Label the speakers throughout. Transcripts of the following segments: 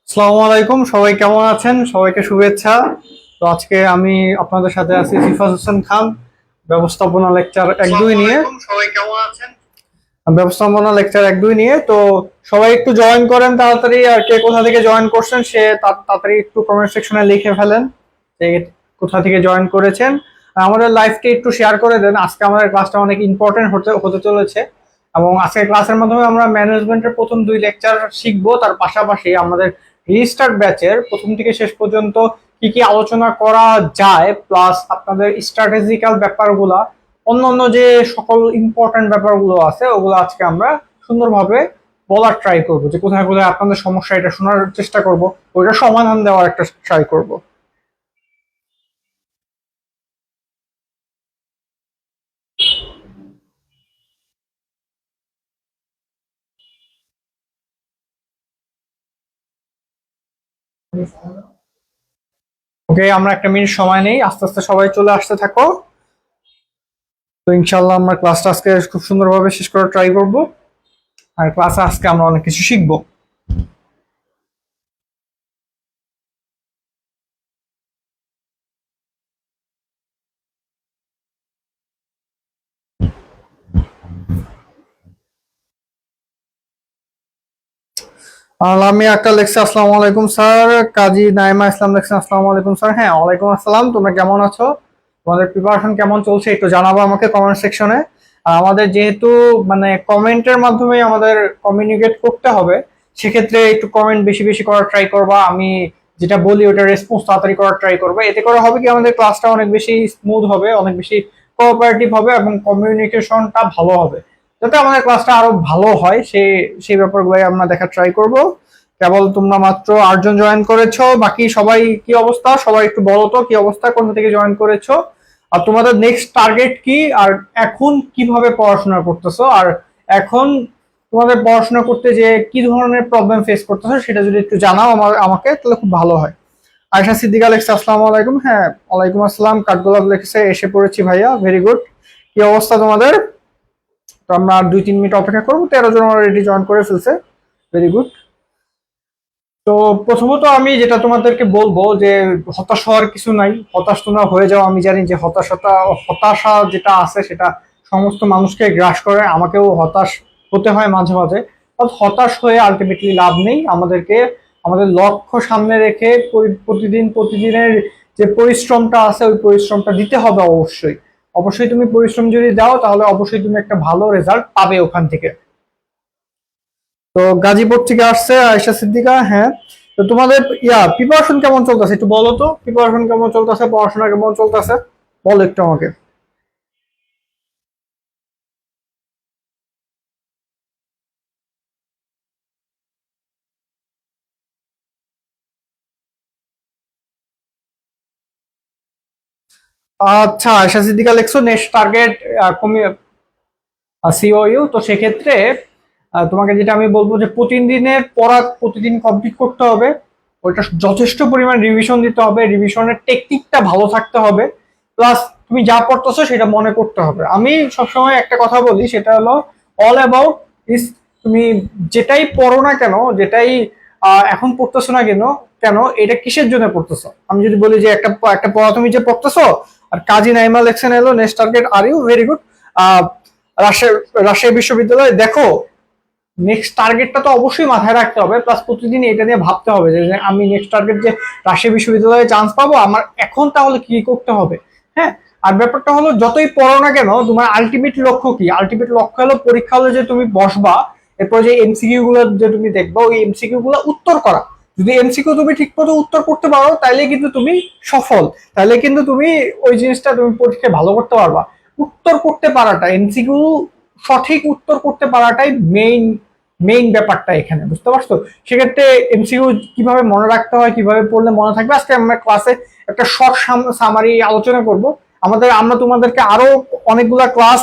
Speaker 1: আসসালামু আলাইকুম, সবাই কেমন আছেন? সবাইকে শুভেচ্ছা। তো আজকে আমি আপনাদের সাথে আছি সিফাত হোসেন খান, ব্যবস্থাপনা লেকচার 1-2 নিয়ে। সবাই কেমন আছেন? ব্যবস্থাপনা লেকচার 1-2 নিয়ে। তো সবাই একটু জয়েন করেন তাড়াতাড়ি, আর কে কোথা থেকে জয়েন করছেন সে তাড়াতাড়ি একটু কমেন্ট সেকশনে লিখে ফেলেন যে কোথা থেকে জয়েন করেছেন। আর আমাদের লাইভকে একটু শেয়ার করে দেন। আজকে আমাদের ক্লাসটা অনেক ইম্পর্টেন্ট হতে হতে চলেছে, এবং আজকের ক্লাসের মাধ্যমে আমরা ম্যানেজমেন্টের প্রথম 2 লেকচার শিখবো। তার পাশাপাশি আমাদের রিস্টার্ট ব্যাচের প্রথম থেকে শেষ পর্যন্ত কি কি আলোচনা করা যায়, প্লাস আপনাদের স্ট্র্যাটেজিক্যাল ব্যাপারগুলা, অন্যান্য যে সকল ইম্পর্টেন্ট ব্যাপারগুলো আছে ওগুলো আজকে আমরা সুন্দরভাবে বলার ট্রাই করব, যে কোথায় কোথায় আপনাদের সমস্যা এটা শোনার চেষ্টা করব, ওইটা সমাধান দেওয়ার একটা ট্রাই করব। ওকে, আমরা 1 মিনিট সময় নেই, আস্তে আস্তে সবাই চলে আসতে থাকো। তো ইনশাল্লাহ আমরা ক্লাসটা আজকে খুব সুন্দরভাবে শেষ করার ট্রাই করব, আর ক্লাসে আজকে আমরা অনেক কিছু শিখবো। আলামি আক্তার লেখছে আসসালামু আলাইকুম স্যার। কাজী নাইমা ইসলাম লেখছেন আসসালামু আলাইকুম স্যার। হ্যাঁ, ওয়ালাইকুম আসসালাম। তোমরা কেমন আছো? তোমাদের প্রিপারেশন কেমন চলছে একটু জানাবো আমাকে কমেন্ট সেকশনে। আর আমাদের যেহেতু মানে কমেন্টের মাধ্যমে আমাদের কমিউনিকেট করতে হবে, সেক্ষেত্রে একটু কমেন্ট বেশি বেশি করার ট্রাই করবা। আমি যেটা বলি ওটা রেসপন্স তাড়াতাড়ি করার ট্রাই করবে। এতে করে হবে কি, আমাদের ক্লাসটা অনেক বেশি স্মুথ হবে, অনেক বেশি কোঅপারেটিভ হবে, এবং কমিউনিকেশনটা ভালো হবে। যাতে আমাদের ক্লাসটা আরো ভালো হয় সেই ব্যাপারগুলোই আমরা দেখার ট্রাই করব। কেবল তোমরা মাত্র 8 জন জয়েন করেছো, বাকি সবাই কি অবস্থা? সবাই একটু বলো তো কি অবস্থা, কোথা থেকে জয়েন করেছো, আর তোমাদের নেক্সট টার্গেট কি, আর এখন কিভাবে পড়াশোনা করতেছো, আর এখন তোমাদের পড়াশোনা করতে যে কি ধরনের প্রবলেম ফেস করতেছো সেটা যদি একটু জানাও আমাকে, তাহলে খুব ভালো হয়। আয়শা সিদ্দিকা লেখছে আসসালামু আলাইকুম। হ্যাঁ, ওয়ালাইকুম আসসালাম। কাঠগোলাপ লেখছে এসে পড়েছি ভাইয়া, ভেরি গুড। কি অবস্থা তোমাদের? তো আমরা আর 2-3 মিনিট অপেক্ষা করবো। 13 জন অলরেডি জয়েন করে ফেলছে, ভেরি গুড। তো প্রথমত আমি যেটা তোমাদেরকে বলবো যে হতাশ হওয়ার কিছু নাই, হতাশ তোমরা হয়ে যাও। আমি জানি যে হতাশা যেটা আছে সেটা সমস্ত মানুষকে গ্রাস করে, আমাকেও হতাশ হতে হয় মাঝে মাঝে। হতাশ হয়ে আলটিমেটলি লাভ নেই। আমাদেরকে আমাদের লক্ষ্য সামনে রেখে প্রতিদিনের যে পরিশ্রমটা আছে ওই পরিশ্রমটা দিতে হবে। অবশ্যই অবশ্যই তুমি পরিশ্রম যদি দাও তাহলে অবশ্যই তুমি একটা ভালো রেজাল্ট পাবে ওখান থেকে। তো গাজীপুর থেকে আসছে আয়েশা সিদ্দিকা। হ্যাঁ, তো তোমাদের প্রিপারেশন কেমন চলতেছে একটু বলো তো। প্রিপারেশন কেমন চলতেছে, পড়াশোনা কেমন চলতেছে, বলো একটু আমাকে। আচ্ছা, আয়েশা সিদ্দিকা লেখছো নেক্সট টার্গেট কমিয়ে সিওইউ। তো সেক্ষেত্রে তোমাকে যেটা আমি বলবো যে প্রতিদিনের পড়া প্রতিদিন কমপ্লিট করতে হবে। ওইটা যথেষ্ট পরিমাণ রিভিশন দিতে হবে, রিভিশনের টেকনিকটা ভালো থাকতে হবে, প্লাস তুমি যা পড়তেছো সেটা মনে করতে হবে। আমি সবসময় একটা কথা বলি, সেটা হলো অল অ্যাবাউট ইস, তুমি যেটাই পড়ো না কেন, যেটাই এখন পড়তেছো না কেন কেন এটা কিসের জন্য পড়তেছো। আমি যদি বলি যে একটা একটা পড়া তুমি যে পড়তেছো, আর কাজী নাইমা লেকশন এলো next target are you very good. Rajshahi Rajshahi বিশ্ববিদ্যালয়ে দেখো, নেক্সট টার্গেটটা তো অবশ্যই মাথায় রাখতে হবে, প্লাস প্রতিদিন এটা নিয়ে ভাবতে হবে যে আমি নেক্সট টার্গেট যে রাজশাহী বিশ্ববিদ্যালয়ে চান্স পাবো, আমার এখন তাহলে কি করতে হবে। হ্যাঁ, আর ব্যাপারটা হলো যতই পড়ো না কেন তোমার আলটিমেট লক্ষ্য কি? আলটিমেট লক্ষ্য হলো পরীক্ষা হলে যে তুমি বসবা, এরপর যে এমসিকিউ গুলো যে তুমি দেখবা ওই এমসিকিউ গুলো উত্তর করা। যদি এমসিকিউ তুমি ঠিক মতো উত্তর করতে পারো তাহলে কিন্তু তুমি সফল, তাহলে কিন্তু তুমি ওই জিনিসটা তুমি পরীক্ষায় ভালো করতে পারবা। উত্তর করতে পারাটা, এমসিকিউ সঠিক উত্তর করতে পারাটাই মেইন ব্যাপারটা এখানে, বুঝতে পারছো? সেক্ষেত্রে এমসিকিউ কিভাবে মনে রাখতে হয়, কিভাবে পড়লে মনে থাকবে, আজকে আমরা ক্লাসে একটা শর্ট সামারি আলোচনা করব। আমরা তোমাদেরকে আরো অনেকগুলা ক্লাস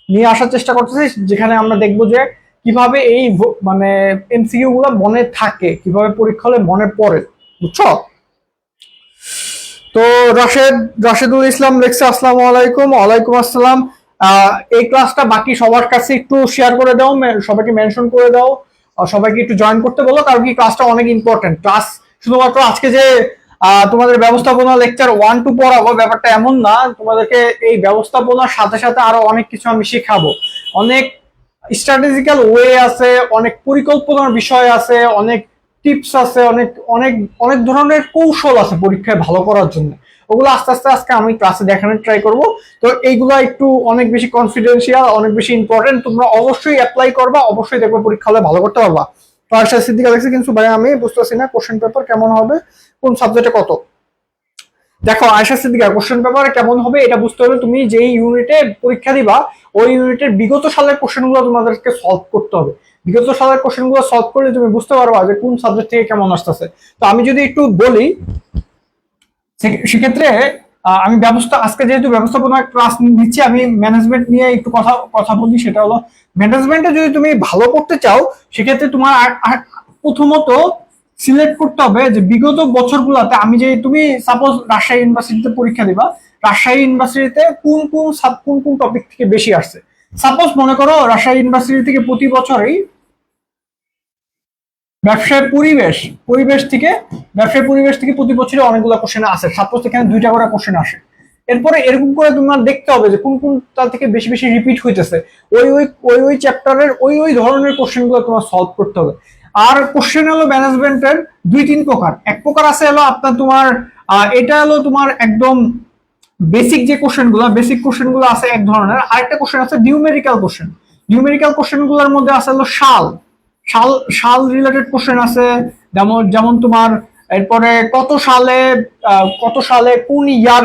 Speaker 1: নিয়ে আসার চেষ্টা করতেছি, যেখানে আমরা দেখবো যে কিভাবে এই মানে এমসিকিউ গুলা মনে থাকে, কিভাবে পরীক্ষা হলে মনে পড়ে, বুঝছো? তো রাশেদুল ইসলাম লেখছে আসসালামু আলাইকুম। ওয়ালাইকুম আসসালাম। এই ক্লাসটা বাকি সবার কাছে একটু শেয়ার করে দাও, সবাইকে মেনশন করে দাও, সবাইকে একটু জয়েন করতে বলো, কারণ কি ক্লাসটা অনেক ইম্পর্টেন্ট ক্লাস। শুধুমাত্র আজকে যে তোমাদের ব্যবস্থাপনা লেকচার 1-2 পড়াবো ব্যাপারটা এমন না, তোমাদেরকে এই ব্যবস্থাপনার সাথে সাথে আরো অনেক কিছু আমি শেখাবো। অনেক স্ট্র্যাটেজিক্যাল ওয়ে আছে, অনেক পরিকল্পনার বিষয় আছে, অনেক টিপস আছে, অনেক অনেক অনেক ধরনের কৌশল আছে পরীক্ষায় ভালো করার জন্য। ওগুলো আস্তে আস্তে আজকে আমি ক্লাসে দেখানোর ট্রাই করব। তো এইগুলো একটু অনেক বেশি কনফিডেন্সিয়াল, অনেক বেশি ইম্পর্টেন্ট, তোমরা অবশ্যই অ্যাপ্লাই করবা, অবশ্যই দেখবে পরীক্ষা হলে ভালো করতে পারবা। তো আরশাদ সিদ্দিকা লিখছে, কিন্তু ভাই আমি বুঝতেছি না কোশ্চেন পেপার কেমন হবে, কোন সাবজেক্টে কত। দেখো আয়শা সিদ্দিকা, কোশ্চেন পেপার কেমন হবে এটা বুঝতে হলে তুমি যেই ইউনিটে পরীক্ষা দিবা ওই ইউনিটের বিগত সালের কোশ্চেন গুলো তোমাদেরকে সলভ করতে হবে। বিগত সালের কোশ্চেন গুলো সলভ করলে তুমি বুঝতে পারবা যে কোন সাবজেক্ট থেকে কেমন আসতেছে। তো আমি যদি একটু বলি, সেক্ষেত্রে আমি আজকে যেহেতু ব্যবস্থাপনা ক্লাস নিচ্ছি, আমি ম্যানেজমেন্ট নিয়ে একটু কথা কথা বলি। সেটা হলো, ম্যানেজমেন্টে যদি তুমি ভালো করতে চাও সেক্ষেত্রে তোমার প্রথমত সিলেক্ট করতে হবে যে বিগত বছরগুলোতে, আমি যে তুমি সাপোজ রাজশাহী ইউনিভার্সিটিতে পরীক্ষা দিবা, রাজশাহী ইউনিভার্সিটিতে কোন কোন টপিক থেকে বেশি আসছে। সাপোজ মনে করো রাজশাহী ইউনিভার্সিটি থেকে প্রতি বছরই ব্যবসায় পরিবেশ থেকে প্রতি বছরই অনেকগুলো কোশ্চেন আসে। সাপোজ এখানে 2টা করে কোশ্চেন আসে। এরপরে এরকম করে তোমার দেখতে হবে যে কোন কোনটা থেকে বেশি বেশি রিপিট হইতেছে, ওই চ্যাপ্টারের ওই ধরনের কোশ্চেন গুলো তোমার সলভ করতে হবে। আর কোশ্চেন হলো ম্যানেজমেন্টের 2-3 প্রকার। এক প্রকার আছে হলো আপনার তোমার এটা হলো তোমার একদম বেসিক কোশ্চেন গুলো আছে এক ধরনের। আরেকটা কোশ্চেন আছে নিউমেরিক্যাল কোশ্চেন গুলোর মধ্যে আছে হলো সাল সাল রিলেটেড কোশ্চেন আছে। যেমন যেমন তোমার এরপরে কত সালে কোন ইয়ার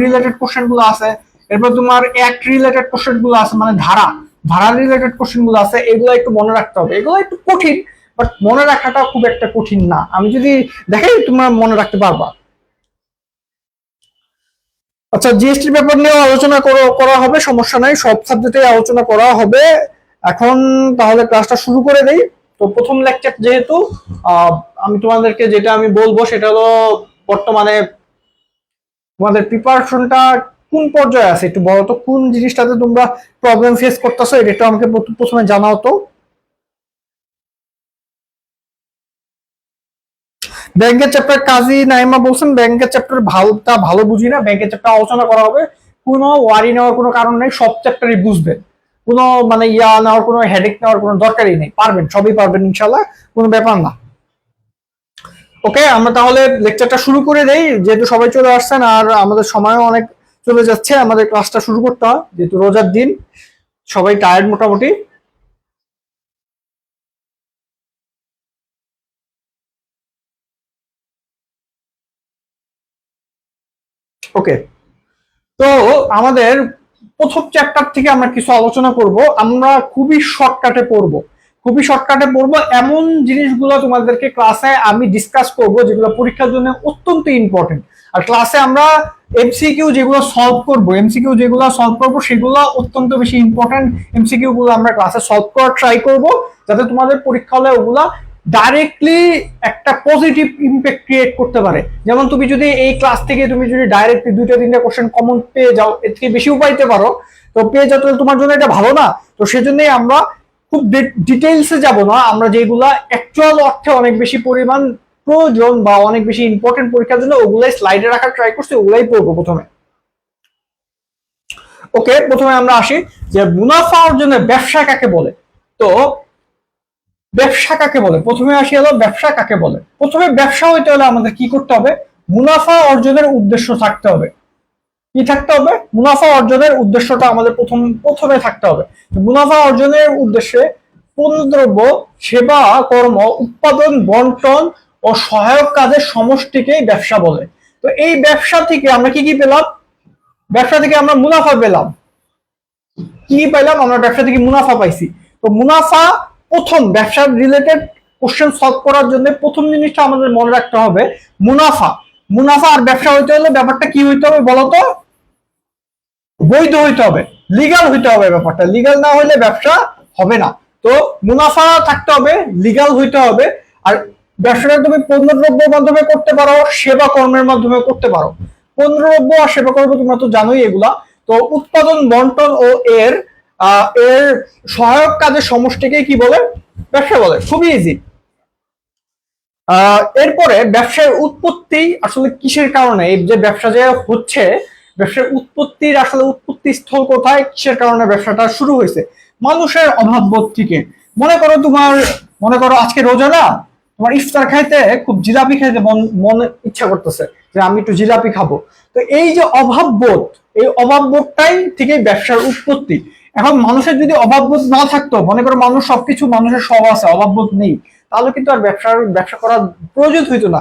Speaker 1: রিলেটেড কোশ্চেন গুলো আছে। এরপর তোমার অ্যাক্ট রিলেটেড কোশ্চেন গুলো আছে, মানে ধারা রিলেটেড কোশ্চেন গুলো আছে। এগুলো একটু মনে রাখতে হবে, এগুলো একটু কঠিন, বাট মনে রাখাটা খুব একটা কঠিন না। আমি যদি দেখাই তোমরা মনে রাখতে পারবা। আচ্ছা, জিএসটি ব্যাপার নিয়েও আলোচনা করা হবে, সমস্যা নাই, সব সাবজেক্টে আলোচনা করা হবে। এখন তাহলে ক্লাসটা শুরু করে দেই। তো প্রথম লেকচার যেহেতু, আমি তোমাদেরকে যেটা আমি বলবো সেটা হলো বর্তমানে তোমাদের প্রিপারেশনটা কোন পর্যায়ে আছে একটু বলো তো, কোন জিনিসটাতে তোমরা প্রবলেম ফেস করতেছো এটা আমাকে প্রথমে জানাও তো। ব্যাংকের চ্যাপ্টার, কাজী নাইমা বলছেন ব্যাংকের চ্যাপ্টার ভালো বুঝি না, ব্যাংকের চ্যাপ্টার আলোচনা করা হবে, কোনো ওয়ারি নেওয়ার কোনো কারণ নেই, সব চ্যাপ্টারই বুঝবেন, কোনো মানে নেওয়ার কোনো হেডেক নেওয়ার কোনো দরকারই নেই, পারবেন, সবই পারবেন ইনশাল্লাহ, কোনো ব্যাপার না। ওকে, আমরা তাহলে লেকচারটা শুরু করে দেই, যেহেতু সবাই চলে আসছেন আর আমাদের সময়ও অনেক চলে যাচ্ছে, আমাদের ক্লাসটা শুরু করতে হয়, যেহেতু রোজার দিন সবাই টায়ার্ড মোটামুটি। ওকে, তো আমাদের প্রথম চ্যাপ্টার থেকে আমরা কিছু আলোচনা করব। আমরা খুবই শর্টকাটে পড়বো এমন জিনিসগুলো তোমাদেরকে ক্লাসে আমি ডিসকাস করব যেগুলো পরীক্ষার জন্য অত্যন্ত ইম্পর্টেন্ট। আর ক্লাসে আমরা এমসিকিউ যেগুলো সলভ করবো সেগুলো অত্যন্ত বেশি ইম্পর্টেন্ট। এমসিকিউ গুলো আমরা ক্লাসে সলভ করার ট্রাই করব, যাতে তোমাদের পরীক্ষা হলে ওগুলা ডাইরেক্টলি একটা পজিটিভ ইম্প্যাক্ট ক্রিয়েট করতে পারে। যেমন তুমি যদি এই ক্লাস থেকে তুমি যদি ডাইরেক্টলি 2-3টা কোশ্চেন কমন পেয়ে যাও, এর থেকে বেশিও পাইতে পারো, তো পেয়ে যাও, তাহলে তোমার জন্য এটা ভালো না। তো সেজন্যই আমরা খুব ডিটেইলসে যাব না, আমরা যেগুলা অ্যাকচুয়াল অর্থে অনেক বেশি পরিমাণ প্রয়োজন বা অনেক বেশি ইম্পর্টেন্ট পরীক্ষার জন্য ওগুলাই স্লাইডে রাখার ট্রাই করছি, ওগুলাই পড়বো প্রথমে। ওকে, প্রথমে আমরা আসি যে মুনাফা অর্জনের ব্যবসা কাকে বলে। তো ব্যবসা কাকে বলে, প্রথমে আসি হলো ব্যবসা কাকে বলে। প্রথমে ব্যবসা হইতে হলে আমাদের কি করতে হবে, মুনাফা অর্জনের উদ্দেশ্য থাকতে হবে। কি থাকতে হবে, মুনাফা অর্জনের উদ্দেশ্যটা আমাদের প্রথমে থাকতে হবে। মুনাফা অর্জনের উদ্দেশ্যে পণ্যদ্রব্য, সেবা, কর্ম, উৎপাদন, বন্টন ও সহায়ক কাজের সমষ্টিকেই ব্যবসা বলে। তো এই ব্যবসা থেকে আমরা কি পেলাম, ব্যবসা থেকে আমরা মুনাফা পেলাম। কি পাইলাম, আমরা ব্যবসা থেকে মুনাফা পাইছি। তো মুনাফা, প্রথম ব্যবসার রিলেটেড কোশ্চেন সলভ করার জন্য প্রথম জিনিসটা আমাদের মনে রাখতে হবে মুনাফা আর ব্যবসা হইতে হলে ব্যাপারটা কি হইতে হবে বলতো, বৈধ হইতে হবে, লিগাল হইতে হবে। ব্যাপারটা লিগাল না হইলে ব্যবসা হবে না। তো মুনাফা থাকতে হবে, লিগাল হইতে হবে। আর ব্যবসাটা তুমি পণ্যদ্রব্যের মাধ্যমে করতে পারো, সেবা কর্মের মাধ্যমে করতে পারো। পণ্যদ্রব্য আর সেবা কর্ম তোমরা তো জানোই এগুলা। তো উৎপাদন, বন্টন ও এর এর সহায়ক কাজের সমষ্টিকে কি বলে? ব্যবসা বলে। খুবই ইজি। এরপরে ব্যবসার উৎপত্তি আসলে কিসের কারণে, এই যে ব্যবসা যে হচ্ছে, ব্যবসার উৎপত্তির আসলে উৎপত্তি স্থল কোথায়, কিসের কারণে ব্যবসাটা শুরু হয়েছে? মানুষের অভাব বোধ থেকে। মনে করো আজকে রোজা না, তোমার ইফতার খাইতে খুব জিলাপি খাইতে মনে ইচ্ছা করতেছে যে আমি একটু জিলাপি খাবো। তো এই যে অভাব বোধ, এই অভাব বোধটাই থেকে ব্যবসার উৎপত্তি। এখন মানুষের যদি অভাব বোধ না থাকতো, মনে করো মানুষ সবকিছু, মানুষের সব আছে, অভাব বোধ নেই, তাহলে কিন্তু আর ব্যবসা করার প্রয়োজন হইতো না।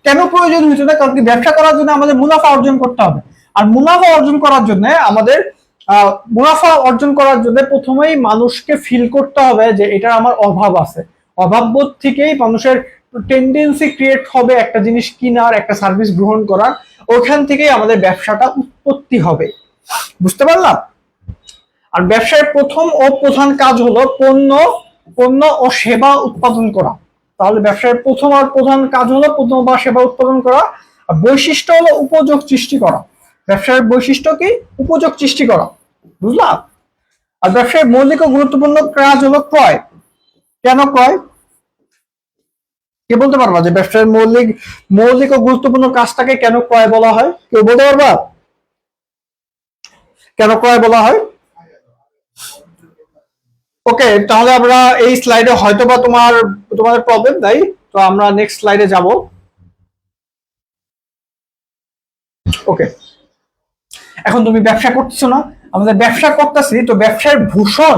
Speaker 1: কেন প্রয়োজন হইতো না? কারণ কি, ব্যবসা করার জন্য আমাদের মুনাফা অর্জন করতে হবে। আর মুনাফা অর্জন করার জন্য আমাদের প্রথমেই মানুষকে ফিল করতে হবে যে এটা আমার অভাব আছে। অভাববোধ থেকেই মানুষের টেন্ডেন্সি ক্রিয়েট হবে একটা জিনিস কিনার, একটা সার্ভিস গ্রহণ করার। ওখান থেকেই আমাদের ব্যবসাটা উৎপত্তি হবে। বুঝতে পারলাম? আর ব্যবসার প্রথম ও প্রধান কাজ হলো পণ্য ও সেবা উৎপাদন করা। তাহলে ব্যবসার প্রথম আর প্রধান কাজ হলো পণ্য বা সেবা উৎপাদন করা। আর বৈশিষ্ট্য হলো উপযোগ সৃষ্টি করা। ব্যবসার বৈশিষ্ট্য কি? উপযোগ সৃষ্টি করা। বুঝলাম? আর ব্যবসায় মৌলিক ও গুরুত্বপূর্ণ কাজ হলো ক্রয়। কেন ক্রয়? কে বলতে পারবা যে ব্যবসার মৌলিক ও গুরুত্বপূর্ণ কাজটাকে কেন ক্রয় বলা হয়? কেউ বলতে পারবা কেন ক্রয় বলা হয়? ওকে, তাহলে আমরা এই স্লাইডে হয়তোবা তোমাদের প্রবলেম নাই, তো আমরা নেক্সট স্লাইডে যাব। ওকে, এখন তুমি ব্যবসা করতেছো না, আমাদের ব্যবসা করতেছি, তো ব্যবসার ভূষণ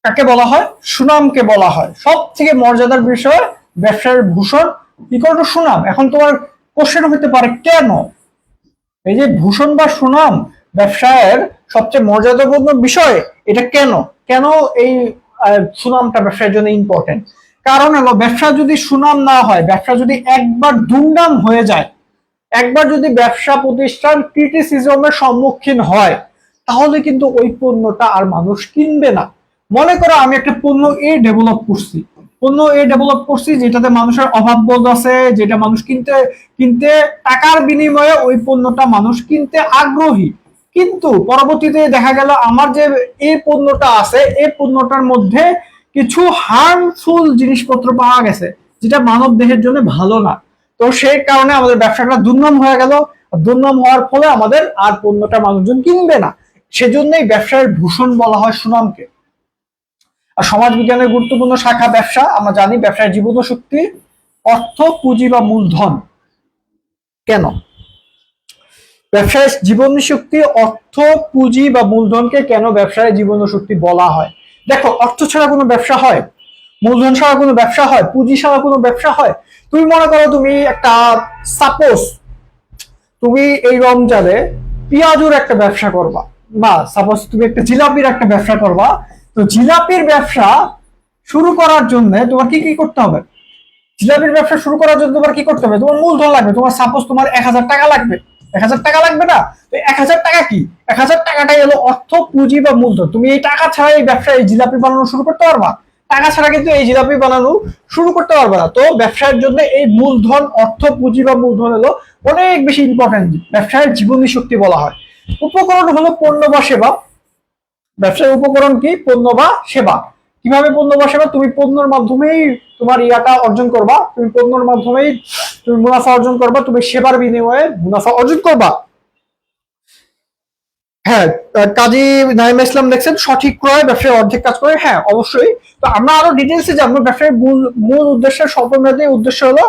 Speaker 1: কাকে বলা হয়? সুনামকে বলা হয়। সব থেকে মর্যাদার বিষয় ব্যবসার ভূষণ ইকুয়াল টু সুনাম। এখন তোমার কোশ্চেন হতে পারে কেন এই যে ভূষণ বা সুনাম ব্যবসায়ের সবচেয়ে মর্যাদাপূর্ণ বিষয়, এটা কেন কেন এই সুনামটা ব্যবসার জন্য ইম্পর্টেন্ট? কারণ হলো, ব্যবসা যদি সুনাম না হয়, ব্যবসা যদি একবার দুর্নাম হয়ে যায়, একবার যদি ব্যবসা প্রতিষ্ঠান ক্রিটিসিজমের সম্মুখীন হয়, তাহলে কিন্তু ওই পণ্যটা আর মানুষ কিনবে না। মনে করো আমি একটা পণ্য ডেভেলপ করছি যেটাতে মানুষের অভাব বোধ আছে, যেটা মানুষ কিনতে কিনতে টাকার বিনিময়ে ওই পণ্যটা মানুষ কিনতে আগ্রহী। কিন্তু পরবর্তীতে দেখা গেল আমার যে এই পণ্যটা আছে, এই পণ্যটার মধ্যে কিছু হার্মফুল জিনিসপত্র পাওয়া গেছে, যেটা মানব দেহের জন্য ভালো না। তো সেই কারণে আমাদের ব্যবসাটা দুর্নাম হয়ে গেল। দুর্নাম হওয়ার ফলে আমাদের আর পণ্যটা মানুষজন কিনবে না। সেজন্যই ব্যবসার ভূষণ বলা হয় সুনামকে। আর সমাজ বিজ্ঞানের গুরুত্বপূর্ণ শাখা ব্যবসা, আমরা জানি ব্যবসার জীবন শক্তি অর্থ, পুঁজি বা মূলধন। কেন ব্যবসায় জীবন শক্তি, অর্থ, পুঁজি বা মূলধনকে কেন ব্যবসায় জীবন শক্তি বলা হয়? দেখো, অর্থ ছাড়া কোনো ব্যবসা হয়? মূলধন ছাড়া কোনো ব্যবসা হয়? পুঁজি ছাড়া কোনো ব্যবসা হয়? তুমি মনে করো তুমি একটা, সাপোজ তুমি এই রমজানে পেঁয়াজুর একটা ব্যবসা করবা, বা সাপোজ তুমি একটা জিলাপির একটা ব্যবসা করবা। তো জিলাপির ব্যবসা শুরু করার জন্য তোমার কি কি করতে হবে? জিলাপির ব্যবসা শুরু করার জন্য তোমার কি করতে হবে? তোমার মূলধন লাগবে। তোমার সাপোজ তোমার 1000 টাকা লাগবে। 1000 টাকা লাগবে না? তো 1000 টাকা কি? 1000 টাকাটাই হলো অর্থ, পুঁজি বা মূলধন। তুমি এই টাকা ছাড়া এই ব্যবসা, এই জিলাপি বানানো শুরু করতে পারবা? টাকা ছাড়া কিন্তু এই জিলাপি বানানো শুরু করতে পারবে না। তো ব্যবসার জন্য এই মূলধন, অর্থ, পুঁজি বা মূলধন হলো অনেক বেশি ইম্পর্টেন্ট। ব্যবসায় জীবনী শক্তি বলা হয়। উপকরণ হলো পণ্য বা সেবা। ব্যবসার উপকরণ কি? পণ্য বা সেবা। কিভাবে পণ্য বা সেবা? তুমি পণ্যের মাধ্যমেই তোমার ইয়াটা অর্জন করবা, তুমি পণ্যের মাধ্যমেই তুমি মুনাফা অর্জন করবা, তুমি সেবার বিনিময়ে মুনাফা অর্জন করবা। হ্যাঁ, কাজী নাঈম ইসলাম দেখছেন সঠিক ক্রয় ব্যবসায় অর্ধেক কাজ করে। হ্যাঁ, অবশ্যই। তো আমরা আরো ডিটেলসে জানবো। ব্যবসায় মূল উদ্দেশ্যের স্বল্পমেয়াদী উদ্দেশ্য হলো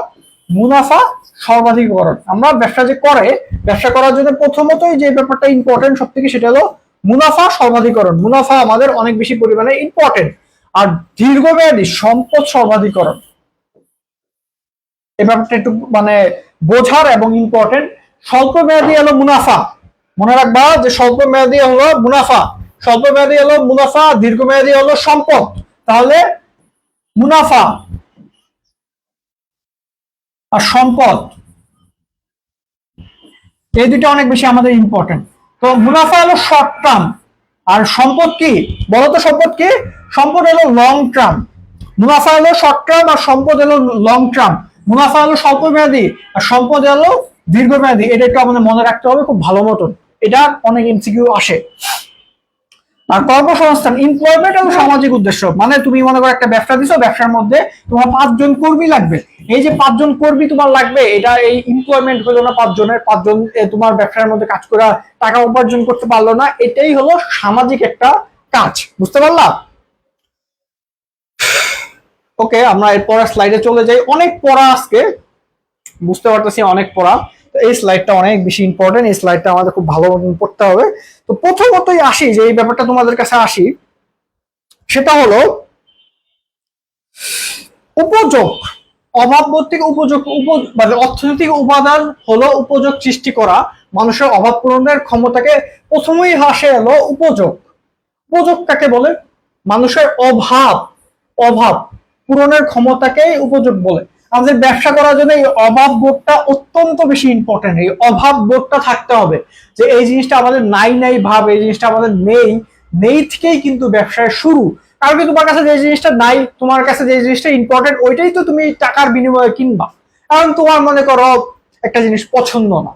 Speaker 1: মুনাফা সর্বাধিকরণ। আমরা ব্যবসা যে করে, ব্যবসা করার জন্য প্রথমতই যে ব্যাপারটা ইম্পর্টেন্ট সব থেকে, সেটা হলো মুনাফা সর্বাধিকরণ। মুনাফা আমাদের অনেক বেশি পরিমাণে ইম্পর্টেন্ট। আর দীর্ঘমেয়াদী সম্পদ সর্বাধিকরণ, এই ব্যাপারটা একটু মানে বোঝার এবং ইম্পর্টেন্ট। স্বল্প মেয়াদী হলো মুনাফা। মনে রাখবা যে স্বল্প মেয়াদী হলো মুনাফা, স্বল্প মেয়াদী হলো মুনাফা, দীর্ঘমেয়াদী হলো সম্পদ। তাহলে মুনাফা আর সম্পদ, এই দুটো অনেক বেশি আমাদের ইম্পর্টেন্ট। তো মুনাফা হলো শর্ট টার্ম, আর সম্পদ কি বলতো? সম্পদ কি? সম্পদ হলো লং টার্ম। মুনাফা হলো শর্ট টার্ম আর সম্পদ হলো লং টার্ম। মুনাফা হলো স্বল্প মেয়াদী আর সম্পদ হলো দীর্ঘমেয়াদী। এটা একটু আমাদের মনে রাখতে হবে খুব ভালো মতন, এটা অনেক এমসিকিউ আসে। আর কর্মসংস্থান, এমপ্লয়মেন্ট এবং সামাজিক উদ্দেশ্য, মানে তুমি মনে করো একটা ব্যবসা দিছো, ব্যবসার মধ্যে তোমার 5 জন কর্মী লাগবে। এই যে 5 জন কর্মী তোমার লাগবে, এটা এই এমপ্লয়মেন্ট হলো না 5 জনের, 5 জন তোমার ব্যবসার মধ্যে কাজ করে টাকা উপার্জন করতে পারলো না, এটাই হলো সামাজিক একটা কাজ। বুঝতে পারলাম? ওকে, আমরা এরপর স্লাইডে চলে যাই। অনেক পড়া আজকে, বুঝতে পারতেছি অনেক পড়া। তো এই স্লাইডটা অনেক বেশি ইম্পর্টেন্ট, এই স্লাইডটা আমাদের খুব ভালো মতন পড়তে হবে। তো প্রথমতই আসি যে এই ব্যাপারটা তোমাদের কাছে আসি, সেটা হলো উপযোগ। অভাববর্তী উপযোগ, মানে অর্থনৈতিক উপাদান হলো উপযোগ সৃষ্টি করা, মানুষের অভাব পূরণের ক্ষমতাকে প্রথমেই হাসে এলো উপযোগ। উপযোগ কাকে বলে? মানুষের অভাব অভাব পূরণের ক্ষমতাকেই উপযোগ বলে। আমাদের ব্যবসা করার জন্য এই অভাব বোধটা অত্যন্ত বেশি ইম্পর্টেন্ট। এই অভাব বোধটা থাকতে হবে যে এই জিনিসটা আমাদের নাই নাই ভাব, এই জিনিসটা আমাদের নেই নেই থেকেই কিন্তু ব্যবসায় শুরু। কারণ কি তোমার কাছে যে জিনিসটা নাই, তোমার কাছে যে জিনিসটা ইম্পর্টেন্ট, ওইটাই তো তুমি টাকার বিনিময়ে কিনবা। কারণ তোমার মনে করো একটা জিনিস পছন্দ না,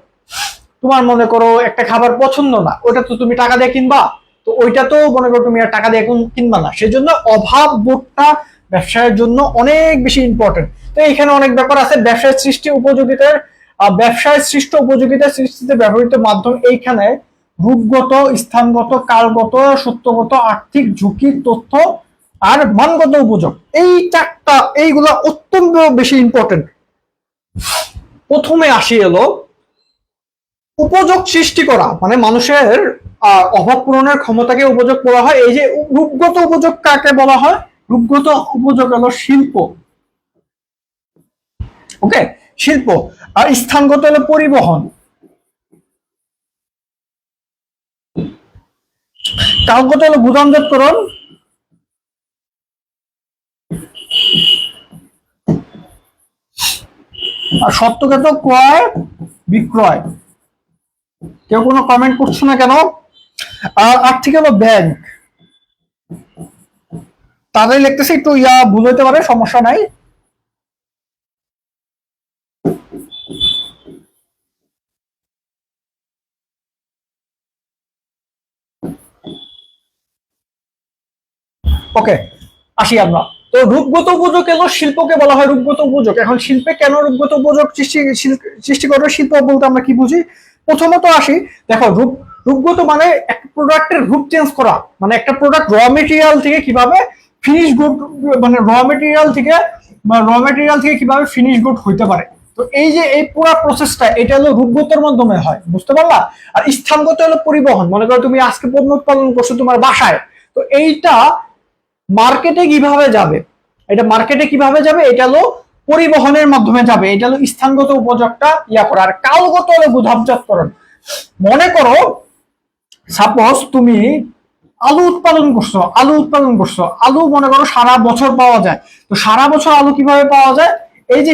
Speaker 1: তোমার মনে করো একটা খাবার পছন্দ না, ওটা তো তুমি টাকা দিয়ে কিনবা, তো ওইটা তো মনে করো তুমি আর টাকা দিয়ে এখন কিনবা না। সেজন্য অভাব বোধটা ব্যবসায়ের জন্য অনেক বেশি ইম্পর্টেন্ট। তো এখানে অনেক ব্যাপার আছে। ব্যবসায় সৃষ্টি উপযোগিতার, ব্যবসায় সৃষ্ট উপযোগিতা সৃষ্টিতে ব্যবহৃত মাধ্যম এইখানে রূপগত, স্থানগত, কালগত, সত্যগত, আর্থিক ঝুঁকি, তথ্য আর মানগত উপযোগ। এই চারটা, এইগুলা অত্যন্ত বেশি ইম্পর্টেন্ট। প্রথমে আসি এলো উপযোগ সৃষ্টি করা, মানে মানুষের অভাব পূরণের ক্ষমতাকে উপযোগ বলা হয়। এই যে রূপগত উপযোগ কাকে বলা হয়? রূপগত উপযোগ হলো শিল্প। ওকে, শিল্প। আর স্থানগত হলো পরিবহন। কালগত হলো গুদামজাতকরণ। আর সত্যগত ক্রয় বিক্রয়। কেউ কোনো কমেন্ট করছো না কেন? আর আর্থিক হলো ব্যাংক। তাদের লিখতেছে একটু ভুল হতে পারে, সমস্যা নাই। ওকে, আসি আমরা। তো রূপগত উপযোগ এলো, শিল্পকে বলা হয় রূপগত উপযোগ। এখন শিল্পে কেন রূপগত উপযোগ সৃষ্টি করে? শিল্প বলতে আমরা কি বুঝি? প্রথমত আসি, দেখো রূপগত মানে একটা প্রোডাক্টের রূপ চেঞ্জ করা, মানে একটা প্রোডাক্ট র মেটেরিয়াল থেকে কিভাবে ফিনিশ গুড, মানে র মেটেরিয়াল থেকে কিভাবে ফিনিশ গুড হইতে পারে। তো এই যে এই পুরো প্রসেসটা, এটা হলো রূপগতর মাধ্যমে হয়। বুঝতে পারলা? আর স্থানগত হলো পরিবহন। মনে করো তুমি আজকে পণ্য উৎপাদন করছো তোমার বাসায়, তো এইটা মার্কেটে কিভাবে যাবে, এটা মার্কেটে কিভাবে যাবে, এটা হলো পরিবহনের মাধ্যমে যাবে। এটা হলো স্থানগত উপযোগটা করা। আর কালগত হলো গুদামজাতকরণ। মনে করো সাপোজ তুমি আলু মনে করো সারা বছর পাওয়া যায়। তো সারা বছর আলু কিভাবে পাওয়া যায়? এই যে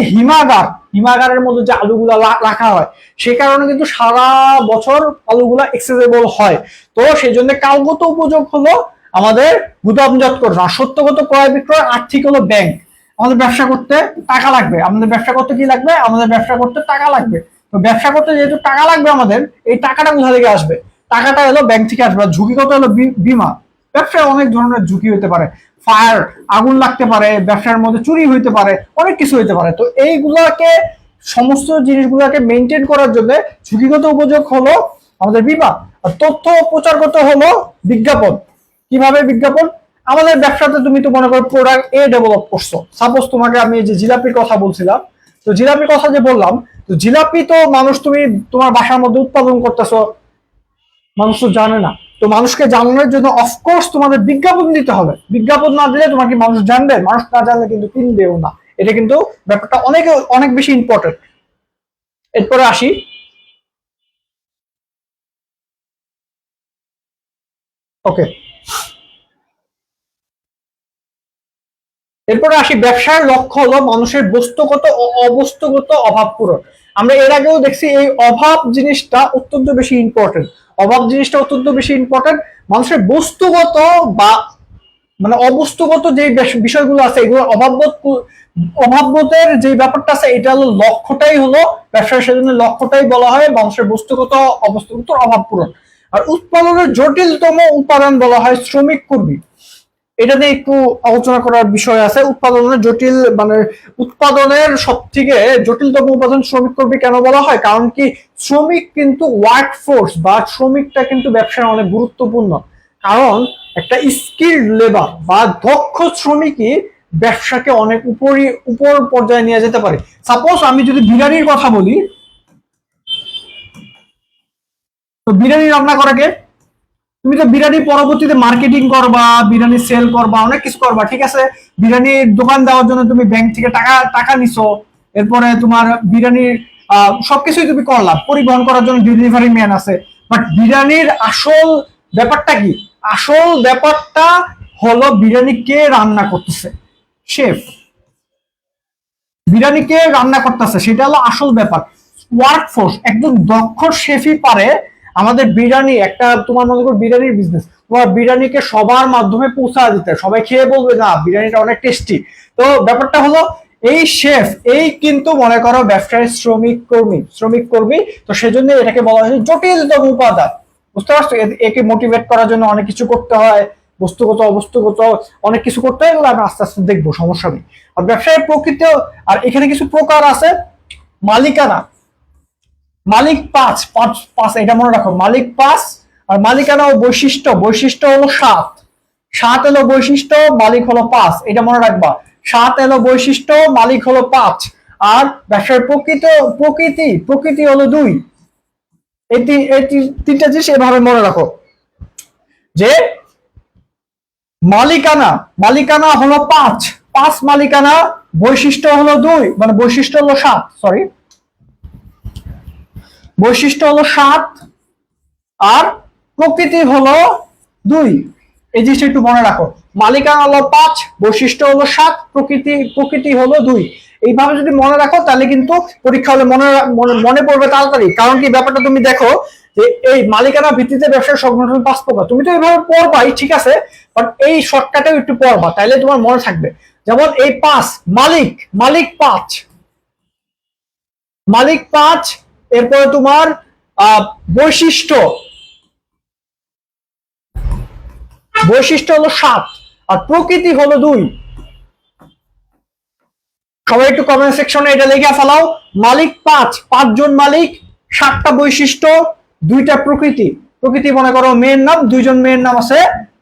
Speaker 1: হিমাগারের মধ্যে যে আলুগুলা রাখা হয়, সে কারণে কিন্তু সারা বছর আলুগুলা এক্সেসেবল হয়। তো সেই জন্য কালগত উপযোগ হলো আমাদের গুদামজাতকরণ। আর সত্যগত ক্রয় বিক্রয়, আর্থিক হলো ব্যাংক। আমাদের ব্যবসা করতে টাকা লাগবে, আমাদের ব্যবসা করতে কি লাগবে? আমাদের ব্যবসা করতে টাকা লাগবে। তো ব্যবসা করতে যেহেতু টাকা লাগবে আমাদের, এই টাকাটা কোথা থেকে আসবে? টাকাটা এলো ব্যাংক থেকে আসবে। ঝুঁকিগত হলো বীমা। ব্যবসায় অনেক ধরনের ঝুঁকি হতে পারে, ফায়ার, আগুন লাগতে পারে, ব্যবসার মধ্যে চুরি হইতে পারে, অনেক কিছু হইতে পারে। তো এইগুলাকে, সমস্ত জিনিসগুলোকে মেনটেন করার জন্য ঝুঁকিগত উপযোগ হলো আমাদের বীমা। আর তথ্য প্রচারগত হলো বিজ্ঞাপন। কিভাবে বিজ্ঞাপন? আমাদের ব্যবসাতে তুমি তো মনে করো প্রোডাক্ট এ ডেভেলপ করছো। সাপোজ তোমাকে আমি যে জিলাপির কথা বলছিলাম, তো জিলাপির কথা যে বললাম, তো জিলাপি তো মানুষ, তুমি তোমার বাসার মধ্যে উৎপাদন করতেছো, মানুষ তো জানে না। তো মানুষকে জানানোর জন্য অফকোর্স তোমাদের বিজ্ঞাপন দিতে হবে। বিজ্ঞাপন না দিলে তোমার কি মানুষ জানবে? মানুষ না জানলে কিন্তু কিনবেও না। এটা কিন্তু ব্যাপারটা অনেক অনেক বেশি ইম্পর্টেন্ট। এরপরে আসি, ওকে, এরপরে আসি ব্যবসার লক্ষ্য হলো মানুষের বস্তুগত ও অবস্তুগত অভাব পূরণ। আমরা এর আগেও দেখছি এই অভাব জিনিসটা অত্যন্ত বেশি ইম্পর্টেন্ট। অভাব জিনিসটা অত্যন্ত বেশি ইম্পর্টেন্ট। মানুষের বস্তুগত বা মানে অবস্তুগত যে বিষয়গুলো আছে এগুলো অভাববোধের যে ব্যাপারটা আছে এটা হলো লক্ষ্যটাই হলো ব্যবসার, সেজন্য লক্ষ্যটাই বলা হয় মানুষের বস্তুগত অবস্তুগত অভাব পূরণ। আর উৎপাদনের জটিলতম উপাদান বলা হয় শ্রমিক কর্মী। এটা নিয়ে একটু আলোচনা করার বিষয় আছে। উৎপাদনের জটিল মানে উৎপাদনের সব থেকে জটিলতম উপাদান শ্রমিক কর্মী কেন বলা হয়? কারণ কি শ্রমিক কিন্তু ওয়ার্ক ফোর্স বা শ্রমিকটা কিন্তু ব্যবসায় অনেক গুরুত্বপূর্ণ। কারণ একটা স্কিল্ড লেবার বা দক্ষ শ্রমিকই ব্যবসাকে অনেক উপর পর্যায়ে নিয়ে যেতে পারে। সাপোজ আমি যদি বিরিয়ানির কথা বলি, তো বিরিয়ানি রান্না করে কে? তুমি তো বিরিয়ানি পরবর্তীতে মার্কেটিং করবা, বিরিয়ানি সেল করবা, অনেক কিছু করবা, ঠিক আছে। বিরিয়ানির দোকান দেওয়ার জন্য তুমি ব্যাংক থেকে টাকা টাকা নিছো, এরপরে তোমার বিরিয়ানির সবকিছুই তুমি করলা, পরিবহন করার জন্য ডেলিভারি ম্যান আছে। বাট বিরিয়ানির আসল ব্যাপারটা কি? আসল ব্যাপারটা হলো বিরিয়ানি কে রান্না করতেছে, শেফ। বিরিয়ানি কে রান্না করতেছে সেটা হলো আসল ব্যাপার। ওয়ার্কফোর্স একদম দক্ষ শেফই পারে আমাদের বিরিয়ানি, একটা তোমার মনে করো বিরিয়ানির বিজনেস, তোমার বিরিয়ানিকে সবার মাধ্যমে পৌঁছা দিতে, সবাই খেয়ে বলবে না বিরিয়ানিটা অনেক টেস্টি। তো ব্যাপারটা হলো এই শেফ এই কিন্তু মনে করো ব্যবসায় শ্রমিক কর্মী। তো সেজন্য এটাকে বলা হয় জটিলতম উপাদান। বুঝতে পারছো? একে মোটিভেট করার জন্য অনেক কিছু করতে হয়, বস্তুগত অবস্তুগত অনেক কিছু করতে হয়, এগুলো আমরা আস্তে আস্তে দেখবো, সমস্যা নেই। আর ব্যবসায়ের প্রকৃতি, আর এখানে কিছু প্রকার আছে। মালিকানা, মালিক পাঁচ পাঁচ পাঁচ, এটা মনে রাখো, মালিক পাঁচ। আর মালিকানা ও বৈশিষ্ট্য হলো সাত। সাত এলো বৈশিষ্ট্য, মালিক হলো পাঁচ, এটা মনে রাখবা। সাত এলো বৈশিষ্ট্য, মালিক হলো পাঁচ। আর ব্যবসার প্রকৃতি হলো দুই। এই তিনটা জিনিস এভাবে মনে রাখো যে মালিকানা হলো পাঁচ, পাঁচ মালিকানা, বৈশিষ্ট্য হলো দুই, মানে বৈশিষ্ট্য হলো সাত, সরি, বৈশিষ্ট্য হলো সাত, আর প্রকৃতি হলো দুই। এই জিনিসটা একটু মনে রাখো, মালিকানা হলো পাঁচ, বৈশিষ্ট্য হলো সাত, প্রকৃতি হলো দুই। এইভাবে যদি মনে রাখো তাহলে কিন্তু পরীক্ষা হলে মনে পড়বে তাড়াতাড়ি। কারণ কি ব্যাপারটা তুমি দেখো যে এই মালিকানা ভিত্তিতে ব্যবসার সংগঠন পাঁচ প্রকার, তুমি তো এইভাবে পড়বাই, ঠিক আছে, বাট এই শর্টকাটেও একটু পড়বা, তাইলে তোমার মনে থাকবে। যেমন এই পাঁচ, মালিক পাঁচ, মালিক পাঁচ। এরপরে তোমার বৈশিষ্ট্য হলো সাত, আর প্রকৃতি হলো দুই। সবাই একটু কমেন্ট সেকশনে এটা লিখে ফেলাও। মালিক পাঁচ, পাঁচজন মালিক, সাতটা বৈশিষ্ট্য, দুইটা প্রকৃতি মনে করো মেয়ের নাম, দুইজন মেয়ের নাম আছে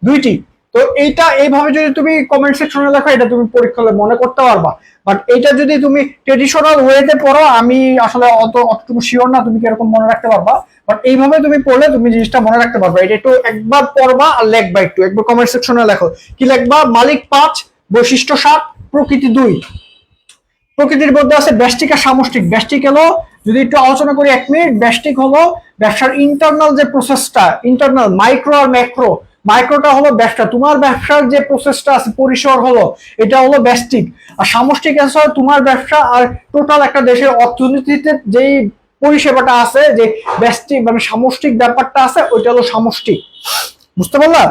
Speaker 1: দুইটি। তো এইটা এইভাবে যদি তুমি কমেন্ট সেকশনে লেখো এটা তুমি পরীক্ষা হলে মনে করতে পারবা। বাট এইটা যদি তুমি ট্রেডিশনাল ওয়েতে পড়ো, আমি আসলে অতটুকু শিওর না তুমি কিরকম মনে রাখতে পারবা। বাট এইভাবে তুমি পড়লে তুমি জিনিসটা মনে রাখতে পারবা। এটা একটু একবার পড়বা আর লেখবা, একবার কমেন্ট সেকশনে লেখো কি লেখবা। মালিক পাঁচ, বৈশিষ্ট্য সাত, প্রকৃতি দুই। প্রকৃতির মধ্যে আছে ব্যষ্টিক আর সামষ্টিক। ব্যষ্টিক হলো, যদি একটু আলোচনা করি 1 মিনিট, ব্যষ্টিক হলো ব্যবসার ইন্টারনাল যে প্রসেসটা, ইন্টারনাল মাইক্রো আর ম্যাক্রো। মাইক্রোটা হলো ব্যবসা, তোমার ব্যবসার যে প্রসেসটা আছে পরিসর হলো, এটা হলো ব্যষ্টিক। আর সামষ্টিক আছে তোমার ব্যবসা আর টোটাল একটা দেশের অর্থনীতিতে যেই পরিষেবাটা আছে, যে ব্যষ্টিক মানে সামষ্টিক ব্যাপারটা আছে, ওইটা হলো সামষ্টিক। বুঝতে পারলা?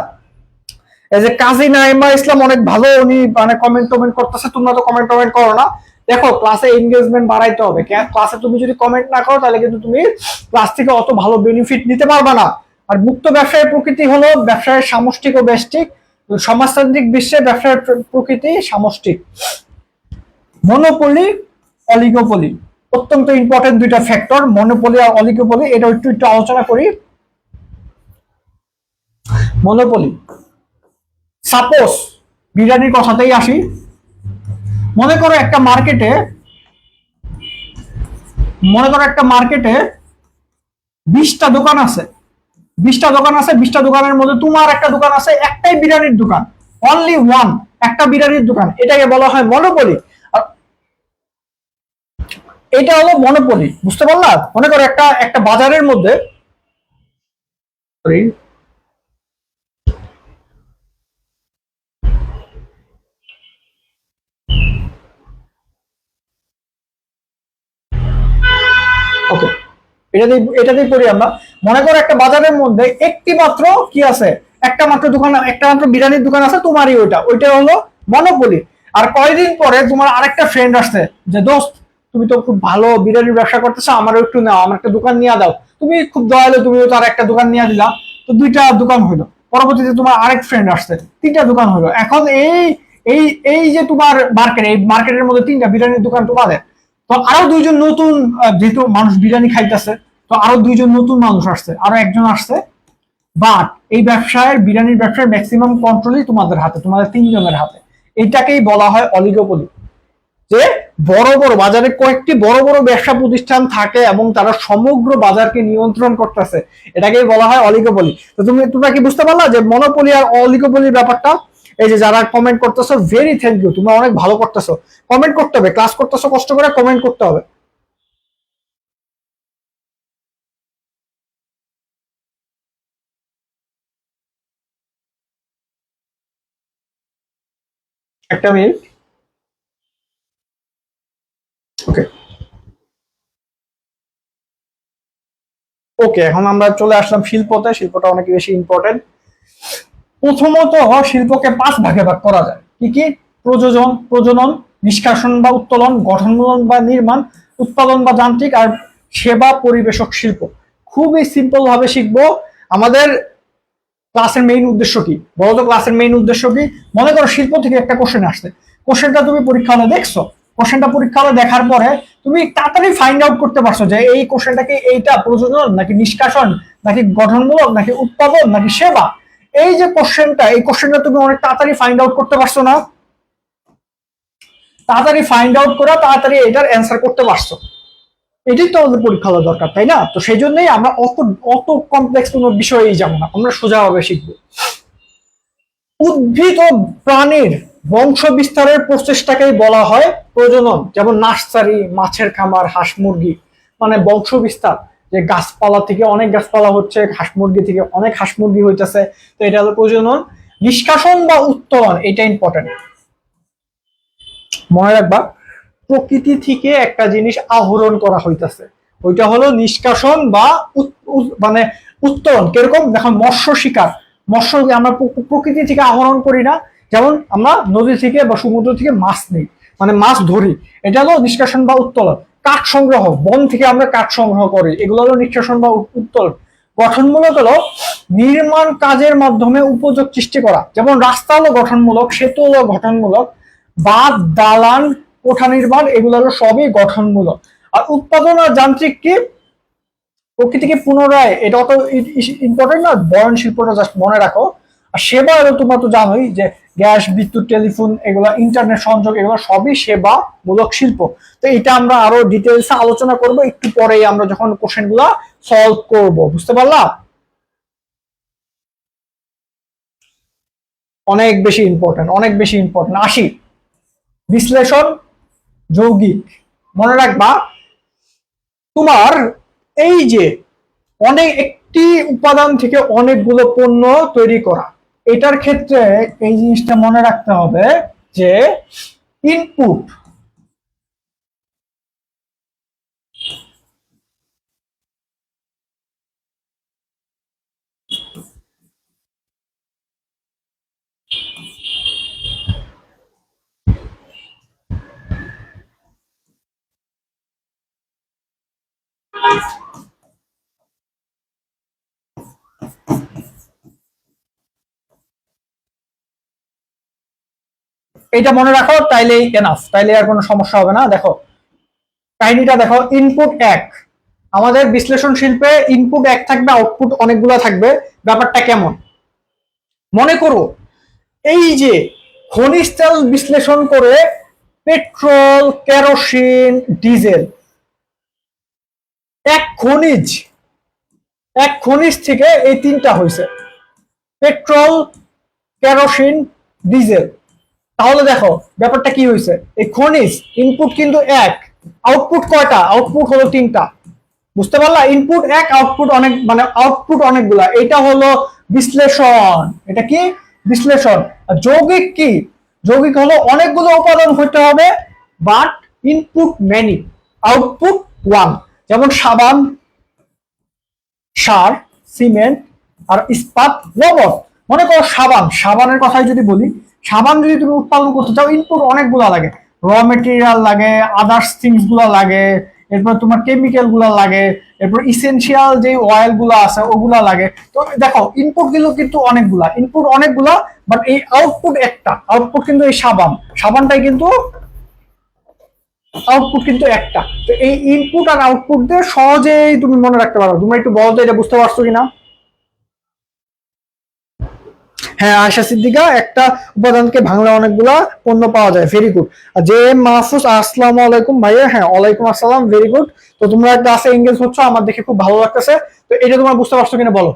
Speaker 1: এই যে কাজী নাইমা ইসলাম অনেক ভালো, উনি মানে কমেন্ট করতেছে, তোমরা তো কমেন্ট করো না। দেখো ক্লাসে এনগেজমেন্ট বাড়াইতে হবে। ক্লাসে তুমি যদি কমেন্ট না করো তাহলে কিন্তু তুমি ক্লাস থেকে অত ভালো বেনিফিট নিতে পারবা না। আর মুক্ত ব্যবসায়ের প্রকৃতি হলো ব্যবসায়ের সামষ্টিক ও ব্যষ্টিক। সমাজতান্ত্রিক বিশ্বে ব্যবসায়ের প্রকৃতি সামষ্টিক। মনোপলি, অলিগোপলি, অত্যন্ত ইম্পর্টেন্ট দুইটা ফ্যাক্টর, মনোপলি আর অলিগোপলি। এটা একটু আলোচনা করি। মনোপলি, সাপোজ বিরিয়ানির কথাতেই আসি। মনে করো একটা মার্কেটে 20টা দোকান আছে। 20টা দোকানের মধ্যে তোমার একটা দোকান আছে, একটাই বিরিয়ানির দোকান, অনলি ওয়ান, একটা বিরিয়ানির দোকান। এটাকে বলা হয় মনোপলি। এটা হলো মনোপলি, বুঝতে পারলা? মনে করো একটা বাজারের মধ্যে, ওকে, এটাতেই পড়ি আমরা। মনে করো একটা বাজারের মধ্যে একটি মাত্র কি আছে, একটা মাত্র দোকান, একটা মাত্র বিরিয়ানির দোকান আছে তোমারই, ওইটা হলো মনোপলি। আর কয়েকদিন পরে তোমার আরেকটা ফ্রেন্ড আসছে যে দোস্ত তুমি তো খুব ভালো বিরিয়ানির ব্যবসা করতেছো, আমারও একটু নাও, আমার একটা দোকান নিয়ে দাও। তুমি খুব দয়ালু, তুমি তো আর একটা দোকান নিয়ে দিলা, তো দুইটা দোকান হইলো। পরবর্তীতে তোমার আরেক ফ্রেন্ড আসছে, তিনটা দোকান হলো। এখন এই এই যে তোমার মার্কেট, এই মার্কেটের মধ্যে তিনটা বিরিয়ানির দোকান তোমাদের, তো আরো দুইজন নতুন, যেহেতু মানুষ বিরিয়ানি খাইতেছে, তো আরো দুইজন নতুন মানুষ আসছে, আরো একজন আসছে। বাট এই ব্যবসায়, বিরিয়ানির ব্যবসার ম্যাক্সিমাম কন্ট্রোলই তোমাদের হাতে, তোমাদের তিনজনের হাতে। এটাকেই বলা হয় অলিগোপলি। যে বড় বড় বাজারে কয়েকটি বড় বড় ব্যবসা প্রতিষ্ঠান থাকে এবং তারা সমগ্র বাজারকে নিয়ন্ত্রণ করতেছে, এটাকেই বলা হয় অলিগোপলি। তো তোমরা কি বুঝতে পারলা যে মনোপলি আর অলিগোপলির ব্যাপারটা? এই যে যারা কমেন্ট করতেছো, ভেরি থ্যাংক ইউ, তোমরা অনেক ভালো করতেছো। কমেন্ট করতে হবে, ক্লাস করতেছো কষ্ট করে, কমেন্ট করতে হবে। একটা মিনিট। ওকে ওকে, এখন আমরা চলে আসলাম শিল্পতে। শিল্পটা অনেক বেশি ইম্পর্টেন্ট। প্রথমত শিল্পকে 5 ভাগে ভাগ করা যায়। কি কি? প্রজনন, নিষ্কাশন বা উত্তোলন, গঠনমূলক বা নির্মাণ, উৎপাদন বা যান্ত্রিক, আর সেবা পরিবেশক শিল্প। খুবই সিম্পল ভাবে শিখবো। আমাদের ক্লাসের মেইন উদ্দেশ্য কি বলতো? ক্লাসের মেইন উদ্দেশ্য কি? মনে করো শিল্প থেকে একটা কোশ্চেন আসছে, কোশ্চেনটা তুমি পরীক্ষা হলে দেখছো, কোশ্চেনটা পরীক্ষা হলে দেখার পরে তুমি তাড়াতাড়ি ফাইন্ড আউট করতে পারছো যে এই কোশ্চেনটা কি এইটা প্রযোজন নাকি নিষ্কাশন নাকি গঠনমূলক নাকি উৎপাদন নাকি সেবা। এই যে কোশ্চেনটা, এই কোশ্চেনটা তুমি অনেক তাড়াতাড়ি ফাইন্ড আউট করতে পারছো না? তাড়াতাড়ি ফাইন্ড আউট করা, তাড়াতাড়ি এটার অ্যান্সার করতে পারছো, এটাই তো আমাদের পরীক্ষা হওয়া দরকার, তাই না? তো সেই জন্যই আমরা অত অত কমপ্লেক্স কোনো বিষয়েই যাবো না, আমরা সোজাভাবে শিখবো। উদ্ভিদ ও প্রাণীর বংশ বিস্তারের প্রচেষ্টাকেই বলা হয় প্রজনন। যেমন নার্সারি, মাছের খামার, হাঁস মুরগি, মানে বংশ বিস্তার, যে গাছপালা থেকে অনেক গাছপালা হচ্ছে, হাঁস মুরগি থেকে অনেক হাঁস মুরগি হইতেছে, তো এটা হলো প্রজনন। নিষ্কাশন বা উত্তোলন, এটা ইম্পর্টেন্ট, মনে রাখবা। প্রকৃতি থেকে একটা জিনিস আহরণ করা হইতেছে, ওইটা হলো নিষ্কাশন বা মানে উত্তোলন। কিরকম? দেখো মৎস্য শিকার, মৎস্য আমরা প্রকৃতি থেকে আহরণ করি না, যেমন আমরা নদী থেকে বা সমুদ্র থেকে মাছ নেই, মানে মাছ ধরি, এটা হলো নিষ্কাশন বা উত্তোলন। কাঠ সংগ্রহ, বন থেকে আমরা কাঠ সংগ্রহ করি, এগুলো হলো নিষ্কাশন বা উত্তোলন। গঠনমূলক হলো নির্মাণ কাজের মাধ্যমে উপযোগ সৃষ্টি করা, যেমন রাস্তা হলো গঠনমূলক, সেতু হলো গঠনমূলক, বাঁধ, দালান, কোঠা নির্মাণ, এগুলো হলো সবই গঠনমূলক। আর উৎপাদন আর যান্ত্রিক কি? প্রকৃতিকে পুনরায়, এটা অত ইম্পর্টেন্ট না, বয়ন শিল্পটা জাস্ট মনে রাখো। আর সেবা হলো তোমরা তো জানোই যে গ্যাস, বিদ্যুৎ, টেলিফোন, এগুলো ইন্টারনেট সংযোগ, এগুলো সবই সেবামূলক শিল্প। তো এটা আমরা আরো ডিটেলসে আলোচনা করব একটু পরেই, আমরা যখন কোশ্চেন গুলা সলভ করব, বুঝতে পারলা? অনেক বেশি ইম্পর্টেন্ট, অনেক বেশি ইম্পর্টেন্ট। আসি বিশ্লেষণ, যৌগিক। মনে রাখবা তোমার এই যে অনেক একটি উপাদান থেকে অনেকগুলো পণ্য তৈরি করা, এটার ক্ষেত্রে এই জিনিসটা মনে রাখতে হবে যে ইনপুট, এটা মনে রাখো, তাইলেই এনাফ, তাইলে আর কোনো সমস্যা হবে না। দেখো কাহিনীটা দেখো, ইনপুট এক, আমাদের বিশ্লেষণ শিল্পে ইনপুট এক থাকবে, আউটপুট অনেকগুলো থাকবে। ব্যাপারটা কেমন? মনে করো এই যে খনিজ তেল বিশ্লেষণ করে পেট্রোল, কেরোসিন, ডিজেল, এক খনিজ, এক খনিজ থেকে এই তিনটা হয়েছে, পেট্রোল, কেরোসিন, ডিজেল। তাহলে দেখো ব্যাপারটা কি হয়েছে, এই খনিজ ইনপুট কিন্তু এক, আউটপুট কয়টা? আউটপুট হলো তিনটা। বুঝতে পারলা? ইনপুট এক, আউটপুট অনেক, মানে আউটপুট অনেকগুলা, এটা হলো বিশ্লেষণ। এটা কি? বিশ্লেষণ। আর যৌগিক কি? যৌগিক হলো অনেকগুলো উপাদান হইতে হবে, but input many, output one. যেমন সাবান, সার, সিমেন্ট আর ইস্পাত, লবণ। মনে করো সাবান, সাবানের কথাই যদি বলি, সাবান যদি তুমি উৎপাদন করতে চাও ইনপুট অনেকগুলো লাগে, র মেটেরিয়াল লাগে, আদার্স থিংস গুলো লাগে, এরপর তোমার কেমিক্যাল গুলা লাগে, এরপর ইসেনশিয়াল যে অয়েল গুলা আছে ওগুলা লাগে। তো দেখো ইনপুট গুলো কিন্তু অনেকগুলা, ইনপুট অনেকগুলা, বাট এই আউটপুট একটা, আউটপুট কিন্তু এই সাবান, সাবানটাই কিন্তু আউটপুট কিন্তু একটা। তো এই ইনপুট আর আউটপুট দিয়ে সহজেই তুমি মনে রাখতে পারো। তুমি একটু বলতো এটা বুঝতে পারছো কিনা? হ্যাঁ আয়শা সিদ্দিকা, একটা উপাদানকে ভাঙলে অনেকগুলা পণ্য পাওয়া যায়, ভেরি গুড। আর জে এম মাহফুজ, আসসালামু আলাইকুম ভাইয়া। হ্যাঁ ওয়ালাইকুম আসসালাম, ভেরি গুড। তো তোমরা ক্লাসে এঙ্গেজ হচ্ছ, আমার দেখে খুব ভালো লাগতেছে। তো এটা তোমরা বুঝতে পারছো কিনা বলো?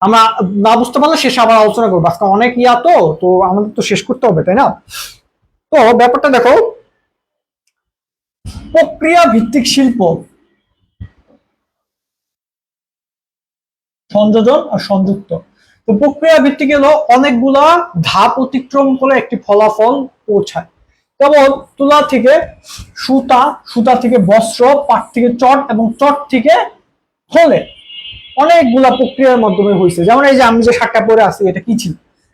Speaker 1: আমরা না বুঝতে পারলে শেষে আবার আলোচনা করবো, আজকে অনেক ইয়া তো তো আমাদের তো শেষ করতে হবে, তাই না? তো ব্যাপারটা দেখো, প্রক্রিয়া ভিত্তিক শিল্প, সংযোজন আর সংযুক্ত। তো প্রক্রিয়া ভিত্তিক হলো অনেকগুলা ধাপ অতিক্রম করে একটি ফলাফল পৌঁছায়। যেমন তুলা থেকে সুতা, সুতা থেকে বস্ত্র, পাট থেকে চট, এবং চট থেকে থলে, অনেকগুলা প্রক্রিয়ার মাধ্যমে হয়েছে। যেমন এই যে আমি যে শার্টটা পরে আছি, এটা কি ছিল?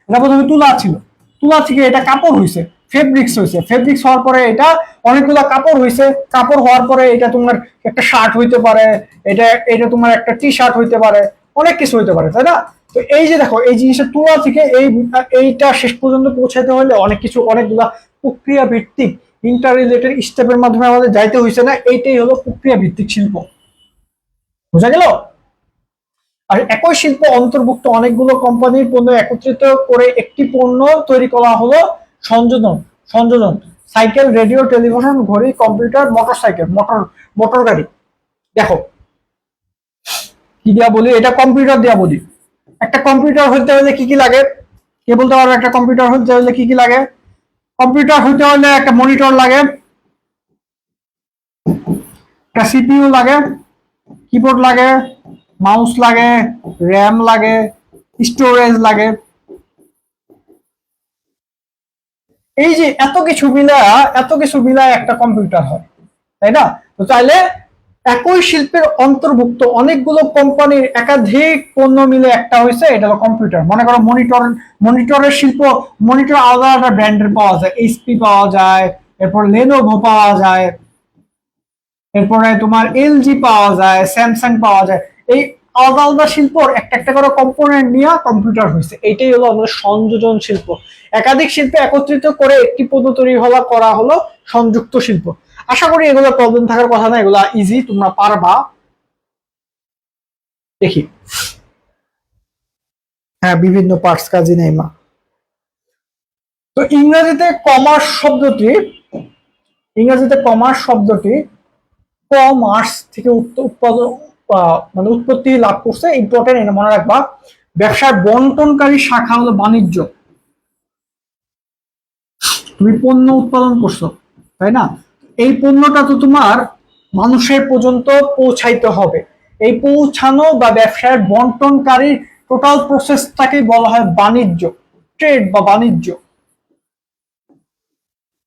Speaker 1: এটা প্রথমে তুলা ছিল, তুলা থেকে এটা কাপড় হয়েছে, ফেব্রিক্স হয়েছে, ফেব্রিক্স হওয়ার পরে এটা অনেকগুলা কাপড় হয়েছে, কাপড় হওয়ার পরে এটা তোমার একটা শার্ট হইতে পারে, এটা এটা তোমার একটা টি শার্ট হইতে পারে, অনেক কিছু হইতে পারে, তাই না? তো এই যে দেখো এই জিনিসটা তুলা থেকে এইটা শেষ পর্যন্ত পৌঁছাতে হলে অনেক কিছু, অনেকগুলা প্রক্রিয়া ভিত্তিক ইন্টার রিলেটেড স্টেপের মাধ্যমে আমাদের যাইতে হয়েছে না? এইটাই হলো প্রক্রিয়া ভিত্তিক শিল্প। বোঝা গেল? আর একই শিল্প অন্তর্ভুক্ত অনেকগুলো কোম্পানির পণ্য একত্রিত করে একটি পণ্য তৈরি করা হলো সংযোজন। সংযোজন, সাইকেল, রেডিও, টেলিভিশন, ঘড়ি, কম্পিউটার, মোটর সাইকেল, মোটর গাড়ি। দেখো কি দিয়া বলি, এটা কম্পিউটার দিয়া বলি। একটা কম্পিউটার হইতে হলে কি কি লাগে? কে বলতে পারবে একটা কম্পিউটার হইতে হলে কি কি লাগে? কম্পিউটার হইতে হলে একটা মনিটর লাগে, একটা সিপিইউ লাগে, কিবোর্ড লাগে, মাউস লাগে, র্যাম লাগে, স্টোরেজ লাগে। এই যে এত কিছু মিলায় একটা কম্পিউটার হয়, তাই না? তো চাইলে একই শিল্পের অন্তর্ভুক্ত অনেকগুলো কোম্পানির একাধিক পণ্য মিলে একটা হয়েছে, এটা হলো কম্পিউটার। মনে করো মনিটর, মনিটরের শিল্প, মনিটর আলাদা আলাদা ব্র্যান্ডের পাওয়া যায়, এইচপি পাওয়া যায়, এরপর লেনোভো পাওয়া যায়, এরপরে তোমার এলজি পাওয়া যায়, স্যামসাং পাওয়া যায়। এই আলাদা আলাদা শিল্পর একটা একটা করে কম্পোনেন্ট নিয়ে কম্পিউটার হয়েছে। এইটাই হলো আমাদের সংযোজন শিল্প। একাধিক শিল্প একত্রিত করে একটি পণ্য তৈরি করা হলো সংযুক্ত শিল্প। আশা করি এগুলো প্রবলেম থাকার কথা না, এগুলা ইজি, তোমরা পারবা। দেখি, হ্যাঁ বিভিন্ন পার্টস, কাজী নেইমা। তো ইংরেজিতে কমার্স শব্দটি কমার্স থেকে উৎপাদন, মানে উৎপত্তি লাভ করছে। ইম্পর্টেন্ট, এটা মনে রাখবা। ব্যবসার বন্টনকারী শাখা হলো বাণিজ্য। তুমি পণ্য উৎপাদন করছো, তাই না? এই পণ্যটা তো তোমার মানুষের পর্যন্ত পৌঁছাইতে হবে। এই পৌঁছানো বা ব্যবসার বন্টনকারী টোটাল প্রসেসটাকে বলা হয় বাণিজ্য, ট্রেড বা বাণিজ্য।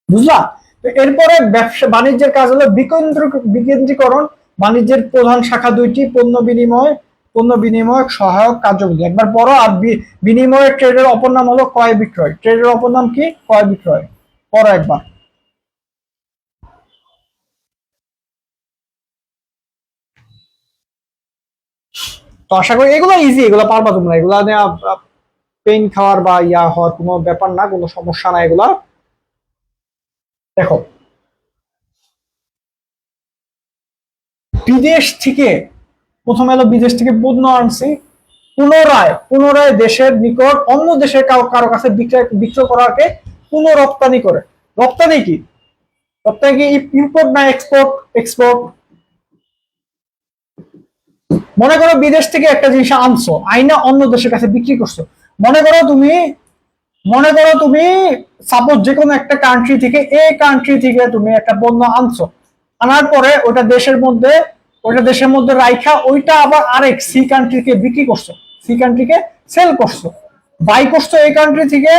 Speaker 1: বুঝলা? তো এরপরে ব্যবসা বাণিজ্যের কাজ হলো বিকেন্দ্রীকরণ। বাণিজ্যের প্রধান শাখা দুইটি, পণ্য বিনিময় সহায়ক কার্যগুলি। একবার পড়ো। আর বিনিময়ের ট্রেডের অপর নাম হলো ক্রয় বিক্রয়। ট্রেডের অপর নাম কি? ক্রয় বিক্রয়। পড়ো একবার। তো আশা করি এগুলো ইজি, এগুলো পারবা তোমরা, এগুলা নিয়ে পেন খাওয়ার বা ইয়া হওয়ার কোনো ব্যাপার না, কোনো সমস্যা না এগুলা। দেখো বিদেশ থেকে, প্রথমে এলো বিদেশ থেকে পণ্য আনছি, পুনরায় দেশের নিকট অন্য দেশের কারো কাছে বিক্রয় করাকে পুনঃরপ্তানি করে। রপ্তানি কি? রপ্তানি কি ইম্পোর্ট না এক্সপোর্ট? এক্সপোর্ট। মনে করো বিদেশ থেকে একটা জিনিস আনছো, আইনা অন্য দেশের কাছে বিক্রি করছো। মনে করো তুমি মনে করো তুমি সাপোজ যে কোনো একটা কান্ট্রি থেকে, এই কান্ট্রি থেকে তুমি একটা পণ্য আনছো, আনার পরে ওটা দেশের মধ্যে রাইখা ওইটা আবার আরেক সি কান্ট্রিকে বিক্রি করছো, সি কান্ট্রিকে সেল করছো, বাই করছো এই কান্ট্রি থেকে,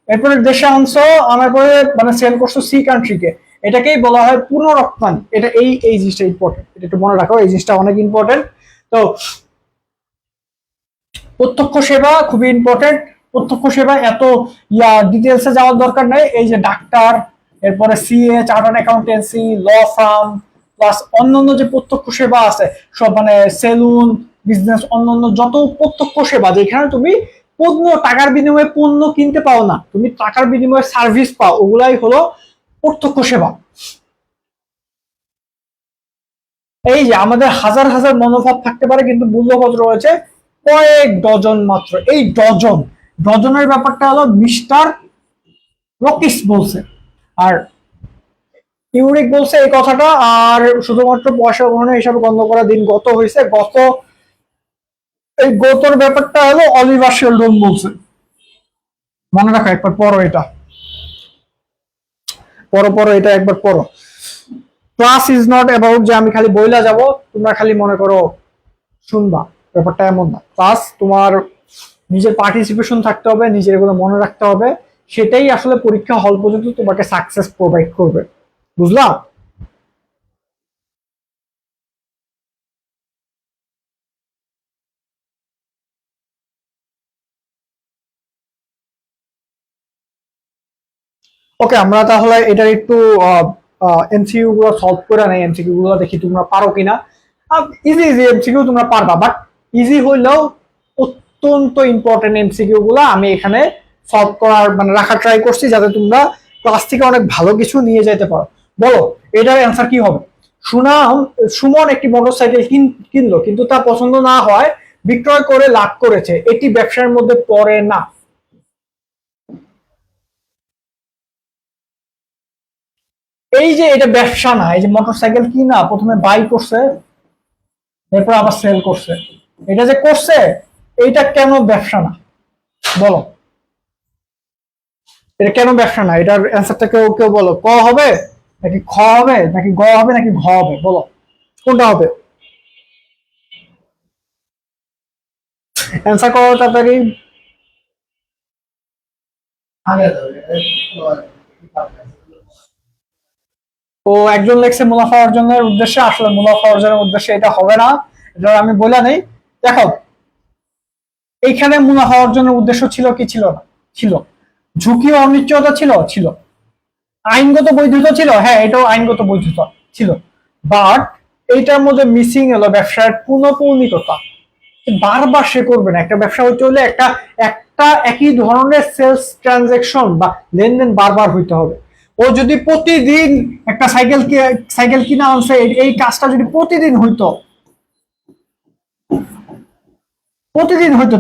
Speaker 1: এরপরে দেশে আনছো, আনার পরে মানে সেল করছো সি কান্ট্রিকে। এটাকেই বলা হয় পুনঃরপ্তানি। এটা এই জিনিসটা ইম্পর্টেন্ট, এটা একটু মনে রাখো, এই জিনিসটা অনেক ইম্পর্টেন্ট। তো প্রত্যক্ষ সেবা খুবই ইম্পর্টেন্ট। প্রত্যক্ষ সেবা এত ডিটেলসে যাওয়ার দরকার নাই। এই যে ডাক্তার, এরপরে CA, chartered accountancy, law firm, plus অন্যান্য যে প্রত্যক্ষ সেবা আছে সব, মানে সেলুন, বিজনেস, অন্যান্য যত প্রত্যক্ষ সেবা যেখানে তুমি পণ্য, টাকার বিনিময়ে পণ্য কিনতে পাও না, তুমি টাকার বিনিময়ে সার্ভিস পাও, ওগুলাই হলো প্রত্যক্ষ সেবা। এই যে আমাদের হাজার হাজার মনোভাব থাকতে পারে, কিন্তু মূল্যবোধ রয়েছে কয়েক ডজন মাত্র। এই ডজনের ব্যাপারটা হলো মিস্টার রকিস বলছে, আর ইউরিক বলছে এই কথাটা। আর শুধুমাত্র পয়সা গ্রহণের হিসাবে গণ্য করা দিন গত হয়েছে। এই গতর ব্যাপারটা হলো অলিভার শেলডন বলছে। মনে রাখো, একবার পড়ো এটা, পড়ো এটা একবার পড়ো। ক্লাস ইজ নট অ্যাবাউট যে আমি খালি বইলা যাব, তোমরা খালি মনে করো শুনবা, ব্যাপারটা এমন না। ক্লাস তোমার নিজের পার্টিসিপেশন থাকতে হবে, নিজের এগুলো মনে রাখতে হবে, সেটাই আসলে পরীক্ষা হল পর্যন্ত তোমাকে সাকসেস প্রোভাইড করবে। বুঝলা? ওকে, আমরা তাহলে এটার একটু এমসিকিউ গুলো সলভ করে নেই। এমসিকিউ গুলো দেখি তোমরা পারো কিনা। ইজি ইজি এমসিকিউ তোমরা পারবা, বাট ইজি হইলেও অত্যন্ত ইম্পর্টেন্ট এমসিকিউ গুলো আমি এখানে সলভ করার মানে রাখার ট্রাই করছি, যাতে তোমরা ক্লাস থেকে অনেক ভালো কিছু নিয়ে যেতে পারো। বলো এটার অ্যান্সার কি হবে? সুমন একটি মোটরসাইকেল কিনলো, কিন্তু তা পছন্দ না হয় বিক্রয় করে লাভ করেছে, এটি ব্যবসার মধ্যে পড়ে না। এই যে এটা ব্যবসা না, এই যে মোটরসাইকেল কিনা, প্রথমে বাই করছে, এরপর আবার সেল করছে, এটা যে করছে, এইটা কেন ব্যবসা না? বলো, এটা কেন ব্যবসা না? এটার অ্যান্সারটা কেউ কেউ বলো। ক হবে নাকি খ হবে নাকি গ হবে নাকি ঘ হবে? বলো কোনটা হবে? অ্যান্সার করো তাড়াতাড়ি। ও একজন লেখছে মুনাফা অর্জনের উদ্দেশ্যে, আসলে মুনাফা অর্জনের উদ্দেশ্যে এটা হবে না, এটা আমি বলে নেই। দেখো, এইখানে মুনাফা অর্জনের উদ্দেশ্য ছিল কি ছিল না? ছিল। ঝুঁকি ও অনিশ্চয়তা ছিল, ছিল। আইনগত বৈধতা ছিল, হ্যাঁ এটাও আইনগত বৈধতা ছিল। বাট এইটার মধ্যে মিসিং হলো ব্যবসার পুনঃপৌনিকতা। বারবার সে করবে না। একটা ব্যবসা হইতে হলে একটা একটা একই ধরনের সেলস ট্রানজেকশন বা লেনদেন বারবার হইতে হবে। ও যদি প্রতিদিন একটা সাইকেল কিনা আনছে, এই কাজটা যদি প্রতিদিন হইতো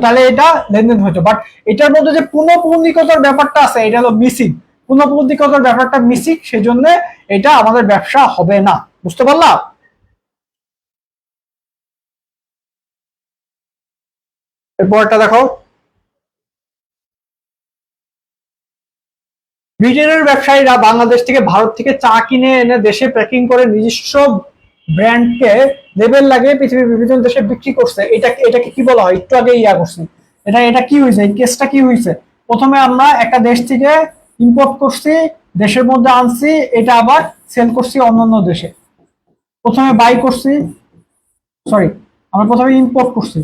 Speaker 1: তাহলে এটা লেনদেন হইতো। বাট এটার মধ্যে যে পুনঃপৌনিকতার ব্যাপারটা আছে, এটা হলো মিসিং। পুনঃপৌনিকতার ব্যাপারটা মিসিং, সেই জন্য এটা আমাদের ব্যবসা হবে না। বুঝতে পারলাম? এরপরটা দেখো, ব্রিটেনের ব্যবসায়ীরা বাংলাদেশ থেকে, ভারত থেকে চা কিনে এনে দেশে প্যাকিং করে নিজস্ব ব্র্যান্ডকে লেবেল লাগিয়ে পৃথিবীর বিভিন্ন দেশে বিক্রি করছে। এটাকে কি বলা হয়? একটু আগে করছি। এটা এটা কি হয়েছে? এই কেসটা কি হয়েছে? প্রথমে আমরা একটা দেশ থেকে ইম্পোর্ট করছি, দেশের মধ্যে আনছি, এটা আবার সেল করছি অন্যান্য দেশে। প্রথমে বাই করছি, সরি, আমরা প্রথমে ইম্পোর্ট করছি,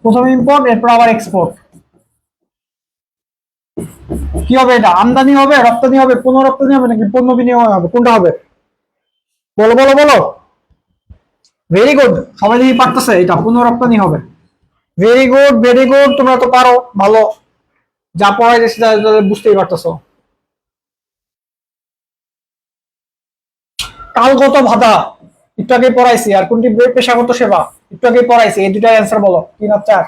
Speaker 1: প্রথমে ইম্পোর্ট, এরপর আবার এক্সপোর্ট। কি হবে এটা? আমদানি হবে, রপ্তানি হবে, পুনঃরপ্তানি হবে নাকি পণ্য বিনিময় হবে? কোনটা হবে? বলো বলো বলো। ভেরি গুড, সবাই দেখি পারতেছে, এটা পুনঃরপ্তানি হবে। ভেরি গুড ভেরি গুড, তোমরা তো পারো ভালো, যা পড়াই যাচ্ছে বুঝতেই পারতেছো। কালগত বাধা একটু আগে পড়াইছি, আর কোনটি পেশাগত সেবা একটু আগে পড়াইছি। এই দুটার অ্যান্সার বলো, 3 আর 4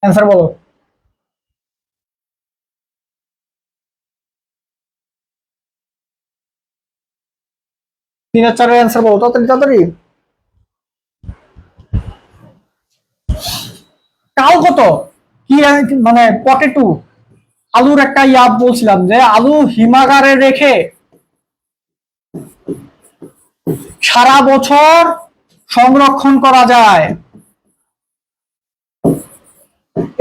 Speaker 1: অ্যান্সার বলো। 3 আর 4 অ্যান্সার বলো তাড়াতাড়ি তাড়াতাড়ি। কালগত কি মানে পটেটো, আলুর একটা বলছিলাম যে আলু হিমাগারে রেখে সারা বছর সংরক্ষণ করা যায়।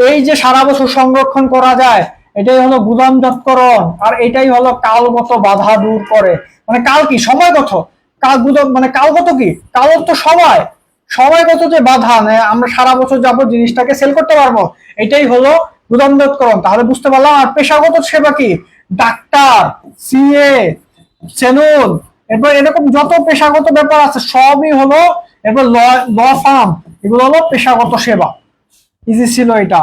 Speaker 1: এই যে সারা বছর সংরক্ষণ করা যায়, এটাই হলো গুদামজাতকরণ। আর এটাই হলো কালগত বাধা দূর করে। মানে কাল কি সময়গত, কাল মানে কালগত কি, কাল তো সময়, সময়গত যে বাধা, আমরা সারা বছর যাবো জিনিসটাকে সেল করতে পারবো, এটাই হলো গুদামজাতকরণ। তাহলে বুঝতে পারলাম। আর পেশাগত সেবা কি? ডাক্তার, সিএ, সেলুন, এরপর এরকম যত পেশাগত ব্যাপার আছে সবই হলো, এরপর ল ল ফার্ম, এগুলো হলো পেশাগত সেবা। ইজি ছিল এটা।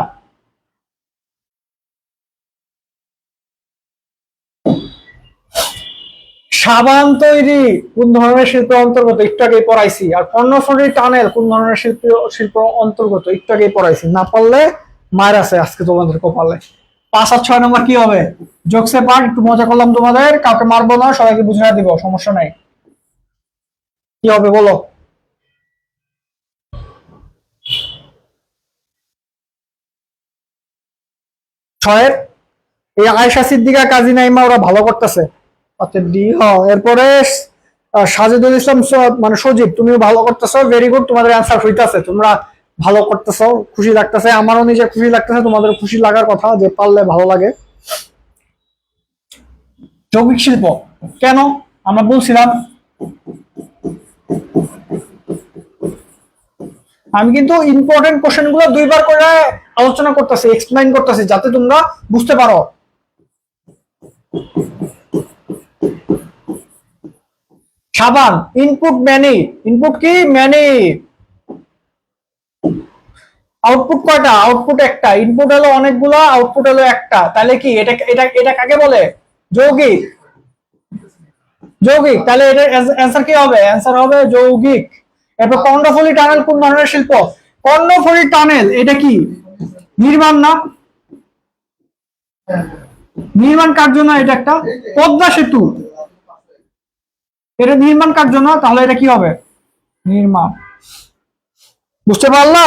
Speaker 1: সাবান তৈরি কোন ধরনের শিল্পের অন্তর্গত? একটু আগে পড়াইছি। আর কর্ণফুলী টানেল কোন ধরনের শিল্প অন্তর্গত? একটু আগে পড়াইছি। না পারলে মার আছে আজকে তোমাদের কপালে। 5 আর 6 নম্বর কি হবে? জোকসে পার, একটু মজা করলাম তোমাদের, কাউকে মারবো না, সবাইকে বুঝিয়ে দিব, সমস্যা নাই। কি হবে বলো? ছয়ের এই আয়েশা সিদ্দিকা, কাজী নাইমা ওরা ভালো করতেছে। আচ্ছা ডি, হ্যাঁ। এরপরে সাজিদুল ইসলাম, মানে সজীব, তুমিও ভালো করতেছো, ভেরি গুড। তোমাদের অ্যান্সার হইতাছে, তোমরা ভালো করতেছো, খুশি লাগতেছে, আমারও নিজে খুশি লাগতেছে, তোমাদের খুশি লাগার কথা, যে পারলে ভালো লাগে। যৌগিক শিল্প কেন? আমরা বলছিলাম, আমি কিন্তু ইম্পর্টেন্ট কোশ্চেন গুলো 2বার করে আলোচনা করতেছি, এক্সপ্লেইন করতেছি, যাতে তোমরা বুঝতে পারো। সাবান ইনপুট ম্যানি, ইনপুট কি? ম্যানি। আউটপুট কয়টা? আউটপুট একটা। ইনপুট হলো অনেকগুলো, আউটপুট হলো একটা। তাহলে কি এটা এটা এটা কাকে বলে? যৌগিক। যৌগিক। তাহলে এটার অ্যান্সার কি হবে? অ্যান্সার হবে যৌগিক। এরপর কর্ণফুলী টানেল কোন ধরনের শিল্প? কর্ণফুলী টানেল এটা কি? নির্মাণ না? নির্মাণ কার্য না? এটা একটা পদ্মা সেতু, এটা নির্মাণ কার্য না? তাহলে এটা কি হবে? নির্মাণ। বুঝতে পারলা?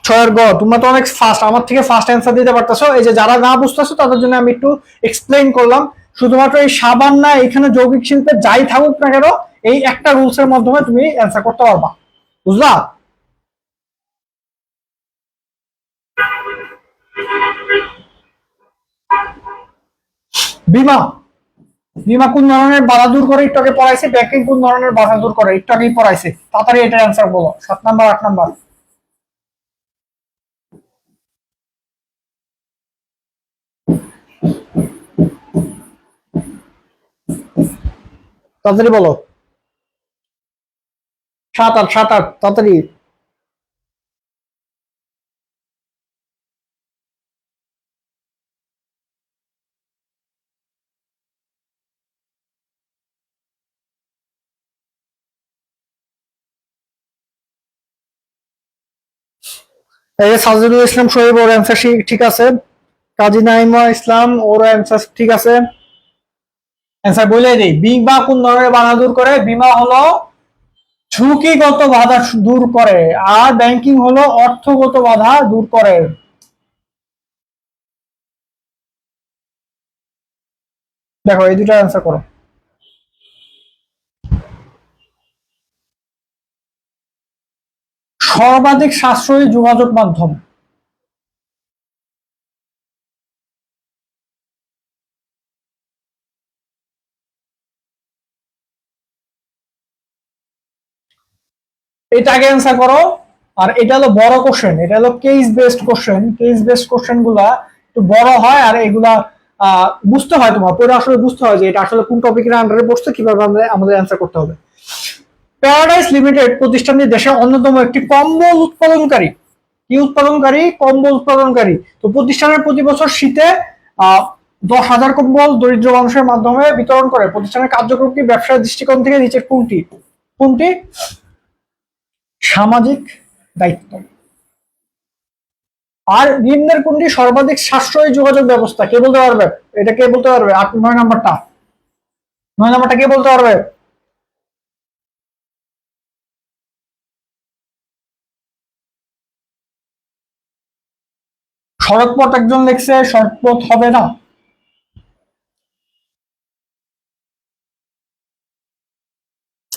Speaker 1: 6 গ। তোমরা তো অনেক ফাস্ট, আমার থেকে ফাস্ট অ্যান্সার দিতে পারতেছো। এই যে যারা না বুঝতেছো তাদের জন্য আমি একটু এক্সপ্লেইন করলাম। শুধুমাত্র এই সাবান না, এখানে যৌগিক শিল্পে যাই থাকুক না কেন, এই একটা রুলস এর মাধ্যমে তুমি অ্যান্সার করতে পারবা। বুঝলা? বিমা, বিমা কোন ধরনের বাধা দূর করে? একটু আগে পড়াইছে। ব্যাংকিং কোন ধরনের বাধা দূর করে? একটু আগেই পড়াইছে। তাড়াতাড়ি এটার অ্যান্সার বলো। 7 নাম্বার, 8 নাম্বার। তাড়াতাড়ি বলো। 7, 8, 7, 8, তাড়াতাড়ি। এই যে সাজিদুল ইসলাম শহীদ, ওর অ্যান্সার ঠিক আছে। কাজী নাইমা ইসলাম, ওর অ্যান্সার ঠিক আছে। অ্যান্সার বলে দিই। বিমা কোন ধরনের বাধা দূর করে? বিমা হলো ঝুঁকিগত বাধা দূর করে, আর ব্যাংকিং হলো অর্থগত বাধা দূর করে। দেখো এই দুটো অ্যান্সার করো। সর্বাধিক সাশ্রয়ী যোগাযোগ মাধ্যম, এটা আগে অ্যান্সার করো। আর এটা হলো বড় কোশ্চেন, এটা হলো case based question. Case based question গুলা একটু বড় হয়, আর এগুলা বুঝতে হয়, তোমার পরে আসলে বুঝতে হয় যে এটা আসলে কোন টপিকের আন্ডারে বসছে, কিভাবে আমাদের অ্যান্সার করতে হবে। প্যারাডাইস লিমিটেড প্রতিষ্ঠানটি দেশের অন্যতম একটি কম্বল উৎপাদনকারী। কি উৎপাদনকারী? কম্বল উৎপাদনকারী। তো প্রতিষ্ঠানের প্রতি বছর শীতে 10,000 কম্বল দরিদ্র মানুষের মাধ্যমে বিতরণ করে। প্রতিষ্ঠানের কার্যক্রমটি ব্যবসার দৃষ্টিকোণ থেকে নিচের কোনটি? কোনটি? সামাজিক দায়িত্ব। আর নিম্নের কোনটি সর্বাধিক সাশ্রয়ী যোগাযোগ ব্যবস্থা? কে বলতে পারবে? এটা কে বলতে পারবে? 9 নাম্বারটা, 9 নাম্বারটা কে বলতে পারবে? সড়কপথ একজন লিখছে, সড়কপথ হবে না।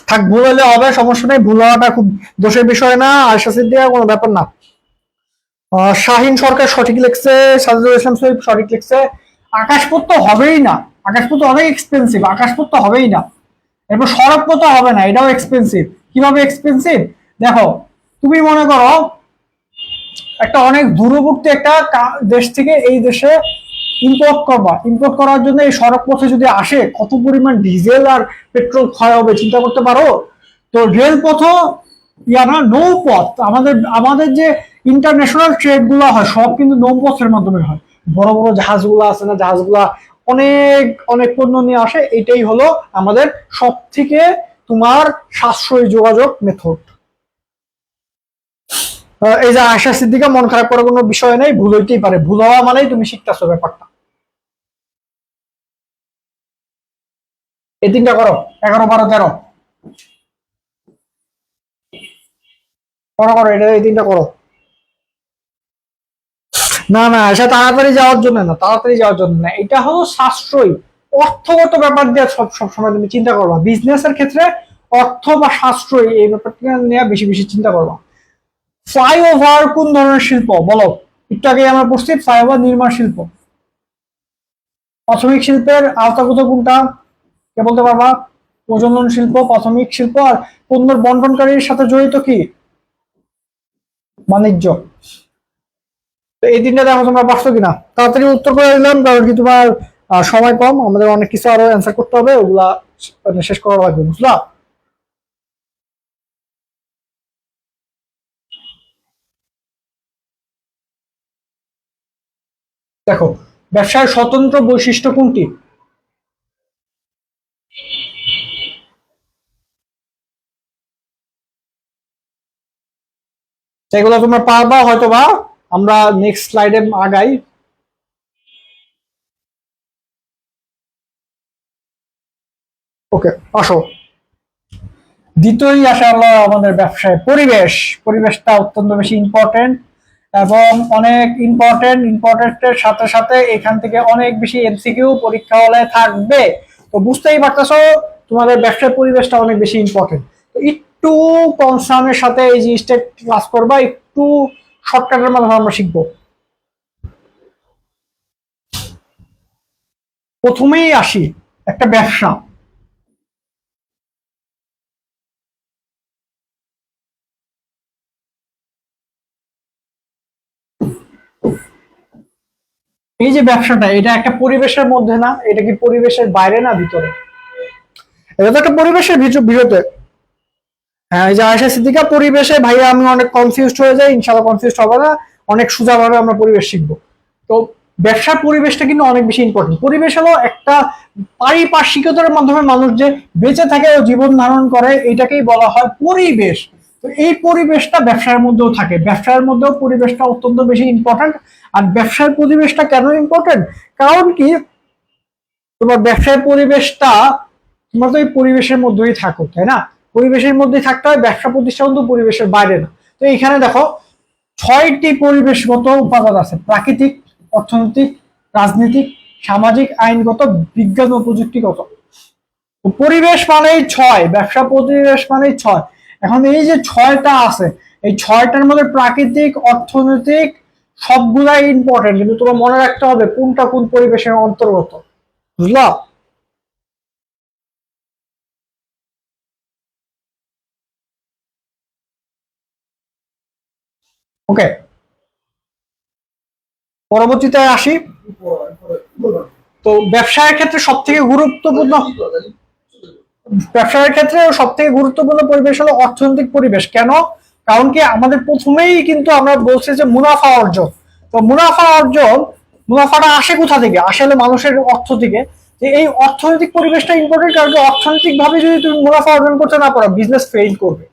Speaker 1: থাক, ভুল হলে হবে, সমস্যা নেই, ভুল হওয়াটা খুব দোষের বিষয় না, আয়শা সিদ্দিকা কোনো ব্যাপার না। শাহিন সরকার সঠিক লিখছে, সাজিদুল ইসলাম সহিব সঠিক লিখছে। আকাশপথ তো হবেই না, আকাশপথ তো অনেক এক্সপেন্সিভ, আকাশপথ তো হবেই না। এরপর সড়ক পথ হবে না, এটাও এক্সপেন্সিভ। কিভাবে এক্সপেন্সিভ? দেখো, তুমি মনে করো একটা অনেক দূরবর্তী একটা দেশ থেকে এই দেশে ইম্পোর্ট করবা, ইম্পোর্ট করার জন্য এই সড়ক পথে যদি আসে কত পরিমাণ ডিজেল আর পেট্রোল ক্ষয় হবে চিন্তা করতে পারো। তো রেলপথ ইয়া না, নৌপথ, আমাদের আমাদের যে ইন্টারন্যাশনাল ট্রেড গুলো হয় সব কিন্তু নৌপথের মাধ্যমে হয়। বড় বড় জাহাজগুলো আছে না, জাহাজগুলা অনেক অনেক পণ্য নিয়ে আসে, এটাই হলো আমাদের সব থেকে তোমার সাশ্রয়ী যোগাযোগ মেথড। এই যে আয়শা সিদ্দিকা, মন খারাপ করার কোনো বিষয় নেই, ভুল হইতেই পারে, ভুল হওয়া মানেই তুমি শিখতেছো ব্যাপারটা। এই তিনটা করো, 11 12 13 করো করো, এটা এই তিনটা করো। না না, এটা তাড়াতাড়ি যাওয়ার জন্য না, তাড়াতাড়ি যাওয়ার জন্য না, এটা হলো সাশ্রয়ী অর্থগত ব্যাপার দিয়ে সব সব সময় তুমি চিন্তা করবা। বিজনেসের ক্ষেত্রে অর্থ বা সাশ্রয়ী এই ব্যাপারটা নিয়ে বেশি বেশি চিন্তা করবা। ফ্লাইওভার কোন ধরনের শিল্প বলো? একটু আগে আমরা পড়ছি ফ্লাইওভার নির্মাণ শিল্প। প্রাথমিক শিল্পের আওতাগত কোনটা কে বলতে পারবা? প্রজনন শিল্প, প্রাথমিক শিল্প, আর পণ্যের বন্টনকারীর সাথে জড়িত কি? বাণিজ্য। তো এই তিনটা দেখো তোমরা পারছো কিনা, তাড়াতাড়ি উত্তর করে দিলাম কারণ কি তোমার সময় কম, আমাদের অনেক কিছু আরো অ্যান্সার করতে হবে, ওগুলা মানে শেষ করা লাগবে, বুঝলা? দেখো, ব্যবসার স্বতন্ত্র বৈশিষ্ট্য কোনটি? সেগুলো তোমরা পারবা হয়তো বা, আমরা নেক্সট স্লাইডে আগাই। ওকে, আসো। দ্বিতীয়ই আসা হলো আমাদের ব্যবসায় পরিবেশ। পরিবেশটা অত্যন্ত বেশি ইম্পর্টেন্ট এবং অনেক ইম্পর্টেন্ট, ইম্পর্টেন্টের সাথে সাথে এখান থেকে অনেক বেশি এমসিকিউ পরীক্ষা হলে থাকবে। তো বুঝতেই পারতেছো তোমাদের ব্যবসায় পরিবেশটা অনেক বেশি ইম্পর্টেন্ট। তো একটু কনসার্নের সাথে এই জিনিসটা ক্লাস করবা, একটু শর্টকাটের মাধ্যমে আমরা শিখবো। প্রথমেই আসি একটা ব্যবসা। এই যে ব্যবসাটা, এটা একটা পরিবেশের মধ্যে না, এটা কি পরিবেশের বাইরে না ভিতরে? এটা তো একটা পরিবেশের ভিতরে। হ্যাঁ, এই যে আয়শা সিদ্দিকা, পরিবেশে ভাইয়া আমি অনেক কনফিউজড হয়ে যাই, ইনশাল্লাহ কনফিউজড হবে না, অনেক সোজাভাবে আমরা পরিবেশ শিখবো। তো ব্যবসার পরিবেশটা কিন্তু অনেক বেশি ইম্পর্টেন্ট। পরিবেশ হলো একটা পারিপার্শ্বিকতার মাধ্যমে মানুষ যে বেঁচে থাকে ও জীবন ধারণ করে, এটাকেই বলা হয় পরিবেশ। তো এই পরিবেশটা ব্যবসার মধ্যেও থাকে, ব্যবসার মধ্যেও পরিবেশটা অত্যন্ত বেশি ইম্পর্টেন্ট। আর ব্যবসার পরিবেশটা কেন ইম্পর্টেন্ট? কারণ কি, তোমার ব্যবসায় পরিবেশটা, তোমরা তো এই পরিবেশের মধ্যেই থাকো তাই না, পরিবেশের মধ্যে থাকতে হয়, ব্যবসা প্রতিষ্ঠান তো পরিবেশের বাইরে না। তো এখানে দেখো 6টি পরিবেশগত উপাদান আছে: প্রাকৃতিক, অর্থনৈতিক, রাজনৈতিক, সামাজিক, আইনগত, বিজ্ঞান ও প্রযুক্তিগত। তো পরিবেশ মানেই 6, ব্যবসা পরিবেশ মানেই 6। এখন এই যে 6টা আছে, এই 6টার মধ্যে প্রাকৃতিক, অর্থনৈতিক সবগুলাই ইম্পর্টেন্ট, কিন্তু তোমার মনে রাখতে হবে কোনটা কোন পরিবেশের অন্তর্গত, বুঝলা? ওকে, পরবর্তীতে আসি। তো ব্যবসায়ের ক্ষেত্রে সব থেকে গুরুত্বপূর্ণ, ব্যবসায়ের ক্ষেত্রে সব থেকে গুরুত্বপূর্ণ পরিবেশ হলো অর্থনৈতিক পরিবেশ। কেন? কারণ কি, আমাদের প্রথমেই কিন্তু আমরা বলছি যে মুনাফা অর্জন। তো মুনাফা অর্জন, মুনাফাটা আসে কোথা থেকে? আসে হলো মানুষের অর্থ থেকে। যে এই অর্থনৈতিক পরিবেশটা ইম্পর্টেন্ট, কারণ অর্থনৈতিক ভাবে যদি তুমি মুনাফা অর্জন করতে না পারো, বিজনেস ফেল করবে,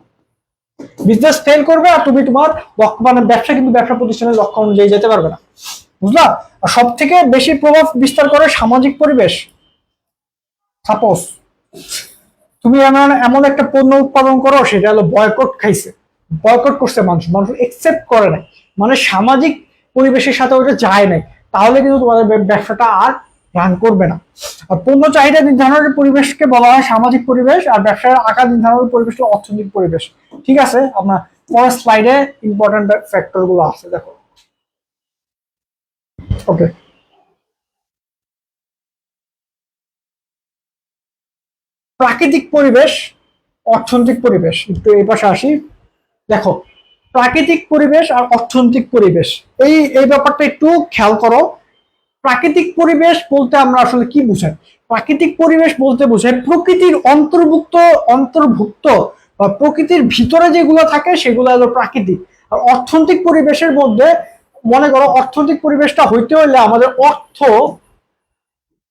Speaker 1: বিজনেস ফেল করবে, আর তুমি তোমার লক্ষ্য মানে ব্যবসা কিন্তু ব্যবসা প্রতিষ্ঠানের লক্ষ্য অনুযায়ী যেতে পারবে না, বুঝলা? আর সব থেকে বেশি প্রভাব বিস্তার করে সামাজিক পরিবেশ। সাপোজ তুমি এমন এমন একটা পণ্য উৎপাদন করো, সেটা হলো বয়কট খাইছে, বয়কট করছে মানুষ, মানুষ একসেপ্ট করে নাই, মানে সামাজিক পরিবেশের সাথে ওটা যায় নাই, তাহলে কিন্তু তোমাদের ব্যবসাটা আর রান করবে না। আর পণ্য চাহিদা নির্ধারণের পরিবেশকে বলা হয় সামাজিক পরিবেশ, আর ব্যবসার আকার নির্ধারণের পরিবেশ হলো অর্থনৈতিক পরিবেশ। ঠিক আছে, আমরা পরের স্লাইডে ইম্পর্টেন্ট ফ্যাক্টর গুলো আছে, দেখো। ওকে, প্রাকৃতিক পরিবেশ, অর্থনৈতিক পরিবেশ, একটু এই পাশে আসি। দেখো, প্রাকৃতিক পরিবেশ আর অর্থনৈতিক পরিবেশ, এই এই ব্যাপারটা একটু খেয়াল করো। প্রাকৃতিক পরিবেশ বলতে আমরা আসলে কি বুঝাই? প্রাকৃতিক পরিবেশ বলতে বোঝায় প্রকৃতির অন্তর্ভুক্ত বা প্রকৃতির ভিতরে যেগুলো থাকে সেগুলো হলো প্রাকৃতিক। আর অর্থনৈতিক পরিবেশের মধ্যে মনে করো অর্থনৈতিক পরিবেশটা হইতে হলে আমাদের অর্থ,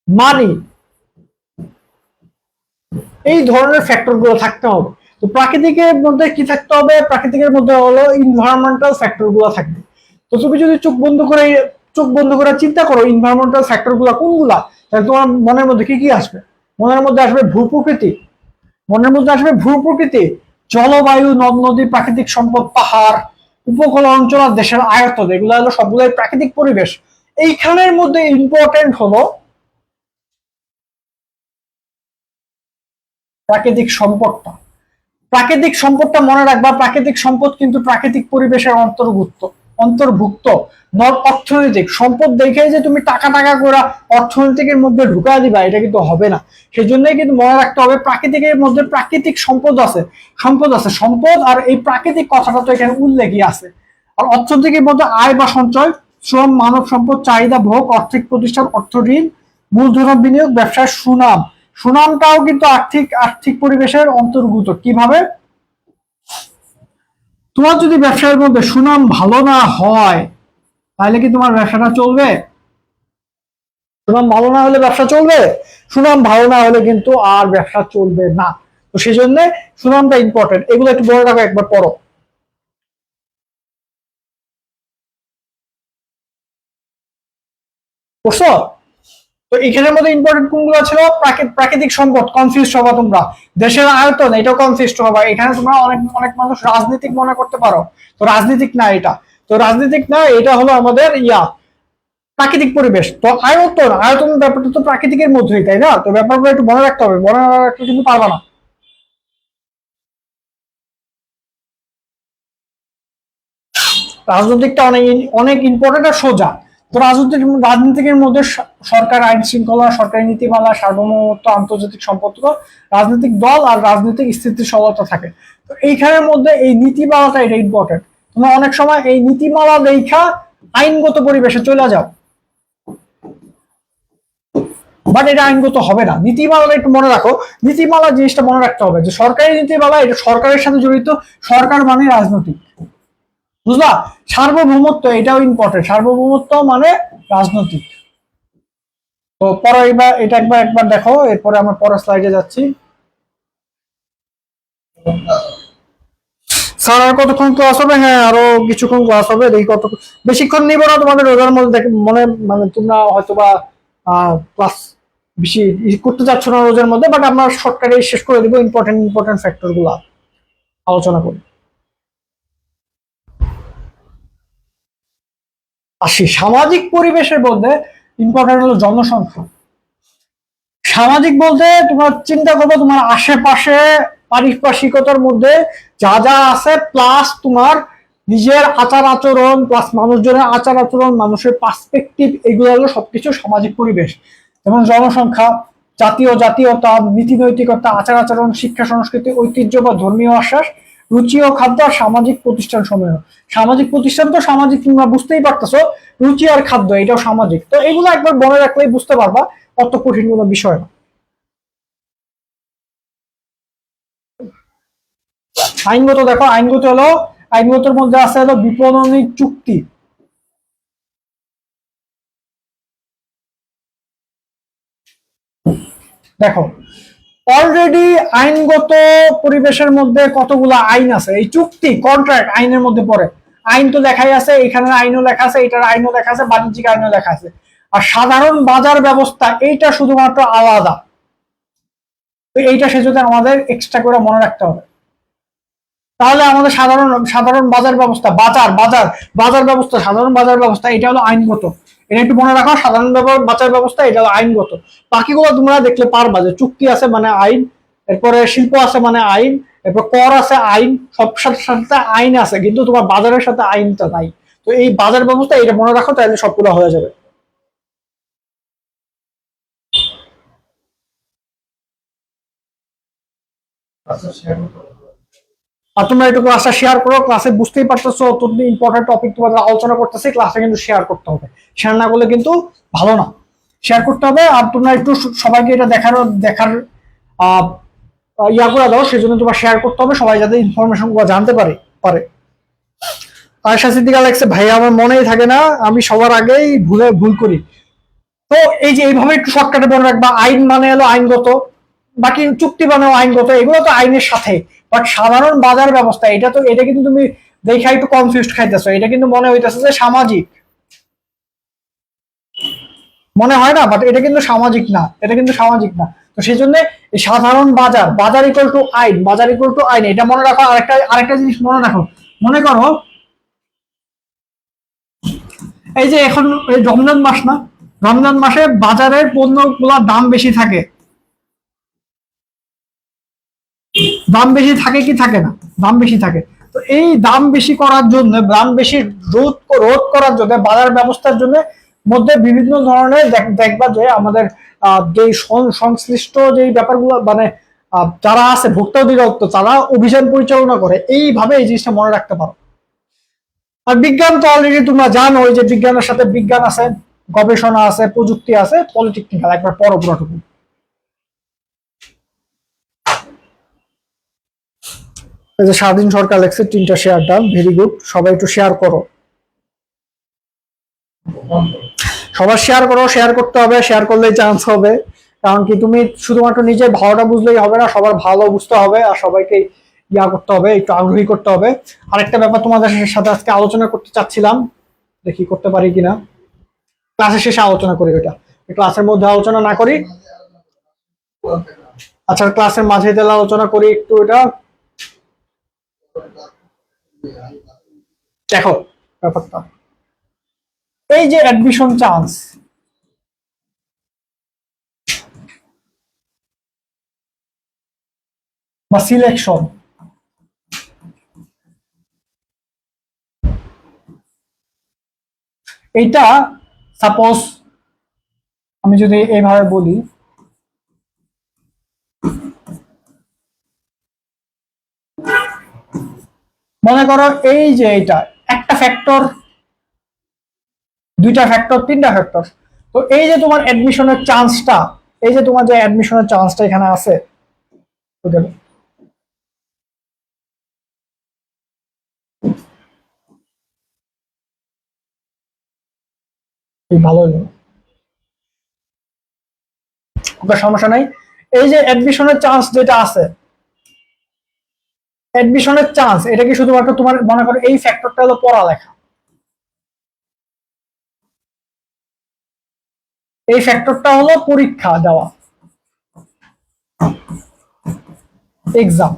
Speaker 1: মানি, এই ধরনের ফ্যাক্টর গুলো থাকতে হবে। তো প্রাকৃতিকের মধ্যে কি থাকতে হবে? প্রাকৃতিকের মধ্যে হলো ইনভায়রনমেন্টাল ফ্যাক্টর গুলো থাকবে। তো তুমি যদি চোখ বন্ধ করে চিন্তা করো ইনভায়রনমেন্টাল ফ্যাক্টর গুলা কোনগুলা, তাহলে তোমার মনের মধ্যে কি কি আসবে? মনের মধ্যে আসবে ভূপ্রকৃতি, মনের মধ্যে আসবে ভূপ্রকৃতি, জলবায়ু, নদ নদী, প্রাকৃতিক সম্পদ, পাহাড়, উপকূল অঞ্চল আর দেশের আয়তন, এগুলো হলো সবগুলোই প্রাকৃতিক পরিবেশ। এইখানের মধ্যে ইম্পর্টেন্ট হলো প্রাকৃতিক সম্পদটা। প্রাকৃতিক সম্পদটা মনে রাখবা, প্রাকৃতিক সম্পদ কিন্তু প্রাকৃতিক পরিবেশের অন্তর্ভুক্ত নট অর্থনৈতিক সম্পদ। দেখে যে তুমি টাকা টাকা করে অর্থনৈতিকের মধ্যে ঢুকা দিবা, এটা কিন্তু হবে না। সেই জন্যই কিন্তু মনে রাখতে হবে প্রাকৃতিকের মধ্যে প্রাকৃতিক সম্পদ আর এই প্রাকৃতিক কথাটা তো এখানে উল্লেখই আছে। আর অর্থনীতির মধ্যে আয় বা সঞ্চয়, শ্রম, মানব সম্পদ, চাহিদা, ভোগ, আর্থিক প্রতিষ্ঠান, অর্থ, ঋণ, মূলধন বিনিয়োগ, ব্যবসার সুনাম। সুনামটাও কিন্তু আর্থিক পরিবেশের অন্তর্ভুক্ত। কিভাবে? তোমার যদি ব্যবসার মধ্যে সুনাম ভালো না হয় তাহলে কি তোমার ব্যবসাটা চলবে? সুনাম ভালো না হলে ব্যবসা চলবে? সুনাম ভালো না হলে কিন্তু আর ব্যবসা চলবে না। তো সেই জন্য সুনামটা ইম্পর্টেন্ট, এগুলো একটু বলে রাখো, একবার পড়ো। বুঝছো? তো এখানের মধ্যে ইম্পর্টেন্ট কোনগুলো ছিল? প্রাকৃতিক সম্পদ, কনফিউজ হবা তোমরা। দেশের আয়তন, এটাও কনফিউজ হবা। এখানে তোমরা অনেক অনেক মানুষ রাজনীতিক মনে করতে পারো, তো রাজনীতিক না এটা। তো রাজনীতিক না, এটা হলো আমাদের প্রাকৃতিক পরিবেশ। তো আয়তন ব্যাপারটা তো প্রাকৃতিকের মধ্যেই, তাই না? তো ব্যাপারগুলো একটু মনে রাখতে হবে, মনে না রাখলে কিন্তু পারবা না। রাজনৈতিকটা অনেক অনেক ইম্পর্টেন্ট আর সোজা। তো রাজনীতিকের মধ্যে সরকার, আইন শৃঙ্খলা, সরকারি নীতিমালা, সার্বভৌমত্ব, আন্তর্জাতিক সম্পর্ক, রাজনৈতিক দল আর রাজনৈতিক স্থিতিশীলতা থাকে। তো এইখানের মধ্যে এই নীতিমালাটা এটা ইম্পর্টেন্ট। তোমরা অনেক সময় এই নীতিমালা দেখা আইনগত পরিবেশে চলে যাও, বাট এটা আইনগত হবে না। নীতিমালা একটু মনে রাখো, নীতিমালা জিনিসটা মনে রাখতে হবে যে সরকারি নীতিমালা, এটা সরকারের সাথে জড়িত। সরকার মানে রাজনৈতিক, বুঝলা? সার্বভৌমত্ব, এটাও ইম্পর্টেন্ট, সার্বভৌমত্ব মানে রাজনৈতিক। তো পরে এবার এটা একবার একবার দেখো, এরপরে আমরা পরের স্লাইডে যাচ্ছি। স্যার আর কতক্ষণ ক্লাস হবে? হ্যাঁ, আরো কিছুক্ষণ ক্লাস হবে, দেখি কত বেশিক্ষণ নিব না তোমাদের রোজার মধ্যে। মনে মানে তোমরা হয়তো বা ক্লাস বেশি করতে চাচ্ছ না রোজার মধ্যে, বাট আমরা শর্টকাটে শেষ করে দিব, ইম্পর্টেন্ট ফ্যাক্টর গুলা আলোচনা করি। আসি সামাজিক পরিবেশের মধ্যে, ইম্পর্টেন্ট হলো জনসংখ্যা। সামাজিক বলতে তোমার চিন্তা করবো তোমার আশেপাশে পারিপার্শ্বিকতার মধ্যে যা যা আছে, প্লাস তোমার নিজের আচার আচরণ, প্লাস মানুষজনের আচার আচরণ, মানুষের পার্সপেক্টিভ, এগুলো হলো সবকিছু সামাজিক পরিবেশ। যেমন জনসংখ্যা, জাতীয়তা, নীতি নৈতিকতা, আচার আচরণ, শিক্ষা সংস্কৃতি, ঐতিহ্য বা ধর্মীয় আশ্বাস, রুচি ও খাদ্য, আর সামাজিক প্রতিষ্ঠান সমূহ। সামাজিক প্রতিষ্ঠান তো সামাজিক, তোমরা বুঝতেই পারতেছো। রুচি আর খাদ্য, এটাও সামাজিক। তো এগুলো একবার মনে রাখলেই বুঝতে পারবা, অত কঠিন কোনো বিষয় না। আইনগত দেখো, আইনগতের মধ্যে আছে হলো বিপণনী চুক্তি। দেখো, অলরেডি আইনগত পরিবেশের মধ্যে কতগুলো আইন আছে। এই চুক্তি, কন্ট্রাক্ট আইনের মধ্যে পড়ে। আইন তো লেখাই আছে, এখানে আইনও লেখা আছে, এটার আইনও লেখা আছে, বাণিজ্যিক আইনও লেখা আছে। আর সাধারণ বাজার ব্যবস্থা, এইটা শুধুমাত্র আলাদা। তো এইটা সেজন্য আমাদের এক্সট্রা করে মনে রাখতে হবে। তাহলে আমাদের সাধারণ সাধারণ বাজার ব্যবস্থা, বাজার ব্যবস্থা, সাধারণ বাজার ব্যবস্থা, এটা হলো আইনগত। এটা একটু মনে রাখো, সাধারণ বাজার ব্যবস্থা, এটা হলো আইনগত। বাকিগুলো তোমরা দেখলে পারবা যে চুক্তি আছে মানে আইন, এরপরে শিল্প আছে মানে আইন, এরপর কর আছে আইন, সব সাথে সাথে আইন আছে, কিন্তু তোমার বাজারের সাথে আইনটা নাই। তো এই বাজার ব্যবস্থা এটা মনে রাখো, তাহলে সবগুলো হয়ে যাবে। আর তোমরা একটু ক্লাসটা শেয়ার করো, ক্লাসে বুঝতেই পারতেছো তুমি ইম্পর্টেন্ট টপিক তোমাদের আলোচনা করতেছি, ক্লাসটা কিন্তু শেয়ার করতে হবে, শেয়ার না করলে কিন্তু ভালো না, শেয়ার করতে হবে। আর তোমরা একটু সবাইকে এটা দেখার আহ ইয়া করে দাও, সেজন্য তোমার শেয়ার করতে হবে, সবাই যাতে ইনফরমেশন গুলো জানতে পারে। আয়েশা সিদ্দিকা লেখছে, ভাই আমার মনেই থাকে না, আমি সবার আগেই ভুল করি। তো এই যে এইভাবে একটু শর্টকাটে মনে রাখবা, আইন মানে হলো আইনগত, বাকি চুক্তি মানে আইনগত, এগুলো তো আইনের সাথে। বাট সাধারণ বাজার ব্যবস্থা এটা কিন্তু তুমি দেখা একটু কনফিউজ খাইতেছো, এটা কিন্তু মনে হইতেছে যে সামাজিক, মনে হয় না, বাট এটা কিন্তু সামাজিক না, এটা কিন্তু সামাজিক না। তো সেই জন্য সাধারণ বাজার ইকুয়াল টু আইন, বাজার ইকুয়াল টু আইন, এটা মনে রাখো। আরেকটা জিনিস মনে রাখো, মনে করো এই যে এখন এই রমজান মাস না, রমজান মাসে বাজারের পণ্যগুলোর দাম বেশি থাকে, দাম বেশি থাকে কি থাকে না, দাম বেশি থাকে। তো এই দাম বেশি করার জন্য, দাম বেশি রোধ করার জন্য, বাজার ব্যবস্থার জন্য মধ্যে বিভিন্ন ধরনের দেখবা যে আমাদের যে সংশ্লিষ্ট যে ব্যাপারগুলো মানে যারা আছে ভোক্তা অধিদপ্তর, তারা অভিযান পরিচালনা করে, এইভাবে এই জিনিসটা মনে রাখতে পারো। আর বিজ্ঞান তো অলরেডি তোমরা জানো, যে বিজ্ঞানের সাথে বিজ্ঞান আছে, গবেষণা আছে, প্রযুক্তি আছে, পলিটেকনিক্যাল, একবার পড়ো পুরোটুকু। এই যে স্বাধীন সরকার লেখছে 3টা শেয়ার ডান, ভেরি গুড, সবাই একটু শেয়ার করো, সবার শেয়ার করো, শেয়ার করতে হবে, শেয়ার করলেই চান্স হবে। কারণ কি তুমি শুধুমাত্র নিজের ভালোটা বুঝলেই হবে না, সবার ভালো বুঝতে হবে, আর সবাইকে ইয়া করতে হবে, একটু আগ্রহী করতে হবে। আরেকটা ব্যাপার তোমাদের সাথে আজকে আলোচনা করতে চাচ্ছিলাম, দেখি করতে পারি কিনা, ক্লাসের শেষে আলোচনা করি, ওইটা ক্লাসের মধ্যে আলোচনা না করি, আচ্ছা ক্লাসের মাঝে তাহলে আলোচনা করি একটু। এটা দেখো ব্যাপারটা, এই যে অ্যাডমিশন চান্স বা সিলেকশন, এইটা সাপোজ আমি যদি এইভাবে বলি, মনে করো এই যে এটা একটা ফ্যাক্টর, 2টা ফ্যাক্টর, 3টা ফ্যাক্টর। তো এই যে তোমার অ্যাডমিশনের চান্সটা, এই যে তোমার যে অ্যাডমিশনের চান্সটা এখানে আছে, ভালো হলো, সমস্যা নাই। এই যে অ্যাডমিশনের চান্স যেটা আছে, অ্যাডমিশনের চান্স, এটা কি শুধুমাত্র তোমার মনে করো এই ফ্যাক্টরটা হলো পড়ালেখা, এই ফ্যাক্টরটা হলো পরীক্ষা দেওয়া, এক্সাম।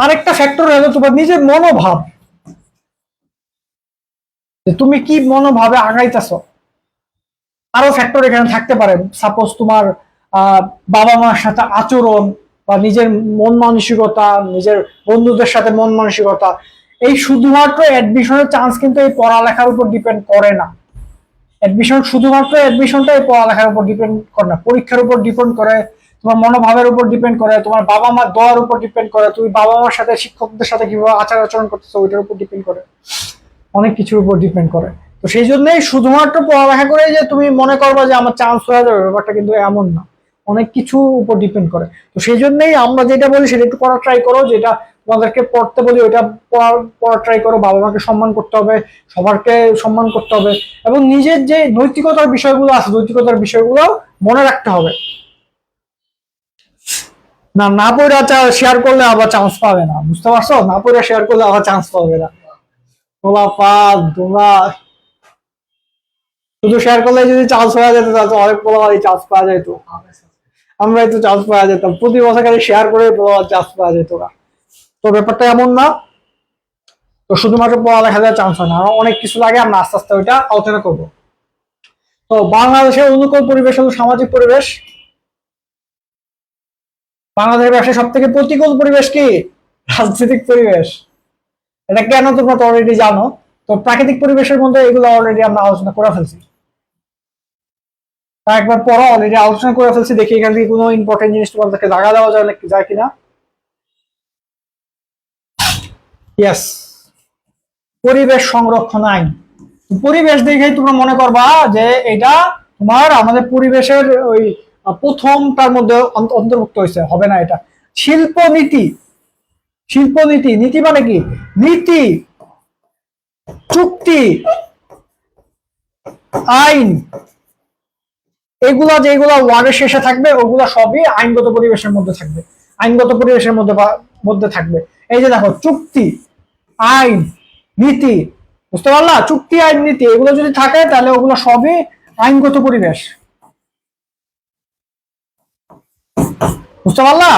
Speaker 1: আরেকটা ফ্যাক্টর হলো তোমার নিজের মনোভাব, যে তুমি কি মনোভাবে আগাইতেছো। আরো ফ্যাক্টর এখানে থাকতে পারে, সাপোজ তোমার বাবা মার সাথে আচরণ, বা নিজের মন মানসিকতা, নিজের বন্ধুদের সাথে মন মানসিকতা। এই শুধুমাত্র অ্যাডমিশনের চান্স কিন্তু এই পড়ালেখার উপর ডিপেন্ড করে না, অ্যাডমিশনটা এই পড়ালেখার উপর ডিপেন্ড করে না, পরীক্ষার উপর ডিপেন্ড করে, তোমার মনোভাবের উপর ডিপেন্ড করে, তোমার বাবা মার দোয়ার উপর ডিপেন্ড করে, তুমি বাবা মার সাথে শিক্ষকদের সাথে কিভাবে আচার আচরণ করতেছো ওইটার উপর ডিপেন্ড করে, অনেক কিছুর উপর ডিপেন্ড করে। তো সেই জন্যই শুধুমাত্র পড়ালেখা করে যে তুমি মনে করবা যে আমার চান্স হয়ে যাবে, ব্যাপারটা কিন্তু এমন না, অনেক কিছু উপর ডিপেন্ড করে। তো সেই জন্যই আমরা যেটা বলি সেটা একটু করার ট্রাই করো, যেটা তোমাদেরকে পড়তে বলি ওইটা পড়ার ট্রাই করো, বাবা মাকে সম্মান করতে হবে, সবারকে সম্মান করতে হবে, এবং নিজের যে নৈতিকতার বিষয়গুলো আছে, নৈতিকতার বিষয়গুলো মনে রাখতে হবে। না না পড়ে শেয়ার করলে আবার চান্স পাবে না, বুঝতে পারছো, না পড়ে শেয়ার করলে আবার চান্স পাবে না। তোমরা শুধু শেয়ার করলে যদি চান্স পাওয়া যেত তাহলে অনেক পোলাপাই চান্স পাওয়া যেত, আমরা একটু চান্স পাওয়া যেতাম, প্রতি বছর খালি শেয়ার করে চান্স পাওয়া যেত না। তো ব্যাপারটা এমন না, তো শুধুমাত্র পড়ালেখা দেওয়ার চান্স হয় না, অনেক কিছু লাগে, আমরা আস্তে আস্তে ওইটা আলোচনা করবো। তো বাংলাদেশের অনুকূল পরিবেশ হলো সামাজিক পরিবেশ, বাংলাদেশের ব্যবসায় সব থেকে প্রতিকূল পরিবেশ কি? রাজনৈতিক পরিবেশ। এটা কেন তোমরা তো অলরেডি জানো। তো প্রাকৃতিক পরিবেশের মধ্যে এগুলো অলরেডি আমরা আলোচনা করে ফেলছি, একবার পড়ো, অলরেডি আলোচনা করে ফেলছি, দেখি এখান থেকে কোনো ইম্পর্টেন্ট জিনিস তোমাদেরকে জায়গা দেওয়া যায় কিনা। ইয়েস, পরিবেশ সংরক্ষণ আইন। পরিবেশ দেখেই তোমরা মনে করবা যে এটা তোমার আমাদের পরিবেশের ওই প্রথমটার মধ্যে অন্তর্ভুক্ত হয়েছে, হবে না এটা। শিল্পনীতি, শিল্পনীতি, নীতি মানে কি? নীতি, চুক্তি, আইন, এগুলা যেগুলা ওয়ার্ডের শেষে থাকবে ওগুলা সবই আইনগত পরিবেশের মধ্যে থাকবে, আইনগত পরিবেশের মধ্যে মধ্যে থাকবে। এই যে দেখো, চুক্তি, আইন, নীতি, বুঝতে পারলা? চুক্তি, আইন, নীতি এগুলো যদি থাকে তাহলে ওগুলো সবই আইনগত পরিবেশ, বুঝতে পারলা?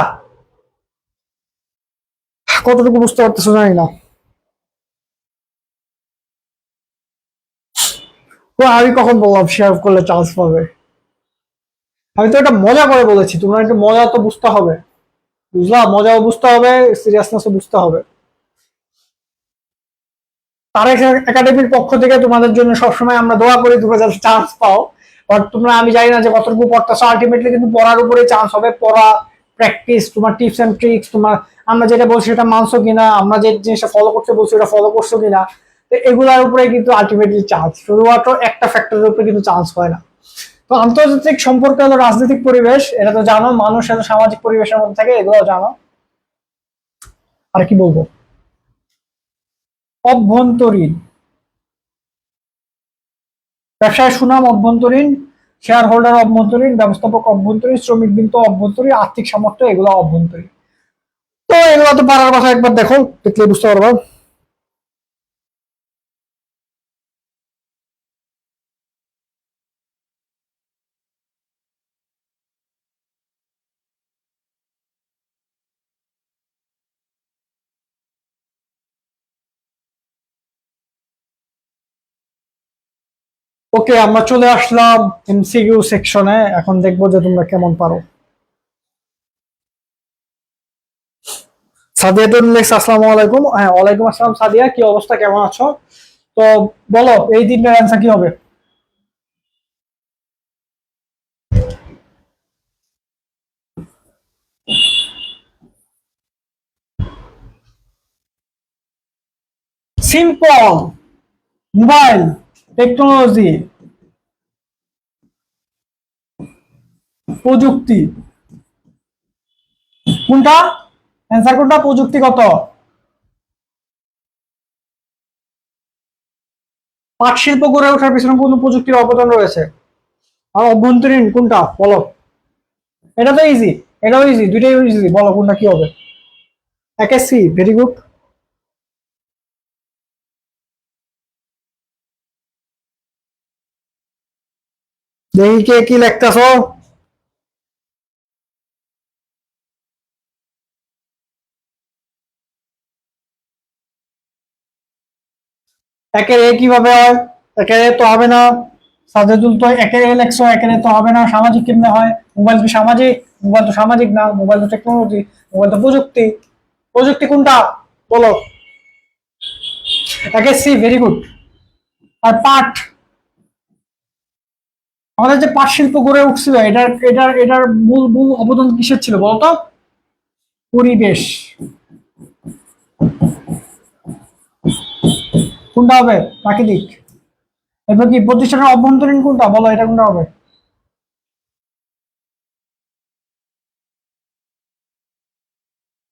Speaker 1: কতটুকু বুঝতে পারতেছো জানি না। আমি কখন বললাম শেয়ার করলে চান্স পাবে? আমি তো এটা মজা করে বলেছি, তোমরা একটু মজা তো বুঝতে হবে, বুঝলা? মজাও বুঝতে হবে, সিরিয়াসনেসও বুঝতে হবে। তারেক একাডেমির পক্ষ থেকে তোমাদের জন্য সবসময় আমরা দোয়া করি তোমরা যাতে চান্স পাও। বাট তোমরা, আমি জানি না যে কতটুকু পড়তেছো, আলটিমেটলি কিন্তু পড়ার উপরে চান্স হবে। পড়া, প্র্যাকটিস, তোমার টিপস এন্ড ট্রিক্স, তোমার আমরা যেটা বলছি সেটা মানছো কিনা, আমরা যে জিনিসটা ফলো করতে বলছি ওটা ফলো করছো কিনা, তো এগুলোর উপরে কিন্তু আলটিমেটলি চান্স। শুধুমাত্র একটা ফ্যাক্টরের উপরে কিন্তু চান্স হয় না। তো আন্তর্জাতিক সম্পর্ক হলো রাজনৈতিক পরিবেশ, এটা তো জানো। মানুষ এত সামাজিক পরিবেশের মধ্যে থাকে, এগুলো জানো। আর কি বলবো? অভ্যন্তরীণ, ব্যবসায় সুনাম অভ্যন্তরীণ, শেয়ার হোল্ডার অভ্যন্তরীণ, ব্যবস্থাপক অভ্যন্তরীণ, শ্রমিক বৃন্দ অভ্যন্তরীণ, আর্থিক সামর্থ্য এগুলো অভ্যন্তরীণ। তো এগুলো তো পারার কথা, একবার দেখো, দেখলে বুঝতে পারবো। ওকে, আমরা চলে আসলাম এমসিকিউ সেকশনে। এখন দেখবো যে তোমরা কেমন পারো। সাদিয়া তো লেখছে আসসালামু আলাইকুম। হ্যাঁ, ওয়ালাইকুম আসসালাম সাদিয়া, কি অবস্থা, কেমন আছো? তো বলো, এই তিনটার অ্যান্সার কি হবে? সিম্পল, মোবাইল, টেকনোলজি, প্রযুক্তি। কোনটা অ্যান্সার? কোনটা প্রযুক্তিগত? পাট শিল্প গড়ে ওঠার পিছনে কোন প্রযুক্তির অবদান রয়েছে? আর অভ্যন্তরীণ কোনটা বলো? এটা তো ইজি, এটাও ইজি, দুইটাই ইজি, বলো কোনটা কি হবে? একে সি, ভেরি গুড। দেখি কে কি লিখতেছো। একের এ কিভাবে হয়? একের এ তো হবে না। সাজেদুল তো একের এ লেখছো, একের এ তো হবে না। সামাজিক কেমনে হয়? মোবাইল কি সামাজিক? মোবাইল তো সামাজিক না, মোবাইল তো টেকনোলজি, মোবাইল তো প্রযুক্তি। প্রযুক্তি কোনটা বলো? একে সি, ভেরি গুড। আর পাট, আমাদের যে পাট শিল্প গড়ে উঠছিল, এটার মূল মূল অবদান কিসের ছিল বলতো? পরিবেশ। কোনটা হবে? প্রাকৃতিক। এরপর কি প্রতিষ্ঠানের অভ্যন্তরীণ কোনটা বলো, এটা কোনটা হবে?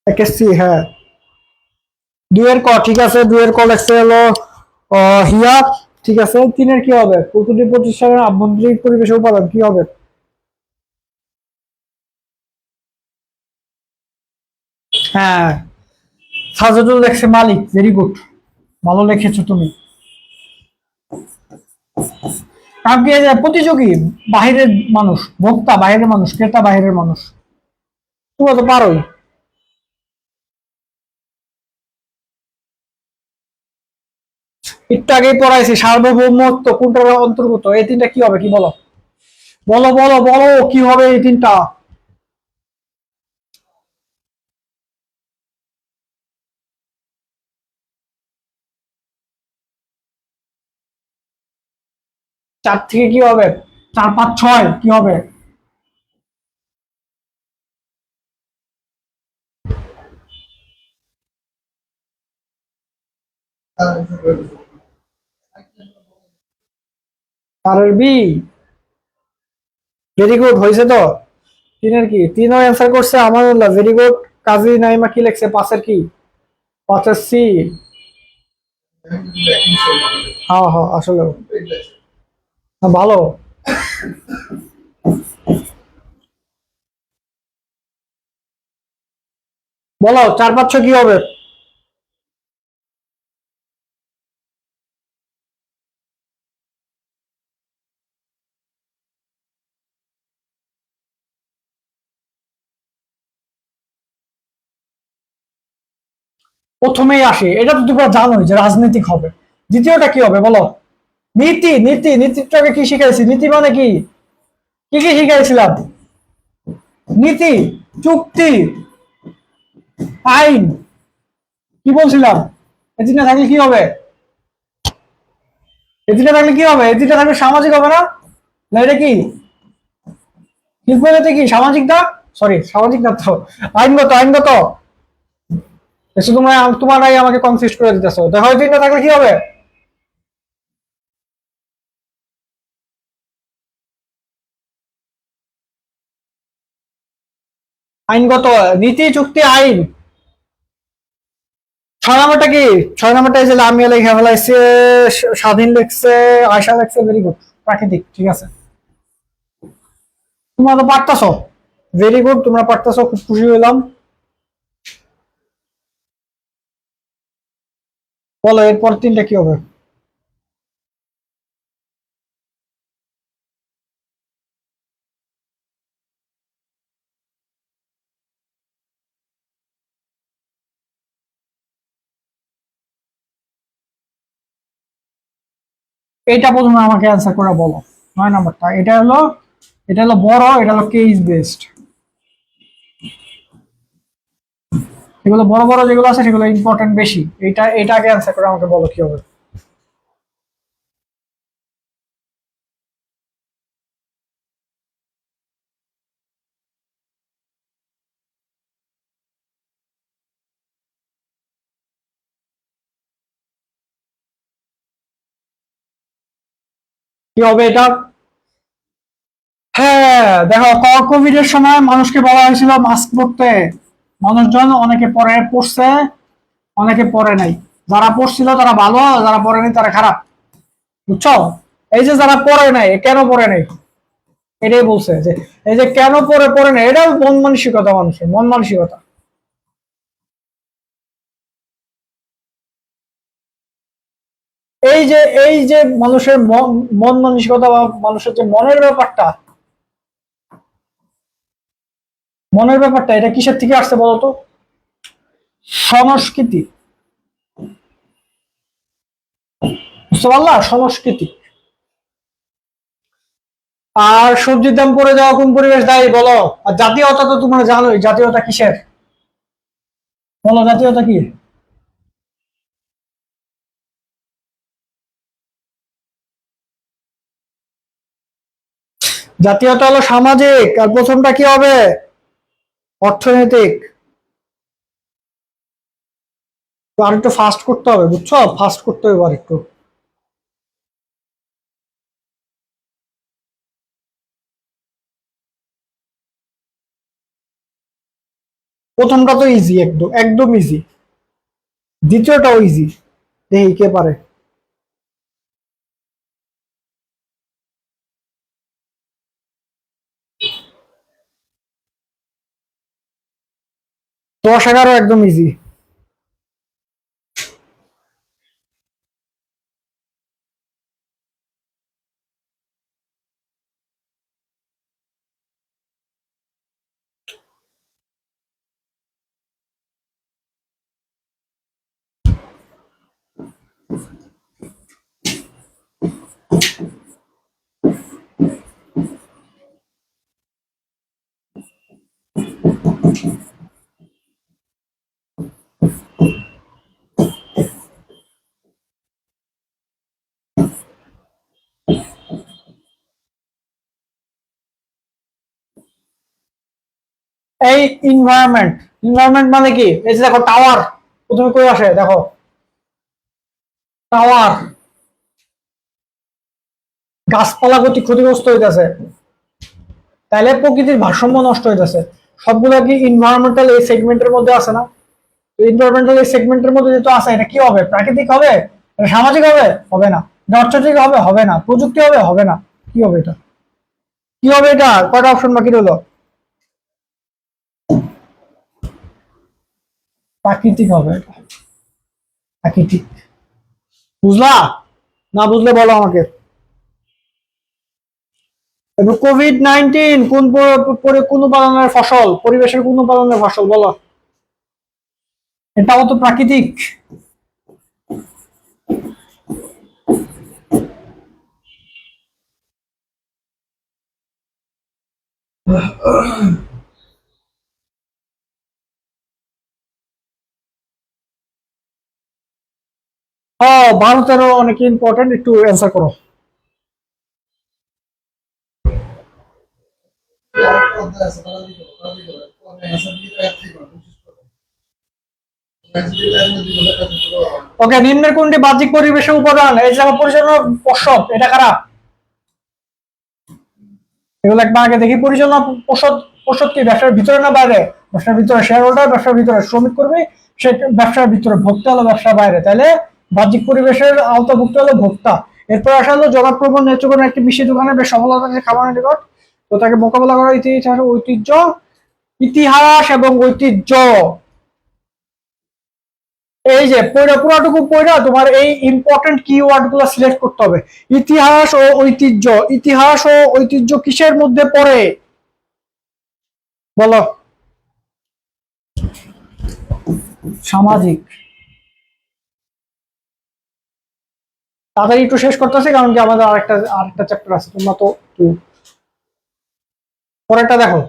Speaker 1: একেসি, হ্যাঁ। দুইয়ের ক ঠিক আছে, দুইয়ের ক লেখছে হলো হিয়া। ঠিক আছে, তিনের কি হবে? প্রতিটি প্রতিষ্ঠানের আভ্যন্তরীণ পরিবেশের উপাদান কি হবে? হ্যাঁ, সাজেদুল লেখছে মালিক, ভেরি গুড, ভালো লিখেছো তুমি। কারণ কি, এই যে প্রতিযোগী, বাহিরের মানুষ, ভোক্তা বাহিরের মানুষ, ক্রেতা বাহিরের মানুষ। তোমরা তো পারোই। একটু আগেই পড়াইছি, সার্বভৌমত্ব কোনটার অন্তর্গত? এই তিনটা কি হবে, কি বলো? বলো বলো বলো, কি হবে এই তিনটা? চার থেকে কি হবে? চার পাঁচ ছয় কি হবে? আর বি। ভেরি গুড, হয়েছে তো। তিনের কি, তিনও অ্যান্সার করছে আমানুল্লাহ, ভেরি গুড। কাজী নাইমা কি লিখছে, পাঁচের কি? পাঁচের সি। হ্যাঁ হ্যাঁ, আসলে ভালো। বলো, চার পাঁচ ছয় কি হবে? প্রথমেই আসে, এটা তো তোমরা জানোই যে রাজনৈতিক হবে। দ্বিতীয়টা কি হবে বলো? নীতি, নীতি, নীতিটাকে কি শিখাইছি? নীতি মানে কি? কি কি শিখাইছিলাম? নীতি, চুক্তি, আইন, কি বলছিলাম? এই তিনটা থাকলে কি হবে? এই তিনটা থাকলে কি হবে? এই তিনটা থাকলে সামাজিক হবে না? না, এটা কি ঠিক বলতে, কি সামাজিক না? সরি, সামাজিক না তো, আইনগত, আইনগত। এসে তোমরা তোমারাই আমাকে কনফিউজ করে দিতেছো। দেখো এই তিনটা থাকলে কি হবে? আইনগত, নীতি, চুক্তি, আইন। ছয় নাম্বারটা কি? ছয় নাম্বারটা এই যে লামিয়া লেখা ফেলাইছে, স্বাধীন লিখছে, আয়সা লিখছে, ভেরি গুড। প্রাকৃতিক, ঠিক আছে। তোমরা তো পারতাছো, ভেরি গুড, তোমরা পারতাছো, খুব খুশি হইলাম। বলো এরপর তিনটা কি হবে? এটা প্রথমে আমাকে অ্যান্সার করে বলো। নয় নাম্বারটা, এটা হলো বড়, এটা হলো কেস বেসড। এগুলো বড় বড় যেগুলো আছে সেগুলো ইম্পর্টেন্ট বেশি। এটা আগে অ্যান্সার করে আমাকে বলো কি হবে। কি হবে এটা? হ্যাঁ, দেখো, কোভিড এর সময় মানুষকে বলা হয়েছিল মাস্ক পরতে। মানুষজন অনেকে পড়ছে, অনেকে পড়ে নাই। যারা পড়ছিল তারা ভালো, যারা পড়ে নাই তারা খারাপ। বুঝছো? এই যে যারা পড়ে নাই, কেন পড়ে নাই? এটাই বলছে যে এই যে কেন পড়ে নাই, এটাও মন মানসিকতা, মানুষের মন মানসিকতা। এই যে মানুষের মন মানসিকতা, বা মানুষের যে মনের ব্যাপারটা, এটা কিসের থেকে আসছে বলতো? সংস্কৃতি। বুঝতে পারলা, সংস্কৃতি। আর সবজির দাম পড়ে যাওয়া কোন পরিবেশ দায়ী বলো? আর জাতীয়তা তো তোমরা জানোই, জাতীয়তা কিসের? বলো, জাতীয়তা কি? জাতীয়তা হলো সামাজিক, আর প্রথমটা কি হবে? অর্থনৈতিক। তো আর একটু ফাস্ট করতে হবে, বুঝছো? ফাস্ট করতে হবে আর একটু। প্রথমটা তো ইজি, একদম একদম ইজি। দ্বিতীয়টাও ইজি। দেখি কে পারে। 10 11 একদম ইজি। এই ইনভায়রনমেন্ট। ইনভায়রনমেন্ট মানে কি? এই যে দেখো টাওয়ার, প্রথমে কই আসে দেখো? টাওয়ার, গাছপালা ক্ষতিগ্রস্ত হইতেছে, তাহলে প্রকৃতির ভারসাম্য নষ্ট হইতেছে। সবগুলো কি ইনভায়রনমেন্টাল এই সেগমেন্টের মধ্যে আছে না? ইনভায়রনমেন্টাল এই সেগমেন্টের মধ্যে যেহেতু আছে, এটা কি হবে? প্রাকৃতিক হবে? এটা সামাজিক হবে? হবে না। এটা অর্থনৈতিক হবে? হবে না। প্রযুক্তি হবে? হবে না। কি হবে এটা? কি হবে এটা? কয়টা অপশন বাকি রইলো? প্রাকৃতিক হবে এটা। প্রাকৃতিক। বুঝলা? না বুঝলে বলো আমাকে। কোভিড-19 কোন উপাদানের ফসল? পরিবেশের কোন উপাদানের ফসল বলো? এটাও তো প্রাকৃতিক। ও, ভারতেরও অনেক ইম্পর্টেন্ট, একটু অ্যান্সার করো। ওকে, নিম্নের কোনটি বাহ্যিক পরিবেশের উপাদান? এই যে আমার পরিচালনা পর্ষদ, এটা কারা? এগুলো একবার আগে দেখি। পরিচালনা পর্ষদ, পর্ষদ কি ব্যবসার ভিতরে না বাইরে? ব্যবসার ভিতরে। শেয়ার হোল্ডার ব্যবসার ভিতরে, শ্রমিক কর্মী সে ব্যবসার ভিতরে, ভোক্তা হলো ব্যবসার বাইরে। তাহলে বাহ্যিক পরিবেশের আওতাভুক্ত হলো ভোক্তা। এরপর আসা হলো জনপ্রবণ নেত্রকোনা একটি মিষ্টি দোকানে বেশ সফলতা খাবারের রেকর্ড। তো তাকে মোকাবেলা করার ইতিহাস, ঐতিহ্য, ইতিহাস এবং ঐতিহ্য। এই যে পয়রা পুরাটুকু পয়রা তোমার এই ইম্পর্টেন্ট কিওয়ার্ড গুলো সিলেক্ট করতে হবে। ইতিহাস ও ঐতিহ্য, ইতিহাস ও ঐতিহ্য কিসের মধ্যে পড়ে বলো? সামাজিক। তাড়াতাড়ি একটু শেষ করতেছে, কারণ কি আমাদের আরেকটা চ্যাপ্টার আছে। তোমরা তো পরেরটা দেখো।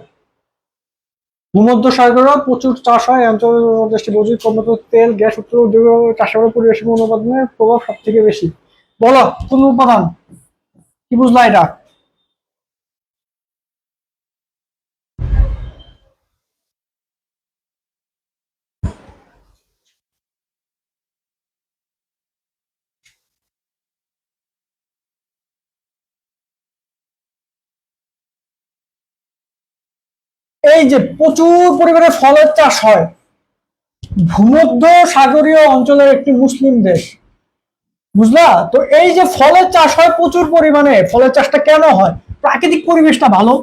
Speaker 1: ভূমধ্য সাগরে প্রচুর চাষ হয় এই অঞ্চলের দেশটি প্রচুর কর্মত তেল, গ্যাস উৎপাদন, চাষাবাদ পরিবেশের উৎপাদনের প্রভাব সব থেকে বেশি। বলো কোন উপাদান? কি বুঝলা এটা? এই যে প্রচুর পরিমাণে ফলের চাষ হয় ভূমধ্য সাগরীয় অঞ্চলের একটি মুসলিম দেশ। বুঝলা? তো এই যে ফলের চাষ হয় প্রচুর পরিমাণে, ফলের চাষটা কেন হয়? প্রাকৃতিক পরিবেশটা ভালো।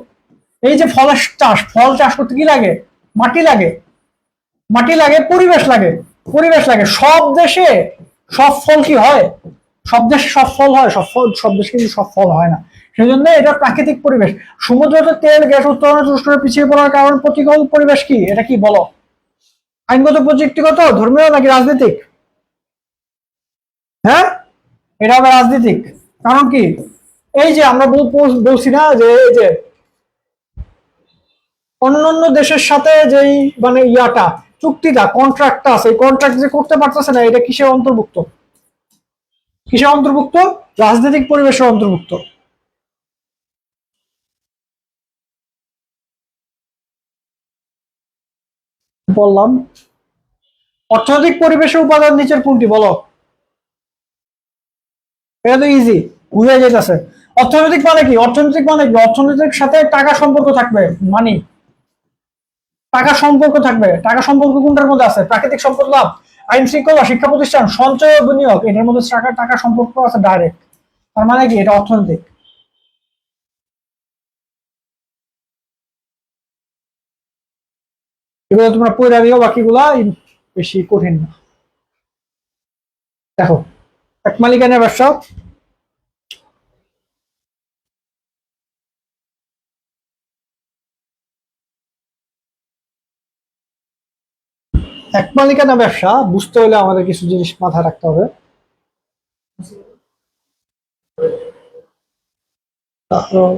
Speaker 1: এই যে ফলের চাষ, ফল চাষ করতে কি লাগে? মাটি লাগে। মাটি লাগে, পরিবেশ লাগে। পরিবেশ লাগে। সব দেশে সব ফল কি হয়? সব দেশে সব ফল হয়? সব দেশে কিন্তু সব ফল হয় না। সেই জন্য এটা প্রাকৃতিক পরিবেশ। সমুদ্রতে তেল, গ্যাস উত্তোলনের উষ্ণতা পিছিয়ে পড়ার কারণ প্রতিকূল পরিবেশ কি? এটা কি বলো? আইনগত, প্রযুক্তিগত, ধর্মীয় নাকি রাজনৈতিক? হ্যাঁ, এটা হবে রাজনীতিক। কারণ কি? এই যে আমরা বলছি না যে এই যে অন্যান্য দেশের সাথে যেই মানে ইয়াটা, চুক্তিটা, কন্ট্রাক্টটা আছে, এই কন্ট্রাক্ট যে করতে পারতেছে না, এটা কিসের অন্তর্ভুক্ত? কিসের অন্তর্ভুক্ত? রাজনৈতিক পরিবেশের অন্তর্ভুক্ত। বললাম। অর্থনৈতিক পরিবেশের উপাদান নিচের কোনটি বলো? এটা তো ইজি, বুঝে যেতেছে। অর্থনৈতিক মানে কি? অর্থনৈতিক মানে কি? অর্থনৈতিক সাথে টাকা সম্পর্ক থাকবে, মানি। টাকা সম্পর্ক থাকবে। টাকা সম্পর্ক কোনটার মধ্যে আছে? প্রাকৃতিক সম্পদ লাভ, আইন শৃঙ্খলা, শিক্ষা প্রতিষ্ঠান, সঞ্চয় ও বিনিয়োগ, এটার মধ্যে টাকা টাকা সম্পর্ক আছে ডাইরেক্ট। তার মানে কি? এটা অর্থনৈতিক। এগুলো তোমরা পড়ে দিও, বাকিগুলা বেশি কঠিন না। দেখো, এক মালিকানার ব্যবসা। এক মালিকানা ব্যবসা বুঝতে হলে আমাদের কিছু জিনিস মাথায় রাখতে হবে। তারপর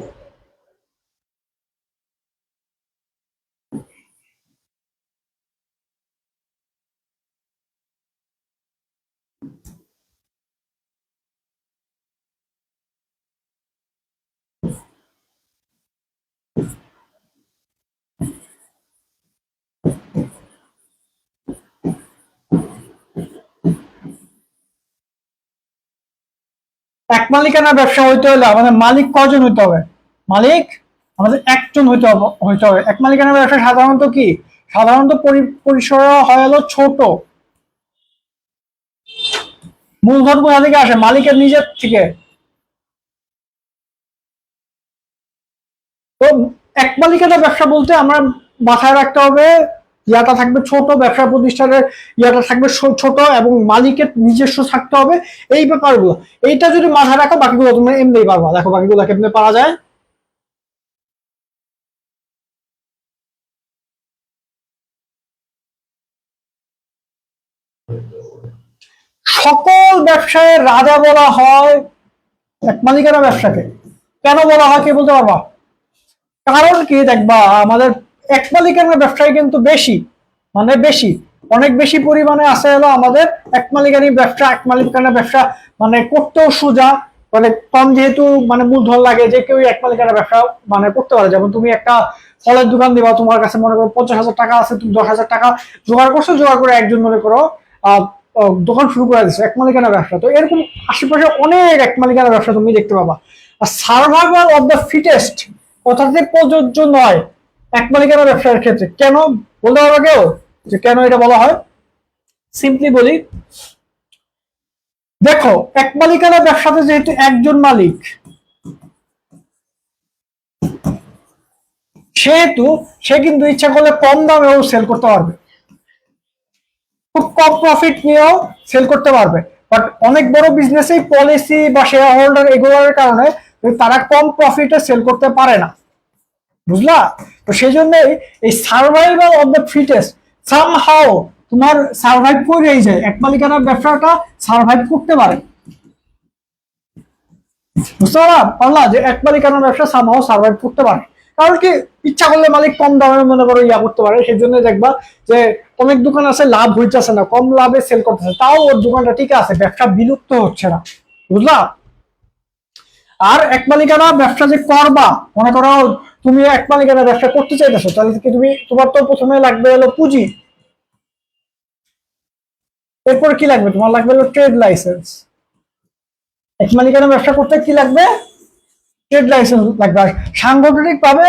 Speaker 1: এক মালিকানা ব্যবসা হইতে হলে আমাদের মালিক কজন হইতে হবে? মালিক আমাদের একজন হইতে হবে। এক মালিকানা ব্যবসা সাধারণত কি, সাধারণত পরিসর হয় হলো ছোট। মূলধন কোথা থেকে আসে? মালিকের নিজের থেকে। তো এক মালিকানা ব্যবসা বলতে আমরা মাথায় রাখতে হবে ইয়াটা থাকবে ছোট, ব্যবসা প্রতিষ্ঠানের ইয়াটা থাকবে ছোট এবং মালিকের নিজস্ব থাকতে হবে, এই ব্যাপারগুলো। এইটা যদি মাথায় রাখো বাকিগুলো তুমি এমনিই পারবা। দেখো বাকিগুলো কেমনে পারা যায়। সকল ব্যবসায়ের রাজা বলা হয় এক মালিকানা ব্যবসাকে। কেন বলা হয় কে বলতে পারবা? কারণ কি দেখবা, আমাদের এক মালিকানা ব্যবসায় কিন্তু বেশি, মানে বেশি, অনেক বেশি পরিমাণে আছে হলো আমাদের এক মালিকানি ব্যবসা। এক মালিকানা ব্যবসা মানে করতেও সোজা, মানে কম যেহেতু মানে মূলধন লাগে, যে কেউ এক মালিকানা ব্যবসা মানে করতে পারে। যেমন তুমি একটা ফলের দোকান দিবা, তোমার কাছে মনে করো 50,000 টাকা আছে, তুমি 10,000 টাকা জোগাড় করছো, জোগাড় করে একজন মনে করো দোকান শুরু করে দিচ্ছে, এক মালিকানা ব্যবসা। তো এরকম আশেপাশে অনেক এক মালিকানা ব্যবসা তুমি দেখতে পাবা। আর সার্ভাইভাল অফ দ্য ফিটেস্ট কথাতে প্রযোজ্য নয় এক মালিকানা ব্যবসার ক্ষেত্রে। কেন বলতে পারবে কেউ যে কেন এটা বলা হয়? সিম্পলি বলি, দেখো এক মালিকানা ব্যবসাতে যেহেতু একজন মালিক, সেহেতু সে কিন্তু ইচ্ছা করলে কম দামেও সেল করতে পারবে, খুব কম প্রফিট নিয়েও সেল করতে পারবে। বাট অনেক বড় বিজনেসেই পলিসি বা শেয়ার হোল্ডার এগুলোর কারণে তারা কম প্রফিটে সেল করতে পারে না, বুঝলা? তো সেই জন্যই এই survival of the fittest, somehow তোমার সার্ভাইভ করেই যায়, এক মালিকানার ব্যবসাটা সার্ভাইভ করতে পারে। বুঝতে পারলা যে এক মালিকানার ব্যবসা সামহাও সার্ভাইভ করতে পারে। কারণ কি, ইচ্ছা করলে মালিক কম দামে মনে করো ইয়া করতে পারে। সেই জন্য দেখবা যে অনেক দোকান আছে লাভ হইতেছে না, কম লাভে সেল করতেছে, তাও ওর দোকানটা ঠিক আছে, ব্যবসা বিলুপ্ত হচ্ছে না, বুঝলা? আর এক মালিকানা ব্যবসা যে করবা, মনে করো তুমি এক মালিকানা ব্যবসা করতে চাইতেছো, তাহলে কি তুমি, তোমার তো প্রথমে লাগবে হলো পুঁজি। এরপর কি লাগবে? তোমার লাগবে হলো ট্রেড লাইসেন্স। এক মালিকানা ব্যবসা করতে কি লাগবে? ট্রেড লাইসেন্স লাগবে। আর সাংগঠনিক ভাবে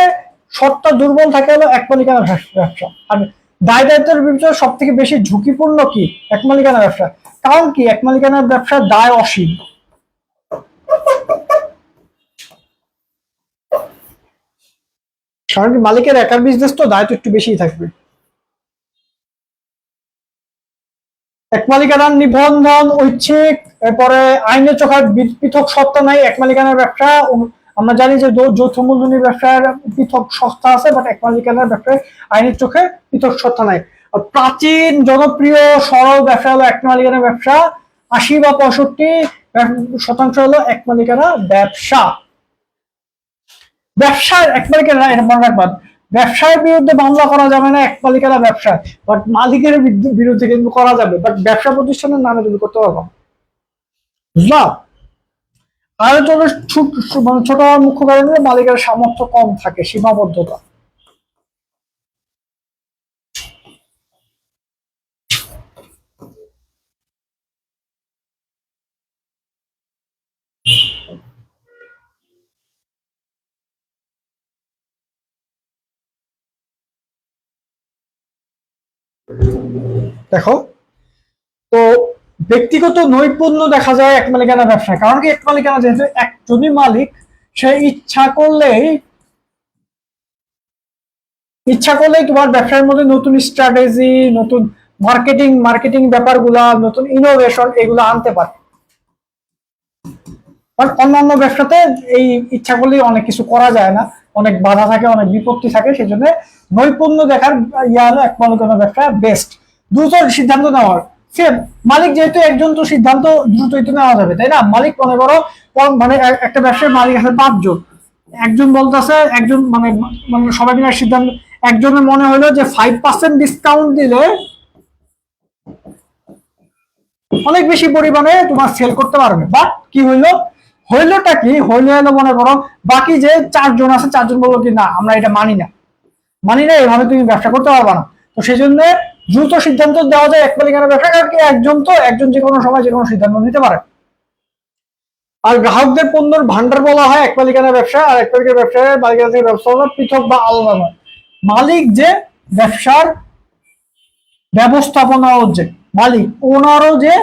Speaker 1: সত্তা দুর্বল থাকে হলো এক মালিকানা ব্যবসা। আর দায় দায়িত্বের ভিতরে সব থেকে বেশি ঝুঁকিপূর্ণ কি? এক মালিকানা ব্যবসা। কারণ কি, এক মালিকানার ব্যবসার দায় অসীম। কারণ কি, মালিকের একার বিজনেস তো দায় তো একটু বেশিই থাকবে। এক মালিকানার নিবন্ধন ঐচ্ছিক, এরপরে আইনের চোখে পৃথক সত্তা নাই এক মালিকানার ব্যবসা। আমরা জানি যে যৌথ মূলধনী ব্যবসার পৃথক সত্তা আছে, বাট এক মালিকানার ব্যবসায় আইনের চোখে পৃথক সত্তা নাই। প্রাচীন জনপ্রিয় সরল ব্যবসা হলো এক মালিকানা ব্যবসা। 80 বা 65% হলো এক মালিকানা ব্যবসা। ব্যবসার এক মালিকানা, এটা মনে রাখবেন, ব্যবসার বিরুদ্ধে মামলা করা যাবে না এক মালিকানা ব্যবসা, বাট মালিকের বিরুদ্ধে কিন্তু করা যাবে, বাট ব্যবসা প্রতিষ্ঠানের নামে তুমি করতে পারবো, বুঝলা? আর তোদের মানে ছোট মুখ্য কারণে মালিকের সামর্থ্য কম থাকে, সীমাবদ্ধতা। দেখো, তো ব্যক্তিগত নৈপুণ্য দেখা যায় এক মালিকানা ব্যবসায়। কারণ কি, এক মালিকানা যেহেতু একজনই মালিক, সে ইচ্ছা করলেই তোমার ব্যবসার মধ্যে নতুন স্ট্র্যাটেজি, নতুন মার্কেটিং ব্যাপারগুলা, নতুন ইনোভেশন এগুলো আনতে পারে। অন্যান্য ব্যবসাতে এই ইচ্ছা করলেই অনেক কিছু করা যায় না, অনেক বাধা থাকে, অনেক বিপত্তি থাকে। সেই জন্য নৈপুণ্য দেখার ইয়া হলো এক মালিকানা ব্যবসা বেস্ট। দ্রুত সিদ্ধান্ত নেওয়ার, সে মালিক যেহেতু একজন, তো সিদ্ধান্ত দ্রুতই তো নেওয়া যাবে, তাই না? মালিক মনে করো মানে একটা ব্যবসার মালিক আছে 5 জন, একজন বলতেছে, একজন মানে মানে সবাই মিলে সিদ্ধান্ত, একজনের মনে হলো যে 5% ডিসকাউন্ট দিলে অনেক বেশি পরিমাণে তোমার সেল করতে পারবে। বাট কি হইলোটা কি হইলো, মনে করো বাকি যে 4 জন আছে, 4 জন বললো কি না, আমরা এটা মানি না, এভাবে তুমি ব্যবসা করতে পারবা না। তো সেই জন্য দ্রুত সিদ্ধান্ত দেওয়া যায় এক মালিকানা ব্যবসা। কারণ কি, একজন যে কোনো সময় যে কোনো সিদ্ধান্ত নিতে পারে। আর গ্রাহকদের পণ্যের ভান্ডার বলা হয় এক মালিকানা ব্যবসা, আর এক মালিকের ব্যবসায় মালিকানা থেকে ব্যবসা হলো পৃথক বা আলাদা নয়। মালিক যে ব্যবসার ব্যবস্থাপনাও যে মালিক, ওনারও যে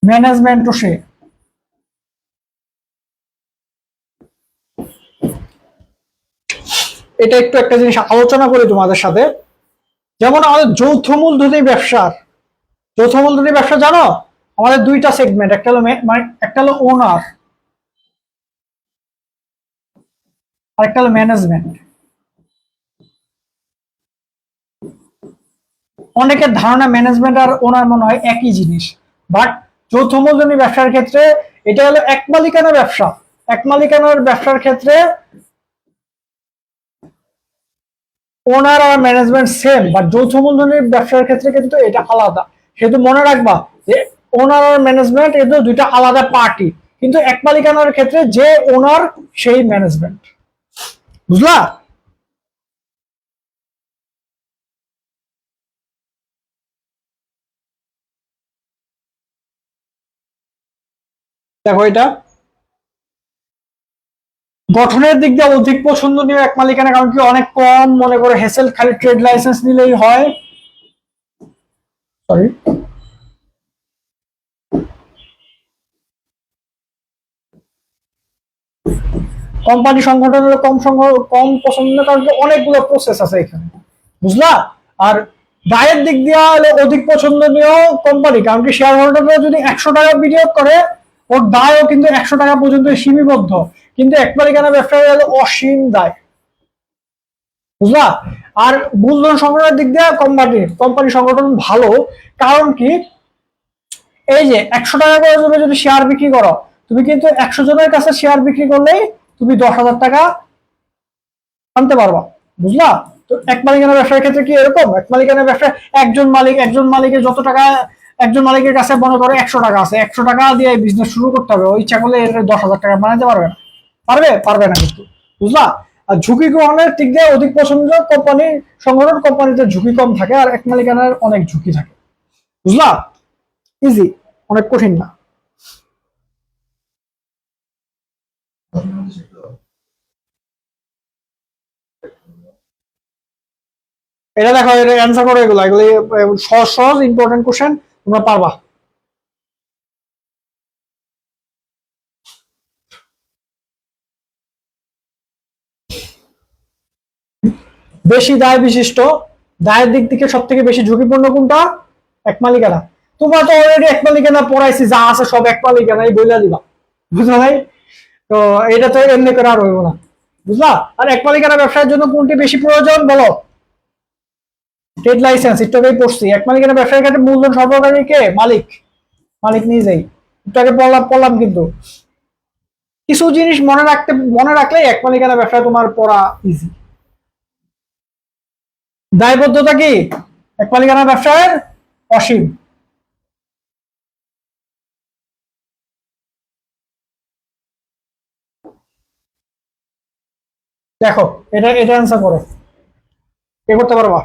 Speaker 1: ম্যানেজমেন্টও সে। এটা একটু একটা জিনিস আলোচনা করি তোমাদের সাথে। যেমন আমাদের যৌথ মূলধনী ব্যবসার, যৌথ মূলধনী ব্যবসা জানো আমাদের দুইটা সেগমেন্ট, একটা হলো মানে একটা হলো ওনার আর একটা হলো ম্যানেজমেন্ট। অনেকের ধারণা ম্যানেজমেন্ট আর ওনার মনে হয় একই জিনিস, বাট যৌথ মূলধনী ব্যবসার ক্ষেত্রে এটা হলো এক মালিকানা ব্যবসা। এক মালিকানার ব্যবসার ক্ষেত্রে ওনার আর ম্যানেজমেন্ট সেম, বাট যৌথ মূলধনীর ব্যবসার ক্ষেত্রে কিন্তু এটা আলাদা। সেহেতু মনে রাখবা যে ওনার আর ম্যানেজমেন্ট এগুলো দুইটা আলাদা পার্টি, কিন্তু এক মালিকানার ক্ষেত্রে যে ওনার সেই ম্যানেজমেন্ট। বুঝলা? দেখো এটা গঠনের দিক দিয়ে অধিক পছন্দনীয় এক মালিকানা, কারণ কি অনেক কম, মনে করে হেসেল, খালি ট্রেড লাইসেন্স নিলেই হয়। সরি, কোম্পানি সংগঠন হলো কম পছন্দ, কারণ অনেকগুলো প্রসেস আছে এখানে। বুঝলা? আর ব্যয়ের দিক দিয়ে হলো অধিক পছন্দনীয় কোম্পানি, কারণ কি শেয়ার হোল্ডাররা যদি 100 টাকা বিনিয়োগ করে ওর দায়ও কিন্তু 100 টাকা পর্যন্ত সীমিবদ্ধ, কিন্তু এক মালিকানা ব্যবসায়ী হলো অসীম দায়। বুঝলা? আর মূলধন সংগ্রহের দিক দিয়ে কোম্পানি সংগঠন ভালো, কারণ কি এই যে 100 টাকা করে তুমি যদি শেয়ার বিক্রি করো, তুমি কিন্তু 100 জনের কাছে শেয়ার বিক্রি করলেই তুমি 10,000 টাকা আনতে পারবা। বুঝলা? তো এক মালিকানা ব্যবসার ক্ষেত্রে কি এরকম? এক মালিকানা ব্যবসায় একজন মালিকের যত টাকা, একজন মালিকের কাছে মনে করো 100 টাকা আছে, 100 টাকা দিয়ে বিজনেস শুরু করতে হবে, ও ইচ্ছা করলে এর 10,000 টাকা বানাতে পারবে না। পারবে না কিন্তু। বুঝলা? আর ঝুঁকি গ্রহণের দিক দিয়ে অধিক পছন্দ কোম্পানি সংগঠন, কোম্পানিতে ঝুঁকি কম থাকে, আর এক মালিকানার অনেক ঝুঁকি থাকে। বুঝলা? ইজি, অনেক কঠিন না। এটা দেখো, এটা অ্যান্সার করো, এগুলো এগুলো সহজ সহজ ইম্পর্টেন্ট কোশ্চেন, তোমরা পারবা। বেশি দায় বিশিষ্ট, দায়ের দিক থেকে সব থেকে বেশি ঝুঁকিপূর্ণ কোনটা? এক মালিকানা। তোমরা তো অলরেডি এক মালিকানা পড়াইছি, যা আছে সব এক মালিকানাই বইলা দিবা। বুঝলা ভাই? তো এটা তো এমনি করে আর হইব না। বুঝলা? আর এক মালিকানা ব্যবসার জন্য কোনটি বেশি প্রয়োজন বলো? ট্রেড লাইসেন্স, একটু আগেই পড়ছি। এক মালিকানা ব্যবসার ক্ষেত্রে মূলধন সরবরাহকারী কে? মালিক। মালিক নিজেই। একটু আগে পড়লাম কিন্তু। কিছু জিনিস মনে রাখলে এক মালিকানা ব্যবসায় তোমার পড়া ইজি। দায়বদ্ধতা কি? এক মালিকানা ব্যবসায়ের অসীম। দেখো, এটা অ্যান্সার করো, কে করতে পারবা?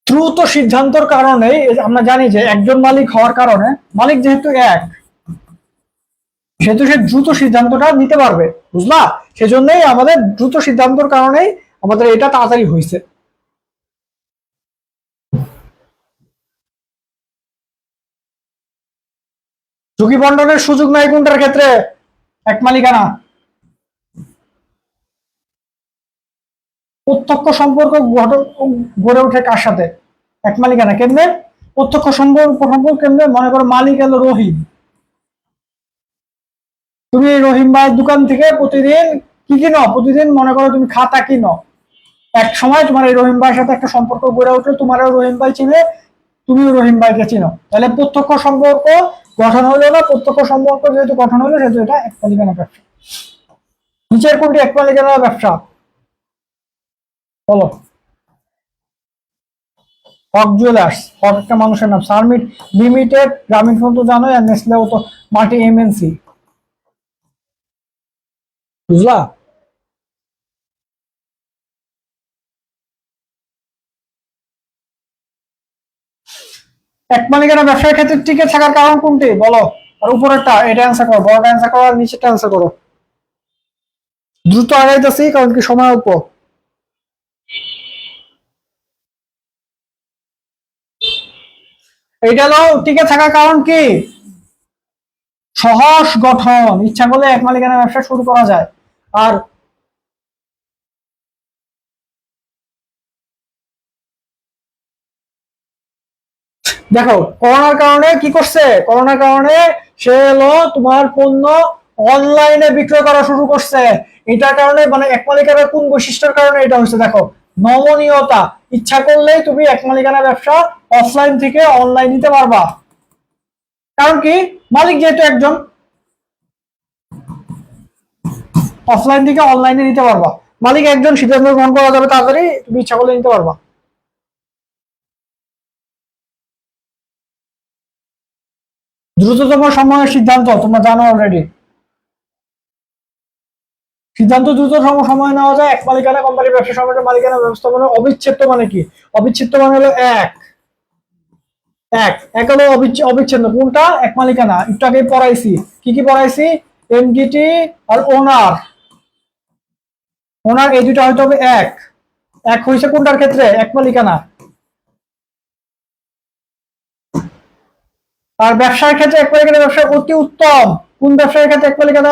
Speaker 1: দ্রুত সিদ্ধান্তর কারণে আমরা জানি যে একজন মালিক হওয়ার কারণে, মালিক যেহেতু এক, সেহেতু সে দ্রুত সিদ্ধান্তটা নিতে পারবে। বুঝলা? সেজন্যই আমাদের দ্রুত সিদ্ধান্তর কারণেই আমাদের এটা তাড়াতাড়ি হয়েছে। ঝুঁকি বন্টনের সুযোগ নাই কোনটার ক্ষেত্রে? এক মালিকানা। প্রত্যক্ষ সম্পর্ক গড়ে ওঠে কার সাথে? এক মালিকানা। কেমনে প্রত্যক্ষ সম্পর্ক কেমনে? মনে করো মালিক এলো রহিম, তুমি রহিম ভাইয়ের দোকান থেকে প্রতিদিন কি কিনো? প্রতিদিন মনে করো তুমি খাতা কিনো। এক সময় তোমার এই রহিম ভাইয়ের সাথে একটা সম্পর্ক গড়ে উঠলো, তোমারও রহিম ভাই চিনে, তুমিও রহিম ভাইকে চিনো, তাহলে প্রত্যক্ষ সম্পর্ক গঠন হলো না। প্রত্যক্ষ সম্পর্ক যেহেতু গঠন হলো, সেহেতু এটা এক মালিকানা ব্যবসা। নিচের কোনটি এক মালিকানা ব্যবসা? বলো। হক জুয়েলার্স, হক একটা মানুষের নাম। সারমিট লিমিটেড, গ্রামীণ ফোন তো জানোই, আর নেসলেও তো মাল্টি এমএনসি, বুঝলা? এক মালিকানা ব্যবসার ক্ষেত্রে টিকে থাকার কারণ কোনটি বলো? আর উপরেরটা এটা অ্যান্সার করো, বড়টা অ্যান্সার করো, আর নিচেরটা অ্যান্সার করো। দ্রুত আগাইতেছি কারণ কি সময় অল্প। এইটা হলো টিকে থাকার কারণ কি? সহজ গঠন, ইচ্ছা করলে এক মালিকানা ব্যবসা শুরু করা যায়। আর দেখো করোনার কারণে কি করছে, করোনার কারণে সে হলো তোমার পণ্য অনলাইনে বিক্রয় করা শুরু করছে। এটার কারণে মানে এক মালিকানার কোন বৈশিষ্ট্যের কারণে এটা হচ্ছে দেখো, নমনীয়তা। ইচ্ছা করলেই তুমি এক মালিকানা ব্যবসা অফলাইন থেকে অনলাইন নিতে পারবা। কারণ কি, মালিক যেহেতু একজন, অফলাইন থেকে অনলাইনে নিতে পারবা। মালিক একজন, সিদ্ধান্ত গ্রহণ করা যাবে তাড়াতাড়ি, তুমি ইচ্ছা করলে নিতে পারবা। দ্রুততম সময়ের সিদ্ধান্ত তোমরা জানো অলরেডি। সিদ্ধান্ত দ্রুততম সময় নেওয়া যায় এক মালিকানা কোম্পানির ব্যবসা সমিতির মালিকানা ব্যবস্থাপনা অবিচ্ছেদ্য মানে কি? অবিচ্ছেদ্য মানে হলো এক, এক এক হলো অবিচ্ছেদ্য। কোনটা? এক মালিকানা। একটু আগে পড়াইছি, কি কি পড়াইছি? এনটিটি আর ওনার। ওনার এই দুটো হয়তো হবে এক, এক হয়েছে কোনটার ক্ষেত্রে? এক মালিকানা। আর ব্যবসার ক্ষেত্রে এক মালিকানা ব্যবসা অতি উত্তম। কোন ব্যবসার ক্ষেত্রে এক মালিকানা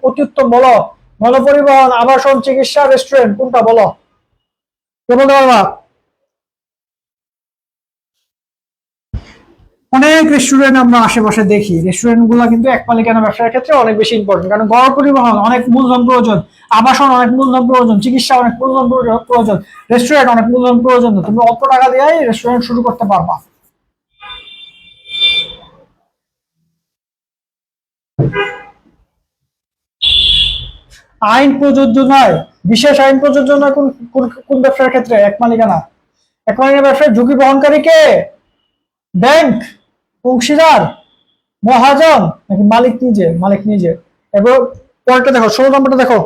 Speaker 1: অতি উত্তম বলো? পরিবহন, আবাসন, চিকিৎসা, রেস্টুরেন্ট, কোনটা বলো? কে বলতে পারবা? অনেক রেস্টুরেন্ট আমরা আশেপাশে দেখি, রেস্টুরেন্ট গুলা কিন্তু এক মালিকানা ব্যবসার ক্ষেত্রে অনেক বেশি ইম্পর্টেন্ট। কারণ গড় পরিবহন অনেক মূলধন প্রয়োজন, আবাসন অনেক মূলধন প্রয়োজন, চিকিৎসা অনেক মূলধন প্রয়োজন, রেস্টুরেন্ট অনেক মূলধন প্রয়োজন। তুমি অল্প টাকা দিয়েই রেস্টুরেন্ট শুরু করতে পারবা। আইন প্রযোজ্য নয়, বিশেষ আইন প্রযোজ্য নয় কোন কোন ব্যবসার ক্ষেত্রে? এক মালিকানা। এক মালিকানা ব্যবসার ঝুঁকি বহনকারী কে? ব্যাংক, অংশীদার, মহাজন, নাকি মালিক নিজে? মালিক নিজে। এবার পরেরটা দেখো, 16 নম্বরটা দেখো।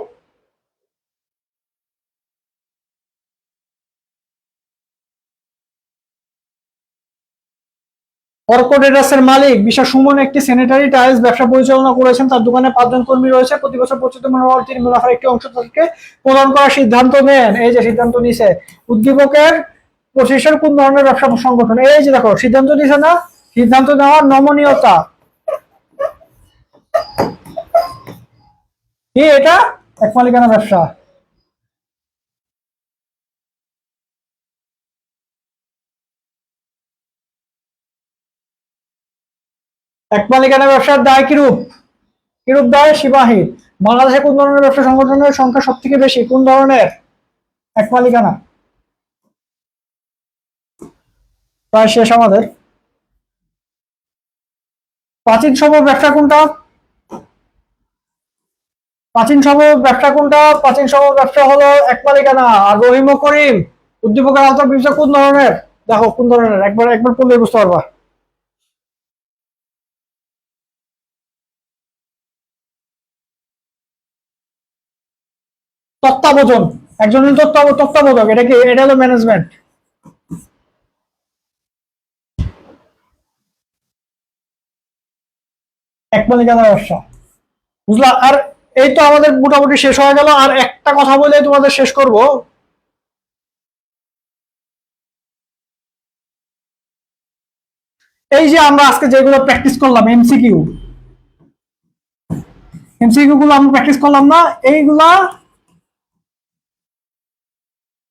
Speaker 1: অর্ক ট্রেডার্সের মালিক বিশ্ব সুমন একটি স্যানিটারি টাইলস ব্যবসা পরিচালনা করেছেন। তার দোকানে 5 জন কর্মী রয়েছে। প্রতি বছর 25 তিনি মুনাফার একটি অংশ তাদেরকে প্রদান করার সিদ্ধান্ত নেন। এই যে সিদ্ধান্ত নিছে উদ্দীপকের প্রতিষ্ঠান কোন ধরনের ব্যবসা সংগঠন? এই যে দেখো সিদ্ধান্ত নিছে না, সিদ্ধান্ত নেওয়ার নমনীয়তা কি? এটা এক মালিকানা ব্যবসা। এক মালিকানা ব্যবসার দায় কিরূপ? কিরূপ দায়? সীমাহীন। বাংলাদেশে কোন ধরনের ব্যবসা সংগঠনের সংখ্যা সব থেকে বেশি? কোন ধরনের এক মালিকানা? প্রায় শেষ আমাদের। প্রাচীন সম ব্যবসা কোনটা? প্রাচীন সম ব্যবসা কোনটা? প্রাচীন সম ব্যবসা হলো এক মালিকানা। আর রহিম ও করিম উদ্দীপকের আওতার ব্যবসা কোন ধরনের? দেখো কোন ধরনের, একবার একবার পড়লে বুঝতে পারবা। তত্ত্বাবধান, একজন তত্ত্বাবধায়ক, এটা কি? এটা হলো ম্যানেজমেন্ট। এক মালিকানা ব্যবসা, বুঝলা? আর এই তো আমাদের মোটামুটি শেষ হয়ে গেল। আর একটা কথা বলে তোমাদের শেষ করব। এই যে আমরা আজকে যেগুলো প্র্যাকটিস করলাম, এমসিকিউ, এমসিকিউ গুলো আমরা প্র্যাকটিস করলাম না, এইগুলা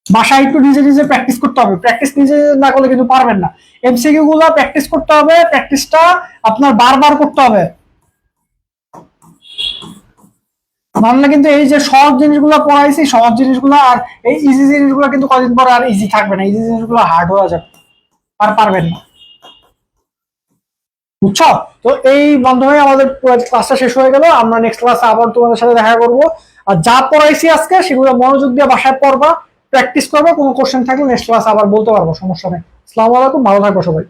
Speaker 1: বাসায় একটু নিজে নিজে প্র্যাকটিস করতে হবে। প্র্যাকটিস নিজে না করলে কিন্তু পারবেন না। এমসিকিউ গুলো প্র্যাকটিস করতে হবে, প্র্যাকটিসটা আপনার বারবার করতে হবে। মানলে কিন্তু এই যে সহজ জিনিসগুলো পড়াইছি, সহজ জিনিসগুলো আর এই ইজি জিনিসগুলো কিন্তু কদিন পর আর ইজি থাকবে না, ইজি জিনিসগুলো হার্ড হয়ে যাবে, আর পারবেন না। বুঝছো? তো এই মাধ্যমে আমাদের ক্লাসটা শেষ হয়ে গেল। আমরা নেক্সট ক্লাসে আবার তোমাদের সাথে দেখা করব। আর যা পড়াইছি আজকে সেগুলো মনোযোগ দিয়ে বাসায় পড়বা, প্র্যাকটিস করবো, কোনো কোশ্চেন থাকলে নেক্সট ক্লাস আবার বলতে পারবো, সমস্যা নেই। আসসালামু আলাইকুম, ভালো থাকবো সবাই।